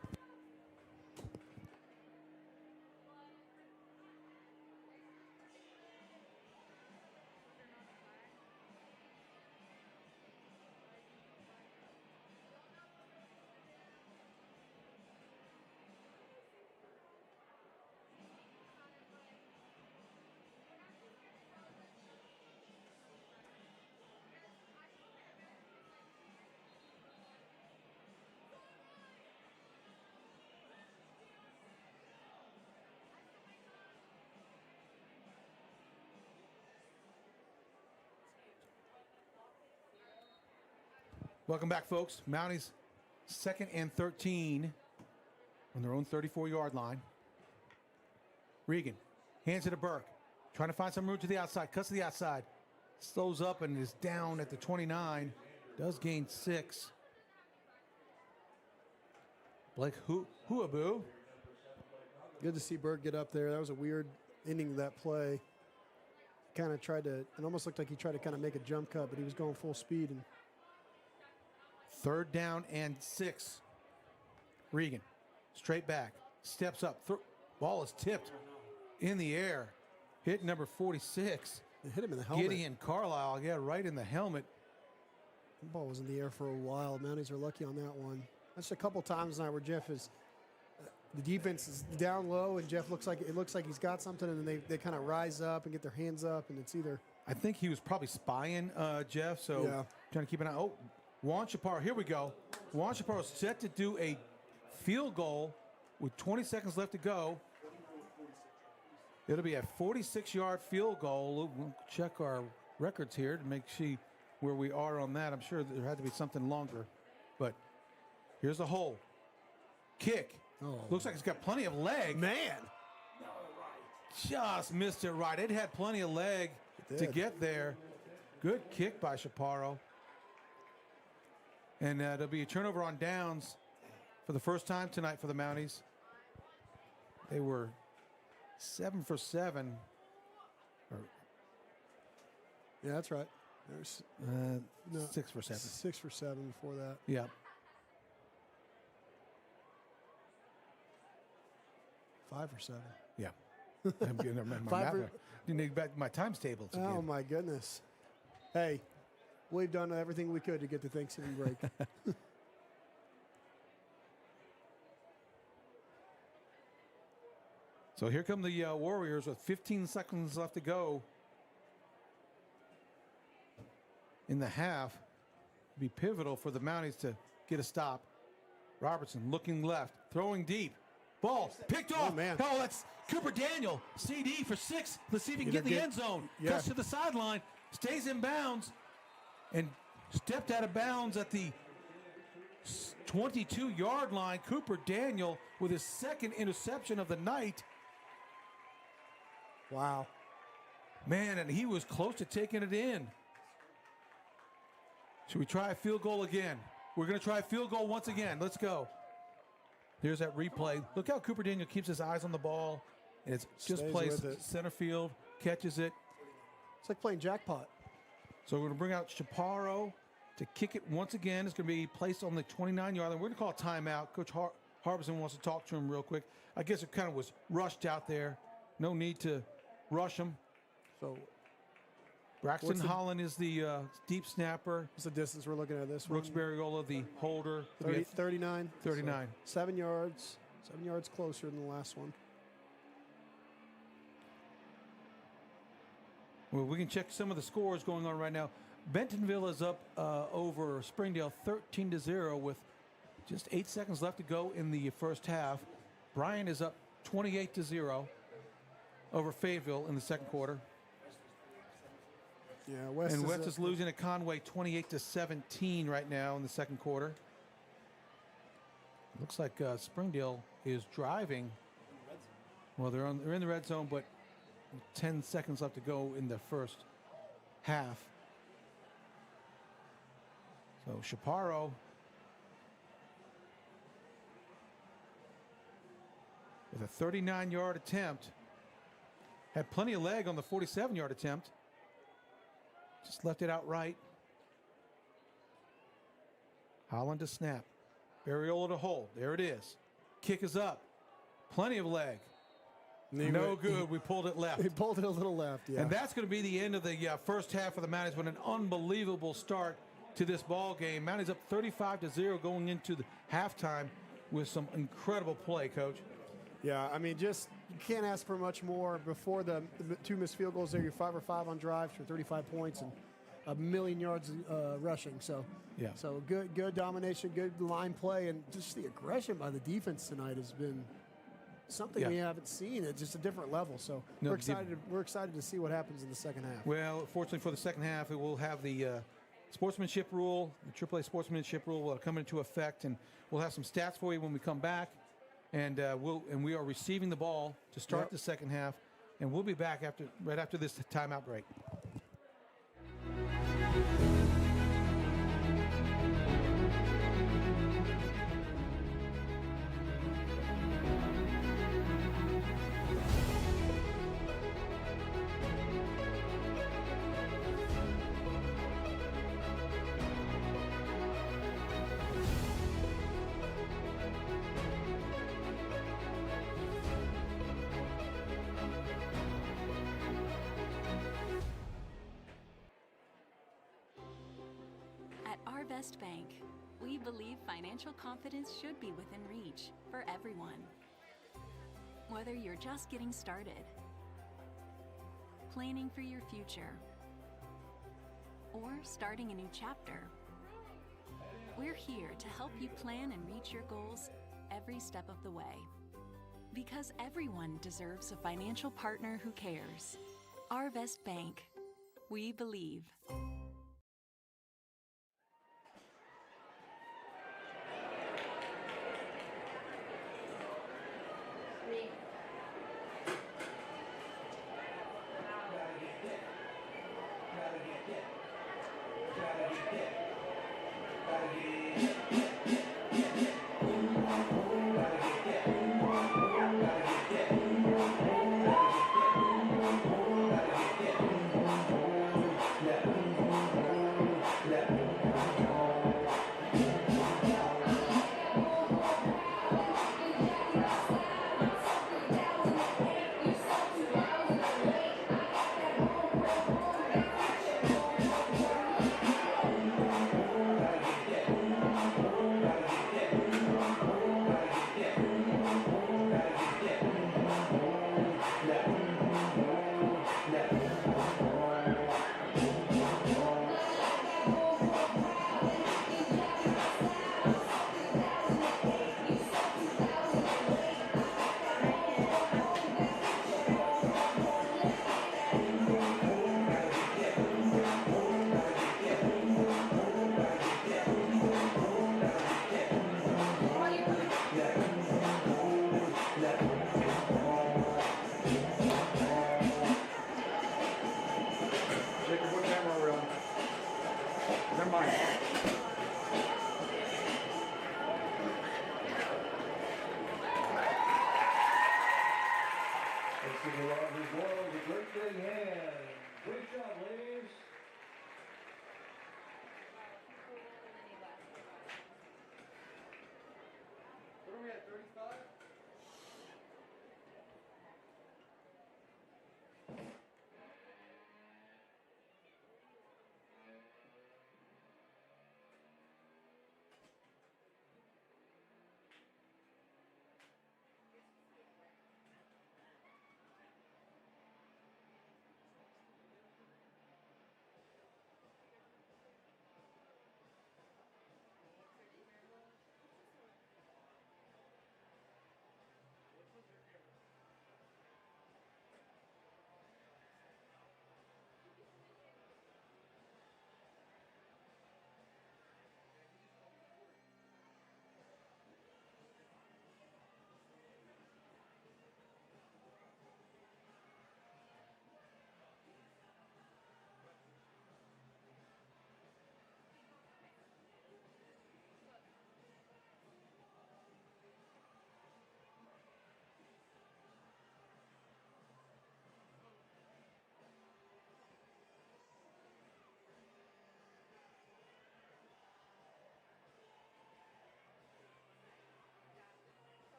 Welcome back, folks. Mounties 2nd and 13 on their own 34-yard line. Regan hands it to Burke. Trying to find some room to the outside. Cuts to the outside. Slows up and is down at the 29. Does gain 6. Blake Huabu. Good to see Burke get up there. That was a weird ending to that play. Kind of tried to, it almost looked like he tried to kind of make a jump cut, but he was going full speed. And 3rd down and 6. Regan, straight back, steps up. Ball is tipped in the air. Hit number 46. It hit him in the helmet. Gideon Carlisle, yeah, right in the helmet. The ball was in the air for a while. Mounties are lucky on that one. That's a couple times now where Jeff is, the defense is down low, and Jeff looks like he's got something, and then they kind of rise up and get their hands up, and it's either. I think he was probably spying Jeff, so trying to keep an eye. Oh, Juan Chaparro, here we go. Juan Chaparro set to do a field goal with 20 seconds left to go. It'll be a 46-yard field goal. We'll check our records here to make sure where we are on that. I'm sure there had to be something longer. But here's the hole. Kick. Oh. Looks like it's got plenty of leg. Man. Just missed it right. It had plenty of leg to get there. Good kick by Chaparro. And there'll be a turnover on downs for the first time tonight for the Mounties. They were 7 for 7. Yeah, that's right. There's 6 for 7. 6 for 7 before that. Yeah. 5 for 7. Yeah. I'm getting my Five math. Didn't need back my times table. Oh, my goodness. Hey, we've done everything we could to get to Thanksgiving break. So here come the Warriors with 15 seconds left to go in the half. Be pivotal for the Mounties to get a stop. Robertson looking left, throwing deep. Ball picked off. Man. Oh, that's Cooper Daniel. CD for 6. Let's see if he can get in the end zone. Yeah. Cuts to the sideline, stays in bounds, and stepped out of bounds at the 22-yard line. Cooper Daniel with his second interception of the night. Wow. Man, and he was close to taking it in. Should we try a field goal again? We're going to try a field goal once again. Let's go. Here's that replay. Look how Cooper Daniel keeps his eyes on the ball. And it's just Stays plays with it. center field, catches it. It's like playing jackpot. So we're going to bring out Chaparro to kick it once again. It's going to be placed on the 29-yard line. We're going to call a timeout. Coach Harbison wants to talk to him real quick. I guess it kind of was rushed out there. No need to rush him. So Braxton Holland is the deep snapper. what's the distance we're looking at this Brooks one? Barriola, the holder. 39. 39. So 7 yards. 7 yards closer than the last one. Well, we can check some of the scores going on right now. Bentonville is up over Springdale 13-0 with just 8 seconds left to go in the first half. Bryan is up 28-0 over Fayetteville in the second quarter. Yeah, West And is West up- is losing at Conway 28-17 right now in the second quarter. Looks like Springdale is driving. Well, they're in the red zone, but 10 seconds left to go in the first half. So Chaparro with a 39-yard attempt. Had plenty of leg on the 47-yard attempt. Just left it out right. Holland to snap. Barriola to hold. There it is. Kick is up. Plenty of leg. No good. We pulled it left. He pulled it a little left, yeah. And that's going to be the end of the first half of the Mounties with an unbelievable start to this ball game. Mounties up 35-0 going into the halftime with some incredible play, Coach. Yeah, I mean, just you can't ask for much more. Before the 2 missed field goals there, you're 5 for 5 on drives for 35 points and 1,000,000 yards rushing. So, Yeah. so good domination, good line play, and just the aggression by the defense tonight has been something we haven't seen. It's just a different level. So No, we're excited. We're excited to see what happens in the second half. Well, fortunately for the second half, it will have the sportsmanship rule, the AAA sportsmanship rule will come into effect, and we'll have some stats for you when we come back. And we are receiving the ball to start the second half, and we'll be back right after this timeout break. Best Bank, we believe financial confidence should be within reach for everyone. Whether you're just getting started, planning for your future, or starting a new chapter, we're here to help you plan and reach your goals every step of the way. Because everyone deserves a financial partner who cares. Arvest Bank, we believe. Gotta get Give the Rogers Royals a great big hand. Great job, ladies. What are we at, 35?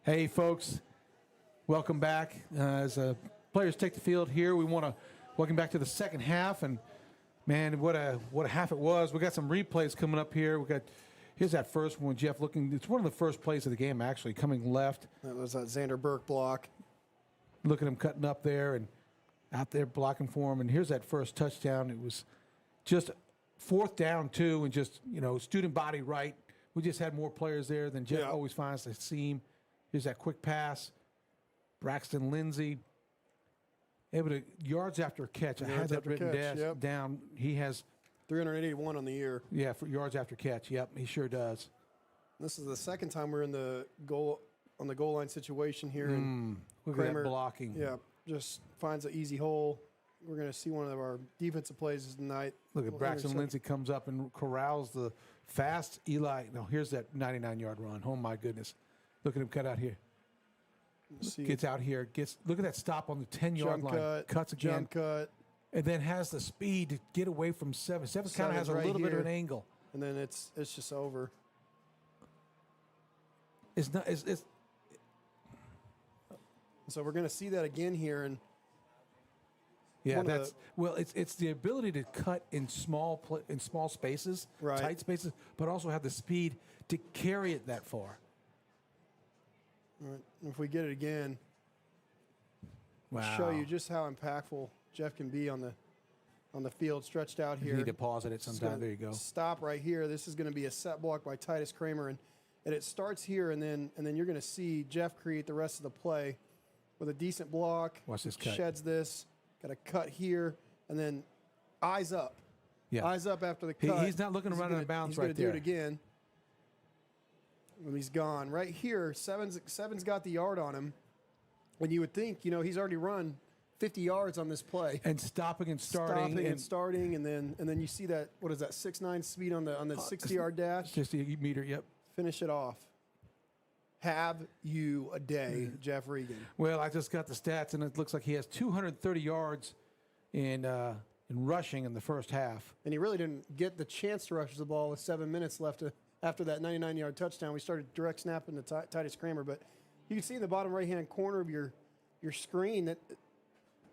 Hey, folks, welcome back. As players take the field here, we want to welcome back to the second half. And, man, what a half it was. We got some replays coming up here. Here's that first one, Jeff, looking. It's one of the first plays of the game, actually, coming left. That was that Xander Burke block. Look at him cutting up there and out there blocking for him. And here's that first touchdown. It was just 4th down, 2, and just, student body right. We just had more players there than Jeff always finds the seam. Here's that quick pass. Braxton Lindsay, able to yards after a catch. I had that written down. He has 381 on the year. Yeah, for yards after catch. Yep, he sure does. This is the second time we're in the goal line situation here. And Look at that blocking. Yeah, just finds an easy hole. We're going to see one of our defensive plays tonight. Look at Braxton Lindsay comes up and corrals the fast Eli. No, here's that 99-yard run. Oh, my goodness. Look at him cut out here. Gets out here. Look at that stop on the 10-yard line. Cuts again. Jump cut. And then has the speed to get away from 7. 7 kind of has a little bit of an angle. And then it's just over. So we're going to see that again here. And yeah, it's the ability to cut in small spaces, tight spaces, but also have the speed to carry it that far. All right. If we get it again, wow. Show you just how impactful Jeff can be on the field, stretched out here. You need to pause it sometime. There you go. Stop right here. This is going to be a set block by Titus Kramer, and it starts here, and then you're going to see Jeff create the rest of the play with a decent block. Watch this cut. Sheds this. Got a cut here, and then eyes up. Yeah. Eyes up after the cut. He's not looking to run out of bounds right there. He's going to do it again. When he's gone. Right here, Seven's got the yard on him. And you would think, he's already run 50 yards on this play. And stopping and starting. And then you see that, what is that, 6.9 speed on the 60-yard dash? Just a meter, yep. Finish it off. Have you a day, Jeff Regan. Well, I just got the stats, and it looks like he has 230 yards in rushing in the first half. And he really didn't get the chance to rush the ball with 7 minutes left after that 99-yard touchdown. We started direct snapping to Titus Kramer, but you can see in the bottom right-hand corner of your screen that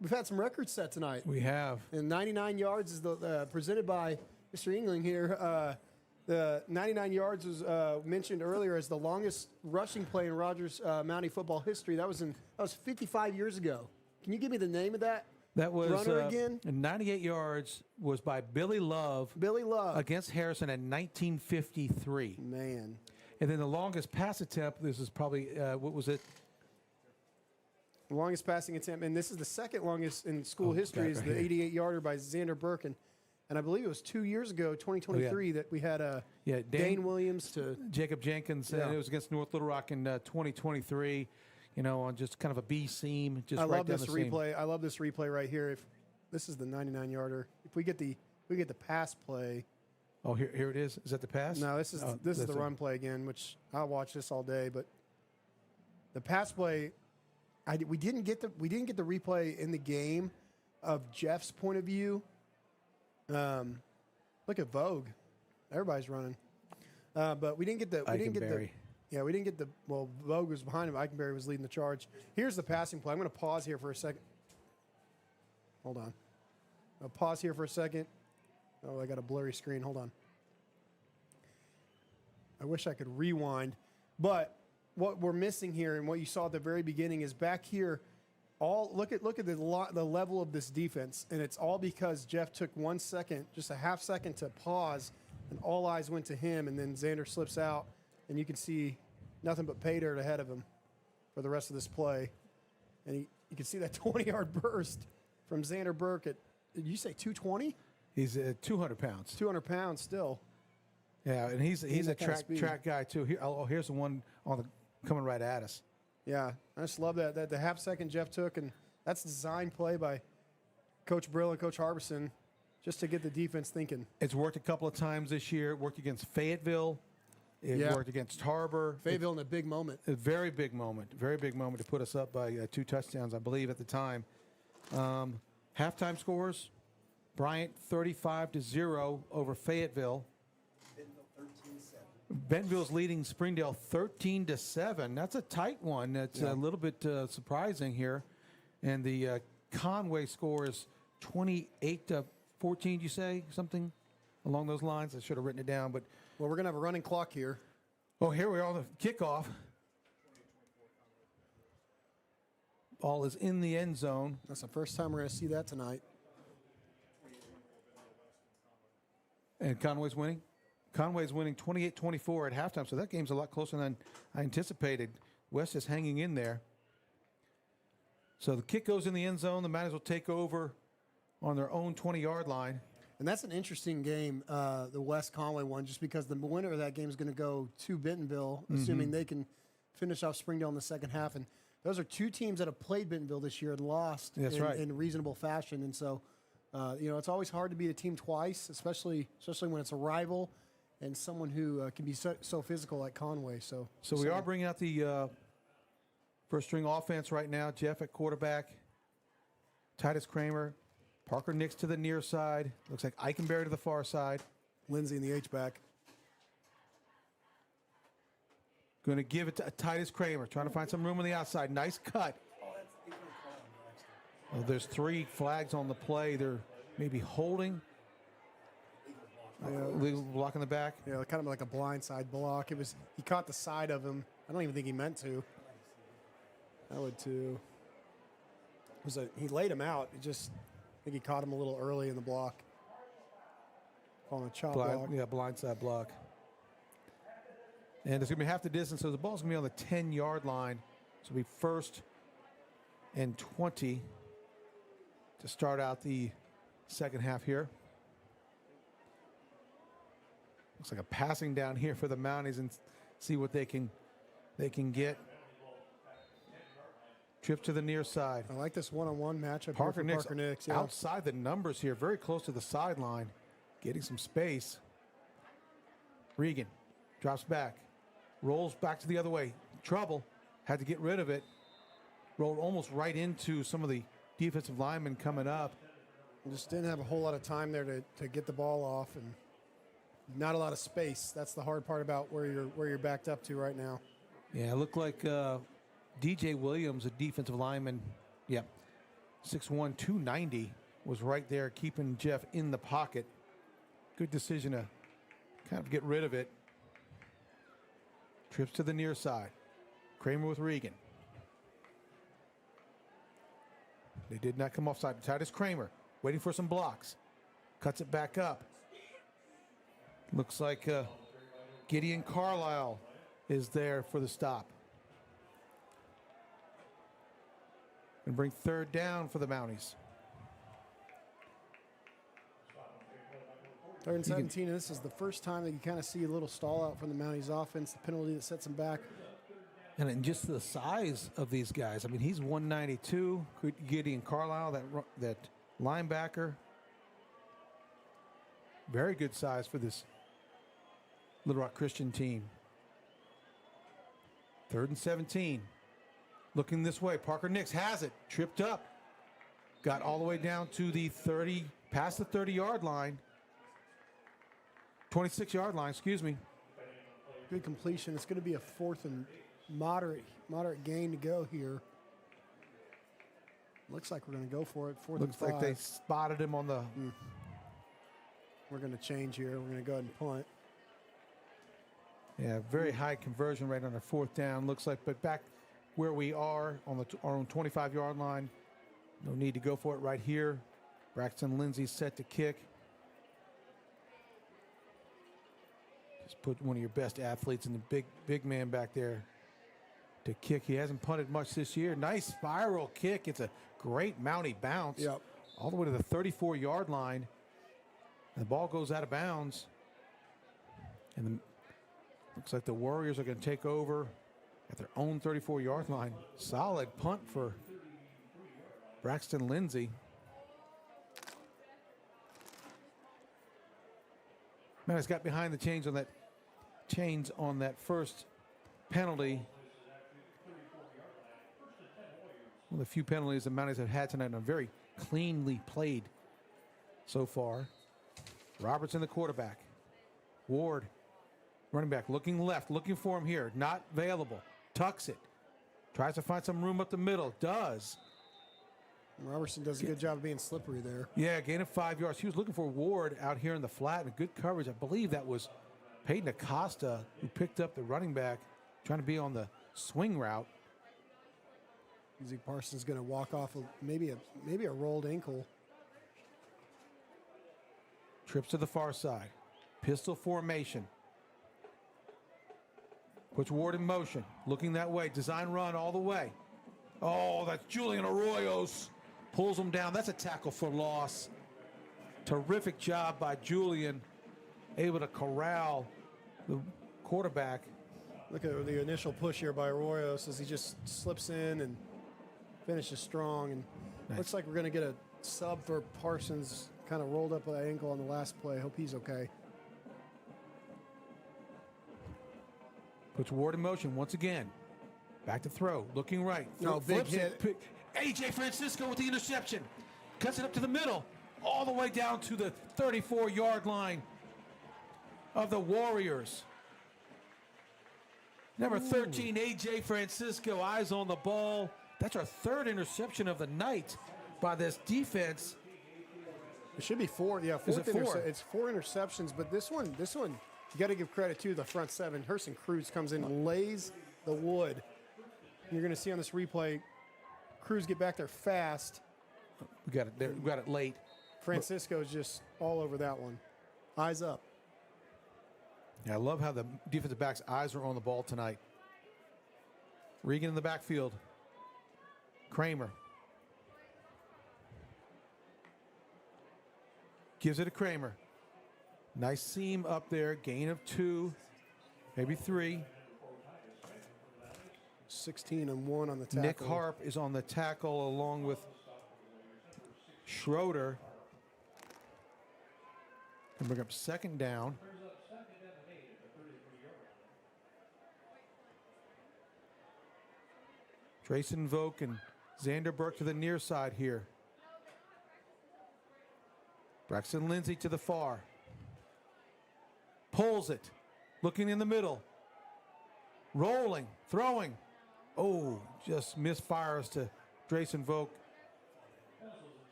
we've had some records set tonight. We have. And 99 yards is presented by Mr. Engling here. The 99 yards was mentioned earlier as the longest rushing play in Rogers Mountie football history. That was 55 years ago. Can you give me the name of that? That was runner again. 98 yards was by Billy Love. Against Harrison in 1953. Man. And then the longest pass attempt. This is probably what was it? The longest passing attempt, and this is the second longest in school history. Is the 88-yarder by Xander Burke, and I believe it was 2 years ago, 2023, that we had Dane Williams to Jacob Jenkins. It was against North Little Rock in 2023. On just kind of a B seam. Just I right love down this the replay. seam. I love this replay right here. If this is the 99-yarder, if we get the pass play. Oh, here it is. Is that the pass? No, this is the run play again, which I'll watch this all day. But the pass play, we didn't get the replay in the game of Jeff's point of view. Look at Vogue. Everybody's running. But we didn't get the Vogue was behind him. Eichenberry was leading the charge. Here's the passing play. I'm going to pause here for a second. Hold on. I'll pause here for a second. Oh, I got a blurry screen. Hold on. I wish I could rewind. But what we're missing here and what you saw at the very beginning is back here. Look at the level of this defense, and it's all because Jeff took 1 second, just a half second to pause, and all eyes went to him, and then Xander slips out, and you can see nothing but pay dirt ahead of him for the rest of this play. And you can see that 20-yard burst from Xander Burke at, did you say 220? He's 200 pounds. 200 pounds still. Yeah, and he's a track guy too. Here's the one coming right at us. Yeah, I just love that the half second Jeff took, and that's a design play by Coach Brill and Coach Harbison just to get the defense thinking. It's worked a couple of times this year. It worked against Fayetteville. It worked against Harbor. Fayetteville in a big moment. A very big moment to put us up by 2 touchdowns, I believe, at the time. Halftime scores: Bryant 35-0 over Fayetteville. Bentonville's leading Springdale 13-7. That's a tight one. That's a little bit surprising here. And the Conway score is 28-14. You say something along those lines? I should have written it down, but Well, we're going to have a running clock here. oh, here we are on the kickoff. Ball is in the end zone. That's the first time we're going to see that tonight. And Conway's winning. Conway's winning 28-24 at halftime, so that game's a lot closer than I anticipated. West is hanging in there. So the kick goes in the end zone. The Mounties will take over on their own 20-yard line. And that's an interesting game, the West Conway one, just because the winner of that game is going to go to Bentonville, assuming they can finish off Springdale in the second half. And those are two teams that have played Bentonville this year and lost in reasonable fashion. And so, it's always hard to beat a team twice, especially when it's a rival and someone who can be so physical like Conway. So we are bringing out the first-string offense right now. Jeff at quarterback, Titus Kramer, Parker Nix to the near side. Looks like Eichenberry to the far side. Lindsay in the H-back. Going to give it to Titus Kramer, trying to find some room on the outside. Nice cut. Well, there's 3 flags on the play. They're maybe holding. Legal block in the back. Yeah, kind of like a blindside block. He caught the side of him. I don't even think he meant to. I would too. He laid him out. I think he caught him a little early in the block. On a chop block. Yeah, blindside block. And it's going to be half the distance, so the ball's going to be on the 10-yard line. So it'll be 1st and 20 to start out the second half here. Looks like a passing down here for the Mounties and see what they can get. Trip to the near side. I like this one-on-one matchup. Parker Nix yeah. outside the numbers here, very close to the sideline, getting some space. Regan drops back, rolls back to the other way. Trouble, had to get rid of it. Rolled almost right into some of the defensive linemen coming up. Just didn't have a whole lot of time there to get the ball off, and not a lot of space. That's the hard part about where you're backed up to right now. Yeah, it looked like DJ Williams, a defensive lineman, 6'1", 290, was right there keeping Jeff in the pocket. Good decision to kind of get rid of it. Trips to the near side. Kramer with Regan. They did not come offside. Titus Kramer waiting for some blocks. Cuts it back up. Looks like Gideon Carlisle is there for the stop. And bring 3rd down for the Mounties. 3rd and 17, and this is the first time that you kind of see a little stall out from the Mounties offense, the penalty that sets them back. And just the size of these guys. I mean, he's 192. Gideon Carlisle, that linebacker. Very good size for this Little Rock Christian team. 3rd and 17. Looking this way. Parker Nix has it. Tripped up. Got all the way down to the 30, past the 30-yard line. 26-yard line, excuse me. Good completion. It's going to be a 4th and moderate gain to go here. Looks like we're going to go for it. 4th Looks and 5. like they spotted him on the... We're going to change here. We're going to go ahead and punt. Yeah, very high conversion rate on the 4th down. Looks like, but back where we are on our own 25-yard line. No need to go for it right here. Braxton Lindsay set to kick. Just put one of your best athletes in the big man back there to kick. He hasn't punted much this year. Nice spiral kick. It's a great Mountie bounce. Yep. All the way to the 34-yard line. And the ball goes out of bounds. And looks like the Warriors are going to take over at their own 34-yard line. Solid punt for Braxton Lindsay. Man, it's got behind the chains on that first penalty. One of the few penalties the Mounties have had tonight, and very cleanly played so far. Robertson, the quarterback. Ward Running back looking left, looking for him here. Not available. Tucks it. Tries to find some room up the middle. Does. Robertson does a good job of being slippery there. Yeah, gain of 5 yards. He was looking for Ward out here in the flat and good coverage. I believe that was Peyton Acosta who picked up the running back, trying to be on the swing route. Zeke Parsons going to walk off of maybe a rolled ankle. Trips to the far side. Pistol formation. Puts Ward in motion. Looking that way. Design run all the way. Oh, that's Julian Arroyos. Pulls him down. That's a tackle for loss. Terrific job by Julian. Able to corral the quarterback. Look at the initial push here by Arroyos as he just slips in and finishes strong. And Nice. looks like we're going to get a sub for Parsons. Kind of rolled up an ankle on the last play. Hope he's okay. Puts Ward in motion once again. Back to throw. Looking right. No, big Flips it. hit. A.J. Francisco with the interception. Cuts it up to the middle. All the way down to the 34-yard line of the Warriors. Number 13, A.J. Francisco. Eyes on the ball. That's our third interception of the night by this defense. It should be four. Yeah, Is it four? It's 4 interceptions, but this one, you got to give credit to the front seven. Hurston Cruz comes in and lays the wood. And you're going to see on this replay, Cruz get back there fast. We got it there. We got it late. Francisco's just all over that one. Eyes up. Yeah, I love how the defensive backs' eyes are on the ball tonight. Regan in the backfield. Kramer. Gives it to Kramer. Nice seam up there. Gain of 2, maybe 3. 16 and 1 on the tackle. Nick Harp is on the tackle along with Schroeder. And bring up second down. Drayson Volk and Xander Burke to the near side here. Braxton Lindsay to the far. Pulls it. Looking in the middle. Rolling. Throwing. Oh, just misfires to Drayson Volk.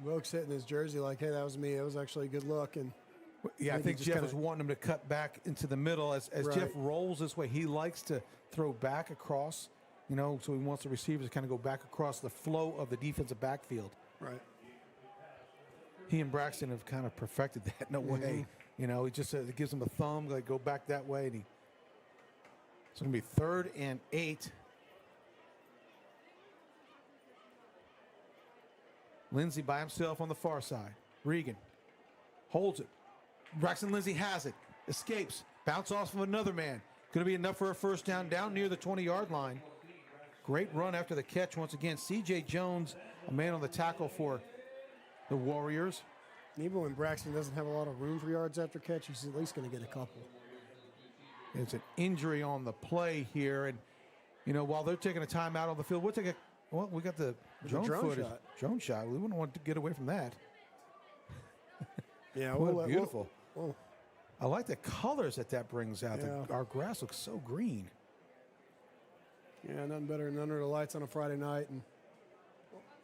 Volk's hitting his jersey like, hey, that was me. It was actually a good look. And Yeah, I maybe think just Jeff kinda- is wanting him to cut back into the middle. As Right. Jeff rolls this way, he likes to throw back across, you know, so he wants the receivers to kind of go back across the flow of the defensive backfield. right. He and Braxton have kind of perfected that in a way. You know, he just it gives him a thumb, like go back that way. And it's going to be 3rd and 8. Lindsey by himself on the far side. Regan holds it. Braxton Lindsey has it. Escapes. Bounce off of another man. Going to be enough for a first down near the 20-yard line. Great run after the catch once again. C.J. Jones, a man on the tackle for the Warriors. Even when Braxton doesn't have a lot of room for yards after catch, he's at least going to get a couple. It's an injury on the play here. And, you know, while they're taking a timeout on the field, we got the drone footage. shot. Drone shot. We wouldn't want to get away from that. Yeah, What beautiful. Well, I like the colors that brings out. Yeah. Our grass looks so green. yeah, nothing better than under the lights on a Friday night. And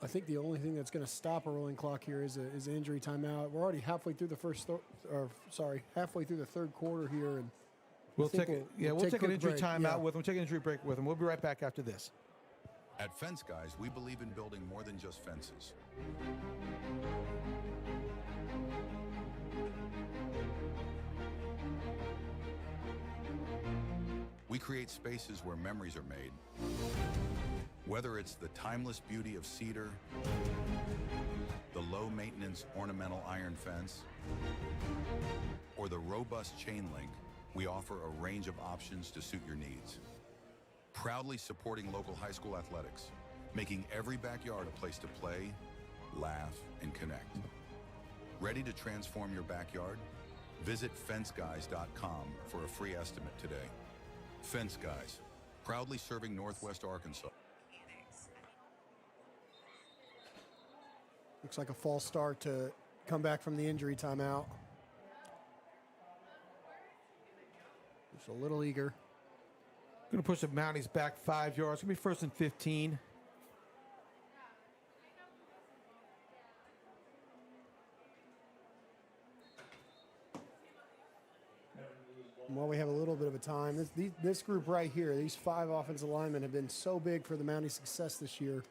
I think the only thing that's going to stop a rolling clock here is an injury timeout. We're already halfway through the halfway through the third quarter here, and We'll think take we'll we'll take take an quick injury break, timeout yeah. with them. We'll take an injury break with them. We'll be right back after this. At Fence Guys, we believe in building more than just fences. We create spaces where memories are made. Whether it's the timeless beauty of cedar, the low-maintenance ornamental iron fence, or the robust chain link, we offer a range of options to suit your needs. Proudly supporting local high school athletics, making every backyard a place to play, laugh, and connect. Ready to transform your backyard? Visit FenceGuys.com for a free estimate today. Fence Guys, proudly serving Northwest Arkansas. looks like a false start to come back from the injury timeout. So a little eager. Going to push the Mounties back 5 yards. Going to be 1st and 15. And while we have a little bit of a time, this group right here, these 5 offensive linemen have been so big for the Mounties' success this year.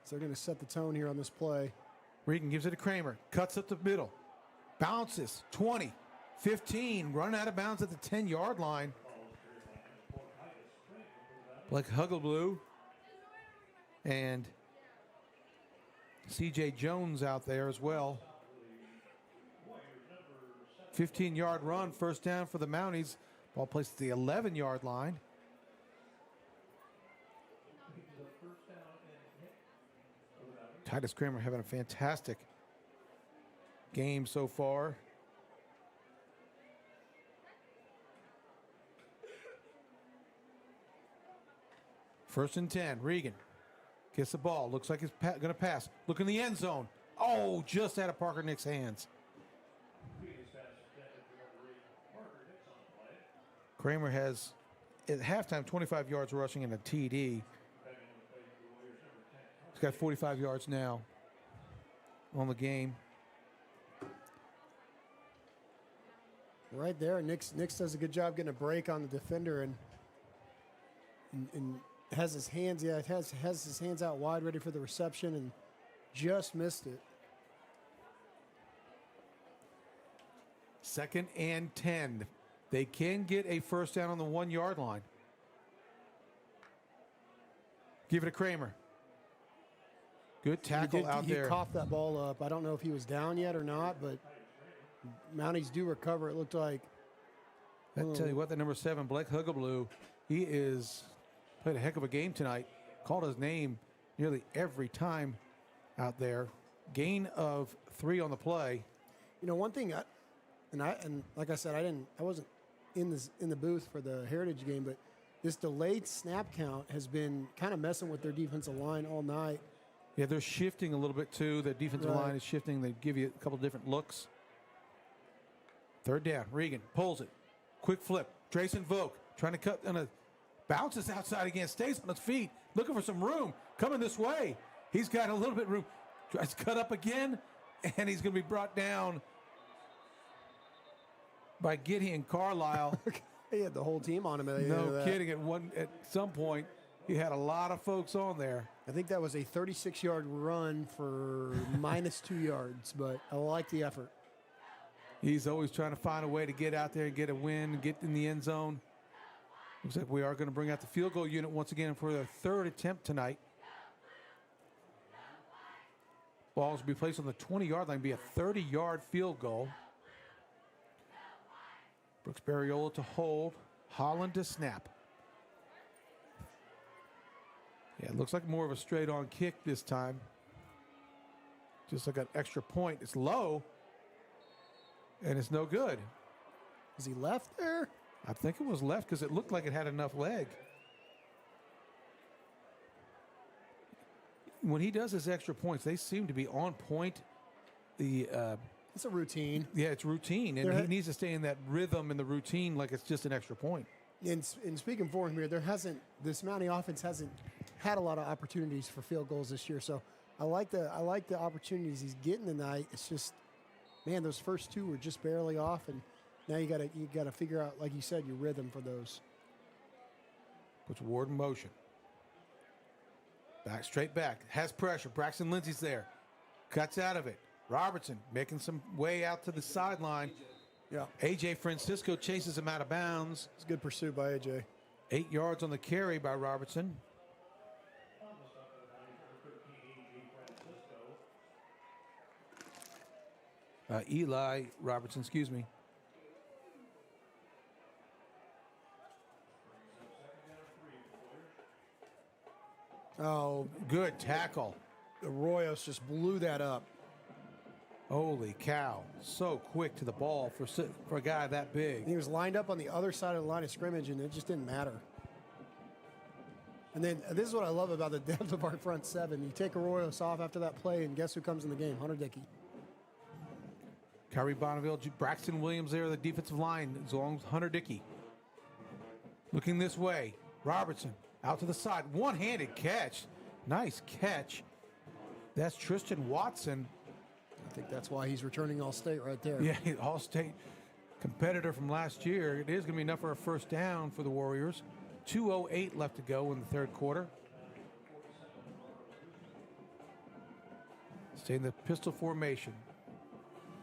So they're going to set the tone here on this play. Regan gives it to Kramer. Cuts up the middle. Bounces. 20. 15. Running out of bounds at the 10-yard line. Like Huggleblue and C.J. Jones out there as well. 15-yard run, 1st down for the Mounties. Ball placed at the 11-yard line. Titus Kramer having a fantastic game so far. First and 10, Regan gets the ball. Looks like he's going to pass. Look in the end zone. Oh, just out of Parker Nick's hands. Kramer has, at halftime, 25 yards rushing and a TD. He's got 45 yards now on the game. Right there, Nix does a good job getting a break on the defender and has his hands, has his hands out wide, ready for the reception, and just missed it. 2nd and 10. They can get a 1st down on the 1-yard line. Give it to Kramer. Good tackle out there. He coughed that ball up. I don't know if he was down yet or not, but Mounties do recover, it looked like. I tell you what, the number 7, Blake Huggleblue, he is played a heck of a game tonight. Called his name nearly every time out there. Gain of 3 on the play. You know, one thing, and like I said, I wasn't in the booth for the Heritage game, but this delayed snap count has been kind of messing with their defensive line all night. Yeah, they're shifting a little bit too. The defensive line is shifting. They give you a couple different looks. 3rd down. Regan pulls it. Quick flip. Drayson Vogt trying to cut on a bounces outside again. Stays on his feet. Looking for some room. Coming this way. He's got a little bit of room. Tries to cut up again. And he's going to be brought down by Gideon Carlisle. He had the whole team on him. No kidding. At some point, he had a lot of folks on there. I think that was a 36-yard run for -2 yards, but I like the effort. He's always trying to find a way to get out there and get a win, get in the end zone. Looks like we are going to bring out the field goal unit once again for their 3rd attempt tonight. Balls will be placed on the 20-yard line, be a 30-yard field goal. Brooks Barriola to hold, Holland to snap. Yeah, it looks like more of a straight-on kick this time. Just like an extra point. It's low, and it's no good. Is he left there? I think it was left because it looked like it had enough leg. When he does his extra points, they seem to be on point. It's a routine. Yeah, it's routine, and he needs to stay in that rhythm and the routine like it's just an extra point. And speaking for him here, this Mountie offense hasn't had a lot of opportunities for field goals this year. So I like the opportunities he's getting tonight. It's just, man, those first 2 were just barely off, and now you gotta figure out, like you said, your rhythm for those. Puts Ward in motion. Straight back. Has pressure. Braxton Lindsey's there. Cuts out of it. Robertson making some way out to the sideline. Yeah. A.J. Francisco chases him out of bounds. It's a good pursuit by A.J. 8 yards on the carry by Robertson. Eli Robertson, excuse me. Oh, good tackle. Arroyos just blew that up. Holy cow. So quick to the ball for a guy that big. He was lined up on the other side of the line of scrimmage, and it just didn't matter. And then this is what I love about the depth of our front 7. You take Arroyos off after that play, and guess who comes in the game? Hunter Dickey. Kyrie Bonneville, Braxton Williams there, the defensive line, as long as Hunter Dickey. Looking this way. Robertson out to the side. One-handed catch. Nice catch. That's Tristan Watson. I think that's why he's returning All-State right there. Yeah, All-State competitor from last year. It is going to be enough for a first down for the Warriors. 2:08 left to go in the third quarter. Stay in the pistol formation.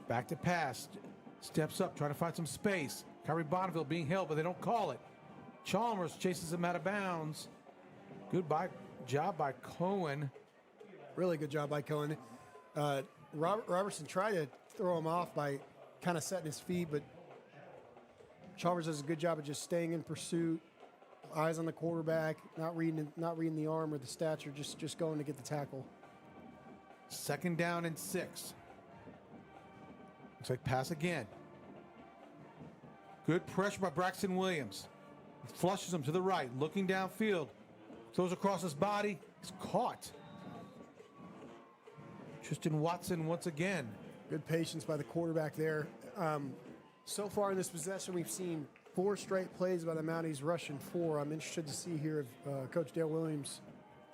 Back to pass. Steps up, trying to find some space. Kyrie Bonneville being held, but they don't call it. Chalmers chases him out of bounds. Good job by Cohen. Really good job by Cohen. Robertson tried to throw him off by kind of setting his feet, but Chalmers does a good job of just staying in pursuit, eyes on the quarterback, not reading the arm or the stature, just going to get the tackle. 2nd down and 6. Looks like pass again. Good pressure by Braxton Williams. Flushes him to the right, looking downfield. Throws across his body. He's caught. Tristan Watson once again. Good patience by the quarterback there. So far in this possession, we've seen 4 straight plays by the Mounties rushing 4. I'm interested to see here if Coach Dale Williams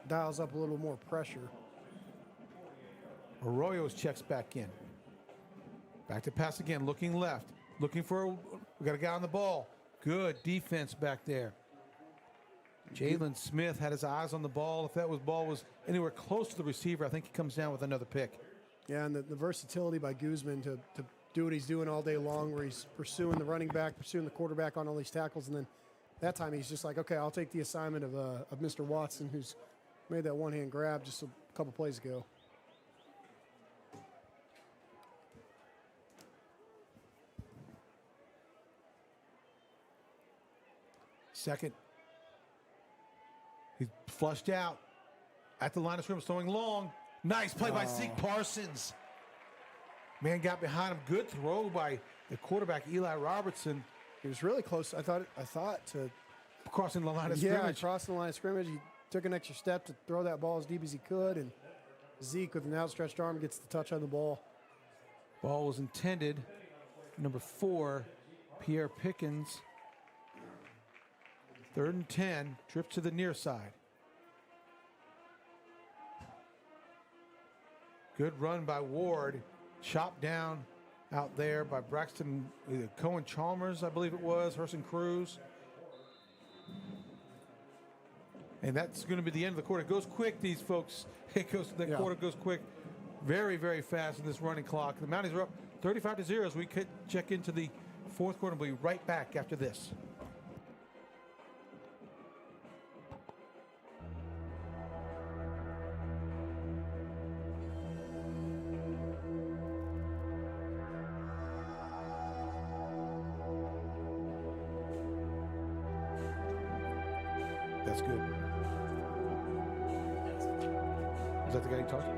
dials up a little more pressure. Arroyo's checks back in. Back to pass again, looking left. Looking for, we got a guy on the ball. Good defense back there. Jalen Smith had his eyes on the ball. If that ball was anywhere close to the receiver, I think he comes down with another pick. Yeah, and the versatility by Guzman to do what he's doing all day long, where he's pursuing the running back, pursuing the quarterback on all these tackles, and then that time he's just like, okay, I'll take the assignment of Mr. Watson, who's made that one-hand grab just a couple plays ago. Second. He's flushed out at the line of scrimmage, throwing long. Nice play by Zeke Parsons. Man got behind him. Good throw by the quarterback, Eli Robertson. He was really close. I thought to crossing the line of yeah, scrimmage. crossing the line of scrimmage. He took an extra step to throw that ball as deep as he could, and Zeke with an outstretched arm gets the touch on the ball. Ball was intended. Number 4, Pierre Pickens. 3rd and 10. Trip to the near side. Good run by Ward. Chopped down out there by Braxton, Cohen Chalmers, I believe it was, Herson Cruz. And that's going to be the end of the quarter. It goes quick, these folks. Quarter goes quick. Very, very fast in this running clock. The Mounties are up 35-0 as we could check into the fourth quarter. We'll be right back after this. That's good. Is that the guy you talked to?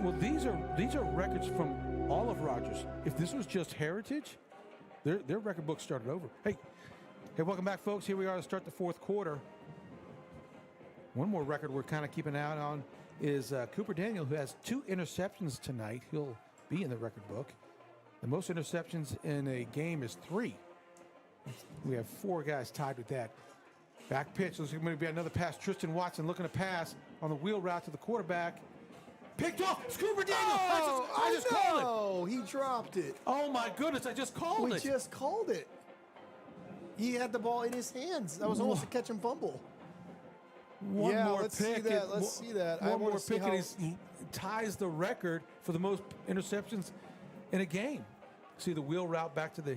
Well, these are records from all of Rogers. If this was just Heritage, their record book started over. Hey, welcome back, folks. Here we are to start the fourth quarter. One more record we're kind of keeping an eye on is Cooper Daniel, who has 2 interceptions tonight. He'll be in the record book. The most interceptions in a game is 3. We have 4 guys tied with that. Back pitch. There's going to be another pass. Tristan Watson looking to pass on the wheel route to the quarterback. Picked off. Cooper Daniel. I just called it. Oh, he dropped it. Oh, my goodness. I just called it. We just called it. He had the ball in his hands. That was almost a catch and fumble. One more let's pick. See that. Let's see that. One more pick, and he ties the record for the most interceptions in a game. See the wheel route back to the.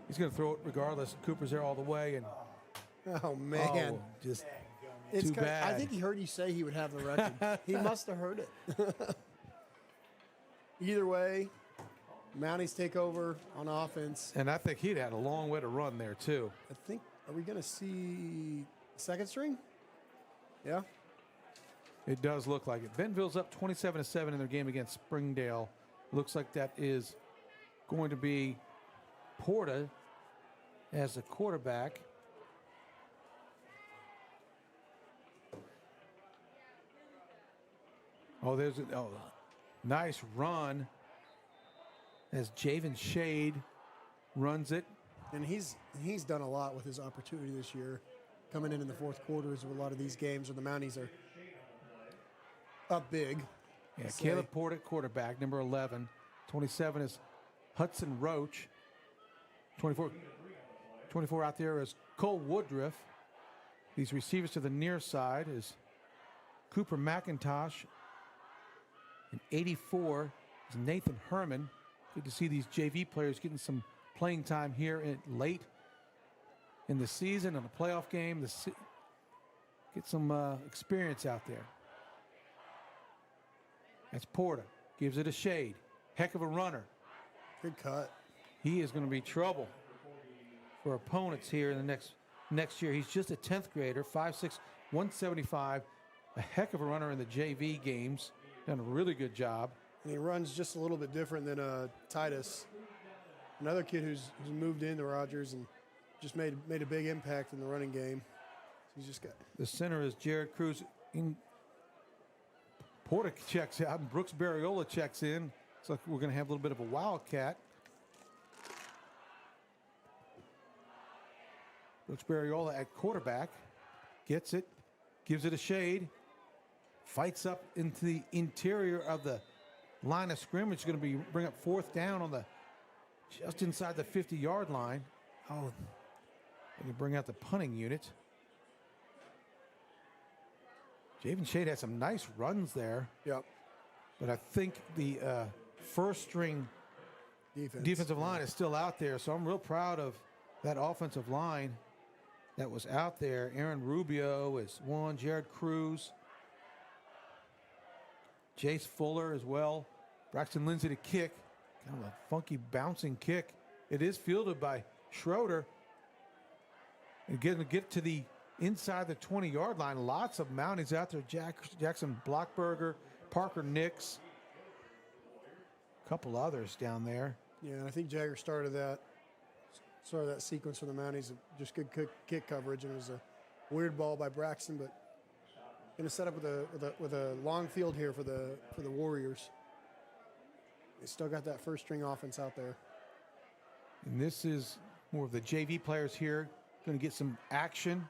He's going to throw it regardless. Cooper's there all the way, and oh man, just it's too bad. I think he heard you say he would have the record. He must have heard it. Either way, Mounties take over on offense, and I think he'd had a long way to run there too. I think. Are we going to see second string? Yeah. It does look like it. Bentonville's up 27-7 in their game against Springdale. Looks like that is going to be Porta as a quarterback. Oh, there's a nice run as Javen Shade runs it. And he's done a lot with his opportunity this year, coming in the fourth quarters of a lot of these games where the Mounties are up big. Yeah, Caleb Porter, quarterback, number 11. 27 is Hudson Roach. 24 out there is Cole Woodruff. These receivers to the near side is Cooper McIntosh. And 84 is Nathan Herman. Good to see these JV players getting some playing time here late in the season on a playoff game. Get some experience out there. That's Porter. Gives it a Shade. Heck of a runner. Good cut. He is going to be trouble for opponents here in the next year. He's just a 10th grader, 5'6", 175. A heck of a runner in the JV games. Done a really good job. And he runs just a little bit different than Titus, another kid who's moved into Rogers and just made a big impact in the running game. He's just got. The center is Jared Cruz. Porter checks out and Brooks Barriola checks in. Looks like we're going to have a little bit of a wildcat. Brooks Barriola at quarterback. Gets it. Gives it a Shade. Fights up into the interior of the line of scrimmage. Going to bring up fourth down on just inside the 50-yard line. Oh, they can bring out the punting unit. Javen Shade had some nice runs there. Yep. But I think the first string defensive line is still out there. So I'm real proud of that offensive line that was out there. Aaron Rubio is one. Jared Cruz. Jace Fuller as well. Braxton Lindsay to kick. Kind of a funky bouncing kick. It is fielded by Schroeder. And get to the inside the 20-yard line. Lots of Mounties out there. Jackson Blockberger, Parker Nix. A couple others down there. Yeah, and I think Jagger started that sequence for the Mounties. Just good kick coverage, and it was a weird ball by Braxton, but going to set up with a long field here for the Warriors. They still got that first string offense out there. And this is more of the JV players here. Going to get some action.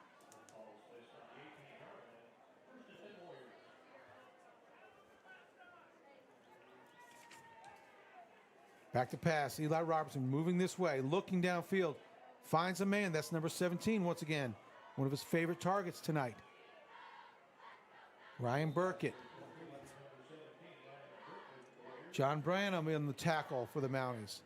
Back to pass. Eli Robertson moving this way, looking downfield. Finds a man. That's number 17 once again. One of his favorite targets tonight. Ryan Burkett. John Branham in the tackle for the Mounties.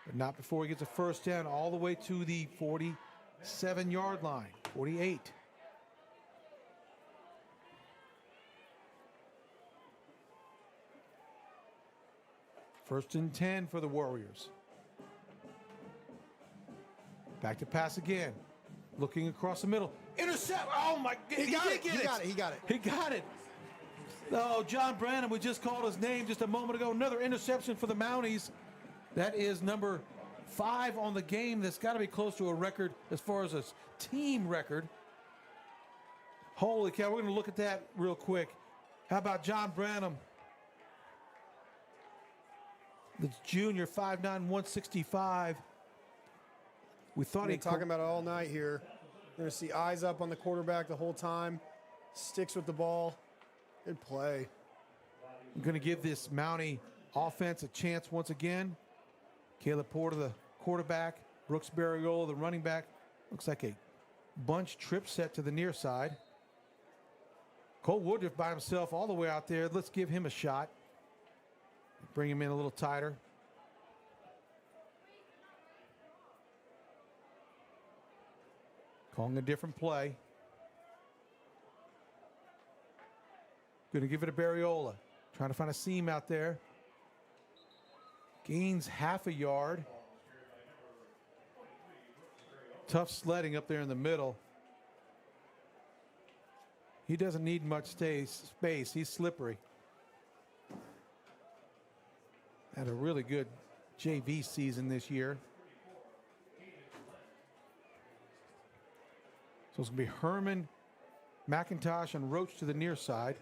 But not before he gets a first down all the way to the 47-yard line. 48. First and 10 for the Warriors. Back to pass again. Looking across the middle. Intercept. Oh, my God. He got it. Oh, John Branham, we just called his name just a moment ago. Another interception for the Mounties. That is number 5 on the game. That's got to be close to a record as far as a team record. Holy cow. We're going to look at that real quick. How about John Branham? The junior, 5'9", 165. We thought he'd talking about it all night here. You're going to see eyes up on the quarterback the whole time. Sticks with the ball. Good play. I'm going to give this Mountie offense a chance once again. Caleb Porter, the quarterback. Brooks Barriola, the running back. Looks like a bunch trip set to the near side. Cole Woodruff by himself all the way out there. Let's give him a shot. Bring him in a little tighter. Calling a different play. Going to give it to Barriola. Trying to find a seam out there. Gains half a yard. Tough sledding up there in the middle. He doesn't need much space. He's slippery. Had a really good JV season this year. So it's going to be Herman McIntosh and Roach to the near side.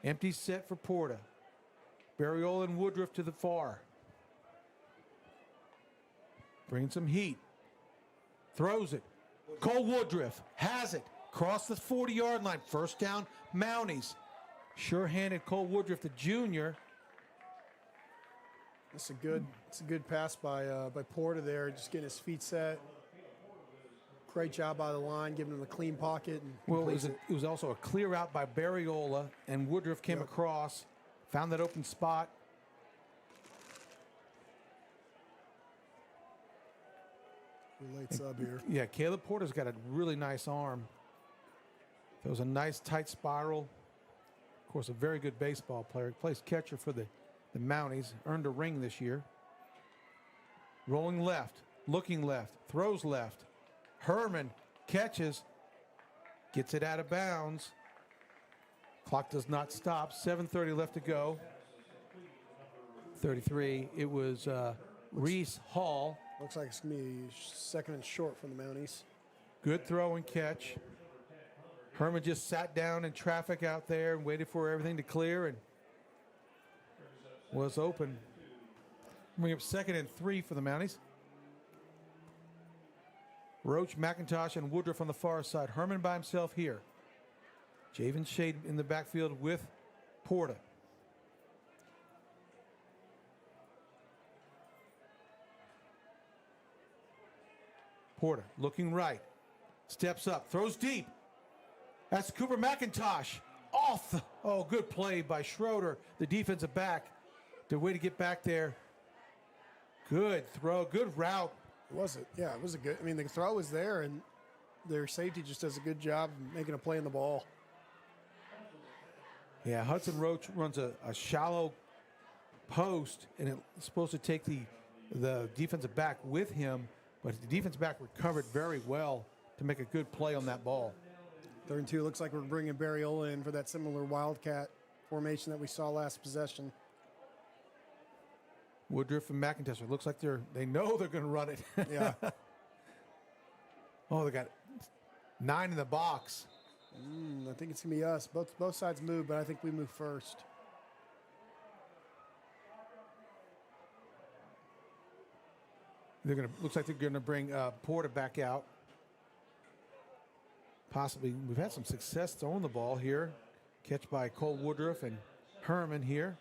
Empty set for Porta. Barriola and Woodruff to the far. Bringing some heat. Throws it. Cole Woodruff has it. Cross the 40-yard line. First down, Mounties. Sure-handed Cole Woodruff, the junior. It's a good pass by Porta there, just getting his feet set. Great job by the line, giving him a clean pocket. And well, it was also a clear out by Barriola, and Woodruff came across, found that open spot. Late sub here. Yeah, Caleb Porter's got a really nice arm. It was a nice tight spiral. Of course, a very good baseball player. He plays catcher for the Mounties. Earned a ring this year. Rolling left, looking left, throws left. Herman catches, gets it out of bounds. Clock does not stop. 7:30 left to go. 33. It was Reese Hall. Looks like it's going to be second and short from the Mounties. Good throw and catch. Herman just sat down in traffic out there and waited for everything to clear and was open. Bring up 2nd and 3 for the Mounties. Roach, McIntosh, and Woodruff on the far side. Herman by himself here. Javen Shade in the backfield with Porta. Porta looking right. Steps up, throws deep. That's Cooper McIntosh. Good play by Schroeder, the defensive back. The way to get back there. Good throw, good route. Was it? Yeah, it was a good. I mean, the throw was there, and their safety just does a good job of making a play on the ball. Yeah, Hudson Roach runs a shallow post, and it's supposed to take the defensive back with him, but the defensive back recovered very well to make a good play on that ball. 3rd and 2. Looks like we're bringing Barriola in for that similar Wildcat formation that we saw last possession. Woodruff and McIntosh. It looks like they know they're going to run it. Yeah. They got 9 in the box. I think it's going to be us. Both sides move, but I think we move first. Looks like they're going to bring Porta back out. Possibly, we've had some success throwing the ball here. Catch by Cole Woodruff and Herman here.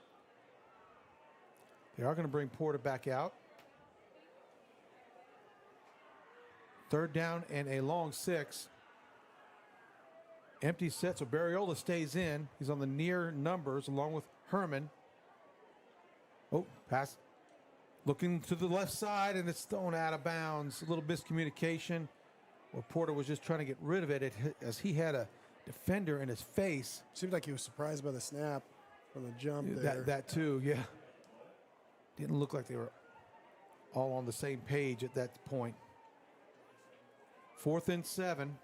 They are going to bring Porta back out. 3rd down and a long 6. Empty set, so Barriola stays in. He's on the near numbers along with Herman. Pass. Looking to the left side, and it's thrown out of bounds. A little miscommunication. Well, Porter was just trying to get rid of it as he had a defender in his face. Seemed like he was surprised by the snap from the jump there. That too, yeah. Didn't look like they were all on the same page at that point. 4th and 7.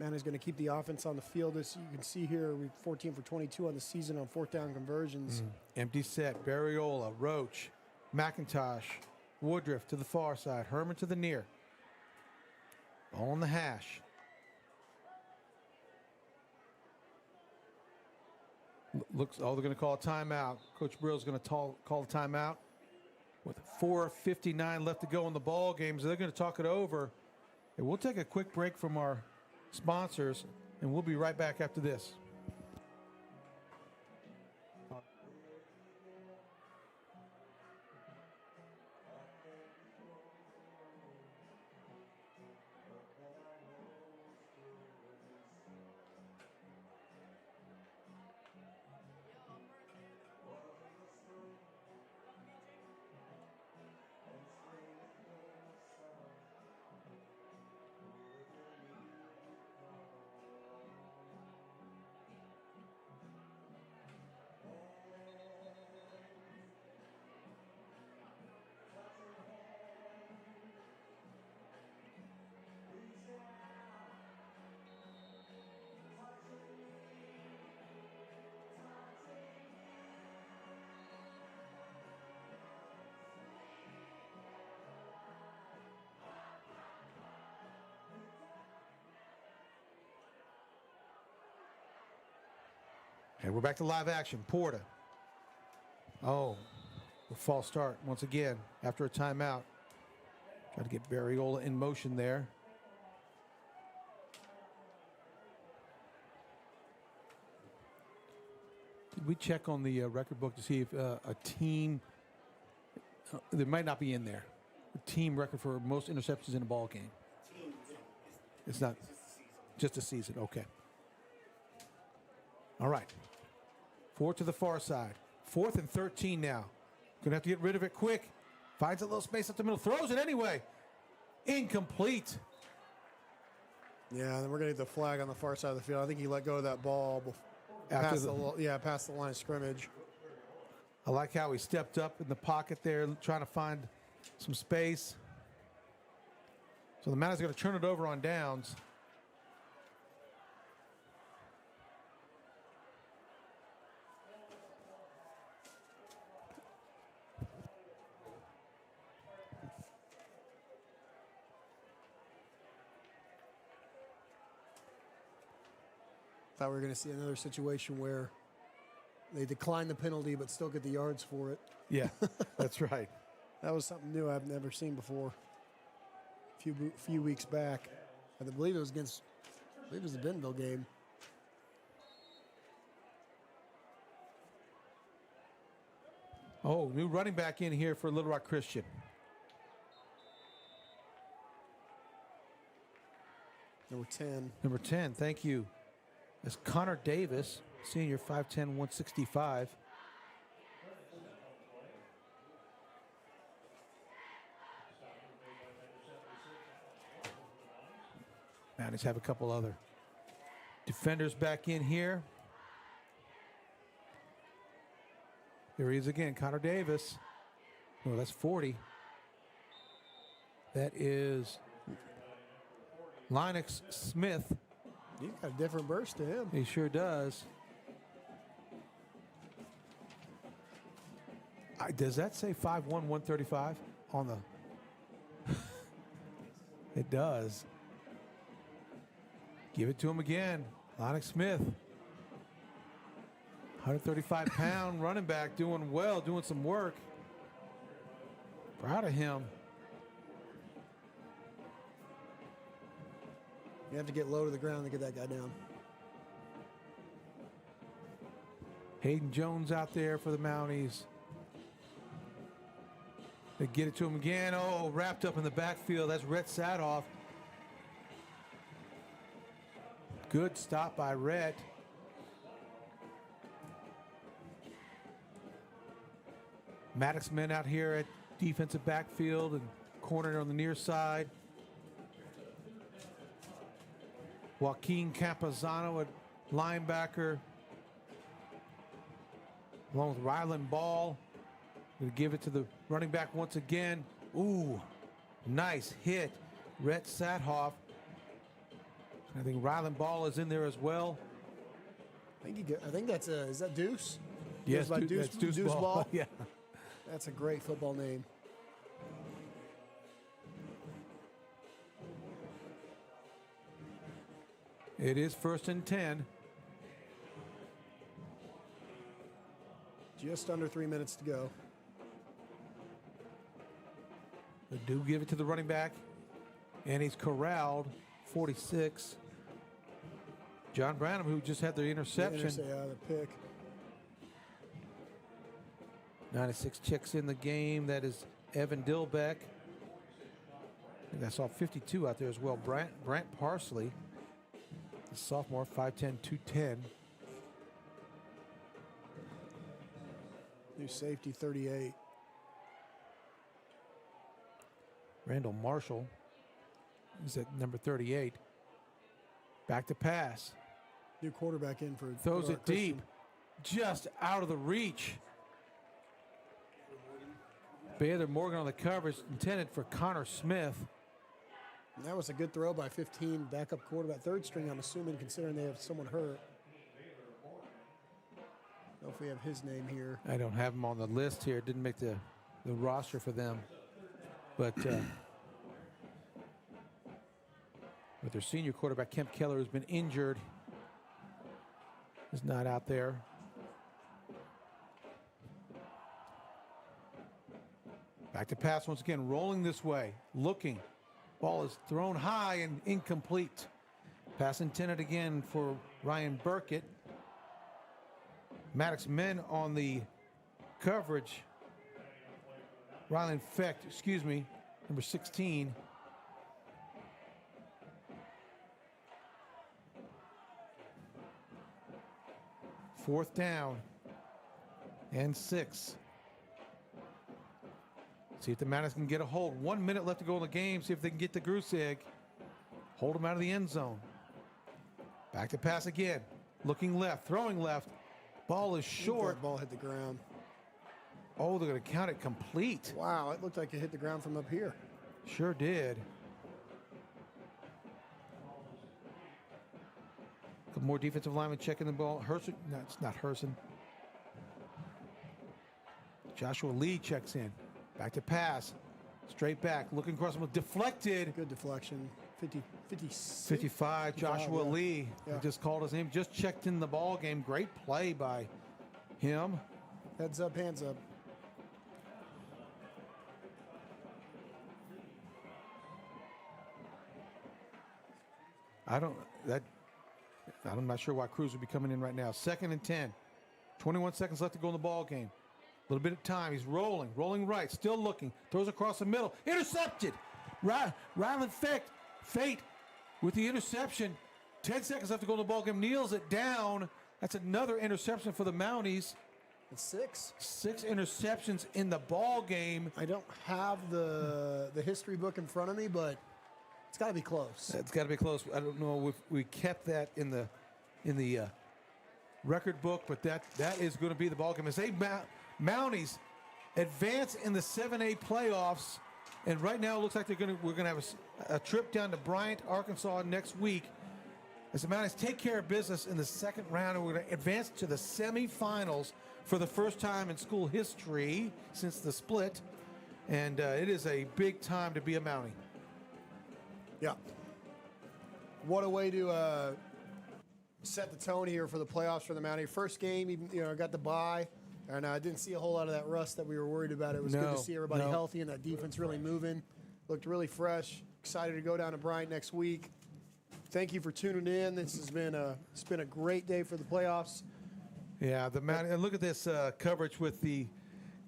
Mounties going to keep the offense on the field. As you can see here, we're 14 for 22 on the season on 4th down conversions. Empty set. Barriola, Roach, McIntosh, Woodruff to the far side. Herman to the near. Ball on the hash. They're going to call a timeout. Coach Brill's going to call a timeout with 4:59 left to go in the ball game. So they're going to talk it over. And we'll take a quick break from our sponsors, and we'll be right back after this. And we're back to live action. Porta. Oh, a false start once again after a timeout. Try to get Barriola in motion there. Did we check on the record book to see if a team, there might not be in there, a team record for most interceptions in a ball game? It's not just a season. Okay. All right. 4 to the far side. 4th and 13 now. Gonna have to get rid of it quick. Finds a little space up the middle. Throws it anyway. Incomplete. Yeah, then we're going to get the flag on the far side of the field. I think he let go of that ball past the line of scrimmage. I like how he stepped up in the pocket there, trying to find some space. So the Mounties going to turn it over on downs. Thought we were going to see another situation where they decline the penalty but still get the yards for it. Yeah, that's right. That was something new I've never seen before. A few weeks back, I believe it was the Bentonville game. Oh, new running back in here for Little Rock Christian. Number 10. Number 10, thank you. That's Connor Davis, senior, 5'10", 165. Mounties have a couple other defenders back in here. There he is again, Connor Davis. Oh, that's 40. That is Linux Smith. He's got a different burst to him. He sure does. Does that say 5'1", 135 on the... It does. Give it to him again. Linux Smith. 135-pound running back, doing well, doing some work. Proud of him. You have to get low to the ground to get that guy down. Hayden Jones out there for the Mounties. They get it to him again. Oh, wrapped up in the backfield. That's Rhett Sadoff. Good stop by Rhett. Maddox men out here at defensive backfield and corner on the near side. Joaquin Campazano at linebacker. Along with Rylan Ball. Going to give it to the running back once again. Ooh, nice hit. Rhett Sadoff. I think Rylan Ball is in there as well. I think that's is that Deuce? Yes, Deuce, that's Deuce Ball. Ball. Yeah. That's a great football name. It is 1st and 10. Just under 3 minutes to go. They do give it to the running back, and he's corralled. 46. John Branham, who just had the interception. The pick. 96 checks in the game. That is Evan Dilbeck. I think I saw 52 out there as well. Brant Parsley, the sophomore, 5'10", 210. New safety, 38. Randall Marshall is at number 38. Back to pass. New quarterback in for Throws it deep. Just out of the reach. Baylor Morgan on the coverage, intended for Connor Smith. And that was a good throw by 15, backup quarterback, third string, I'm assuming, considering they have someone hurt. I don't know if we have his name here. I don't have him on the list here. Didn't make the roster for them. But their senior quarterback, Kemp Keller, who's been injured, is not out there. Back to pass once again, rolling this way, looking. Ball is thrown high and incomplete. Pass intended again for Ryan Burkett. Maddox men on the coverage. Rylan Fecht, excuse me, number 16. Fourth down and 6. See if the Mounties can get a hold. 1 minute left to go in the game. See if they can get the goose egg. Hold them out of the end zone. Back to pass again. Looking left, throwing left. Ball is short. That ball hit the ground. Oh, they're going to count it complete. Wow, it looked like it hit the ground from up here. Sure did. Couple more defensive linemen checking the ball. Herson, no, it's not Herson. Joshua Lee checks in. Back to pass. Straight back. Looking across the middle. Deflected. Good deflection. 56. 55. Joshua yeah. Lee. Yeah. He just called his name. Just checked in the ball game. Great play by him. Heads up, hands up. I'm not sure why Cruz would be coming in right now. 2nd and 10. 21 seconds left to go in the ball game. A little bit of time. He's rolling right, still looking. Throws across the middle. Intercepted. Rylan Fate with the interception. 10 seconds left to go in the ball game. Kneels it down. That's another interception for the Mounties. It's 6. 6 interceptions in the ball game. I don't have the history book in front of me, but it's got to be close. It's got to be close. I don't know if we kept that in the record book, but that is going to be the ball game. As they Mounties advance in the 7A playoffs, and right now it looks like we're going to have a trip down to Bryant, Arkansas next week. As the Mounties take care of business in the 2nd round, and we're going to advance to the semifinals for the first time in school history since the split, and it is a big time to be a Mountie. Yeah. What a way to set the tone here for the playoffs for the Mountie. First game, even got the bye, and I didn't see a whole lot of that rust that we were worried about. It was good to see everybody healthy and that defense really moving. Looked really fresh. Excited to go down to Bryant next week. Thank you for tuning in. It's been a great day for the playoffs. Yeah, and look at this coverage with the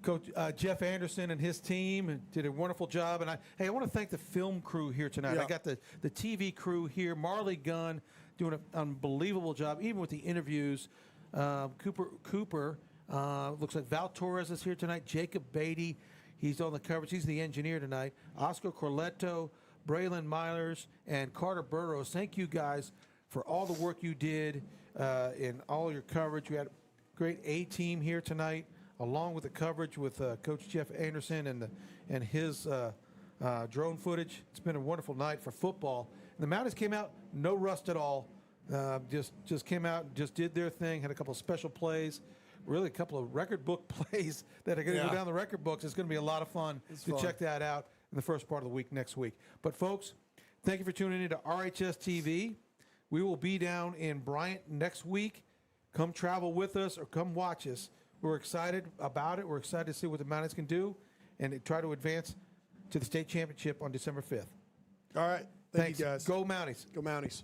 coach Jeff Anderson and his team, and did a wonderful job. And I want to thank the film crew here tonight. Yeah. I got the TV crew here. Marley Gunn doing an unbelievable job, even with the interviews. Cooper looks like Val Torres is here tonight. Jacob Beatty, he's on the coverage. He's the engineer tonight. Oscar Corletto, Braylon Mylers, and Carter Burrows. Thank you guys for all the work you did in all your coverage. We had a great A-team here tonight, along with the coverage with Coach Jeff Anderson and his drone footage. It's been a wonderful night for football. And the Mounties came out, no rust at all. Just came out and just did their thing, had a couple of special plays, really a couple of record book plays that are going to go down the record books. It's going to be a lot of fun to check that out in the first part of the week next week. But, folks, thank you for tuning in to RHS TV. We will be down in Bryant next week. Come travel with us or come watch us. We're excited about it. We're excited to see what the Mounties can do and try to advance to the state championship on December 5th. All right. Thank you, guys. Go Mounties. Go Mounties.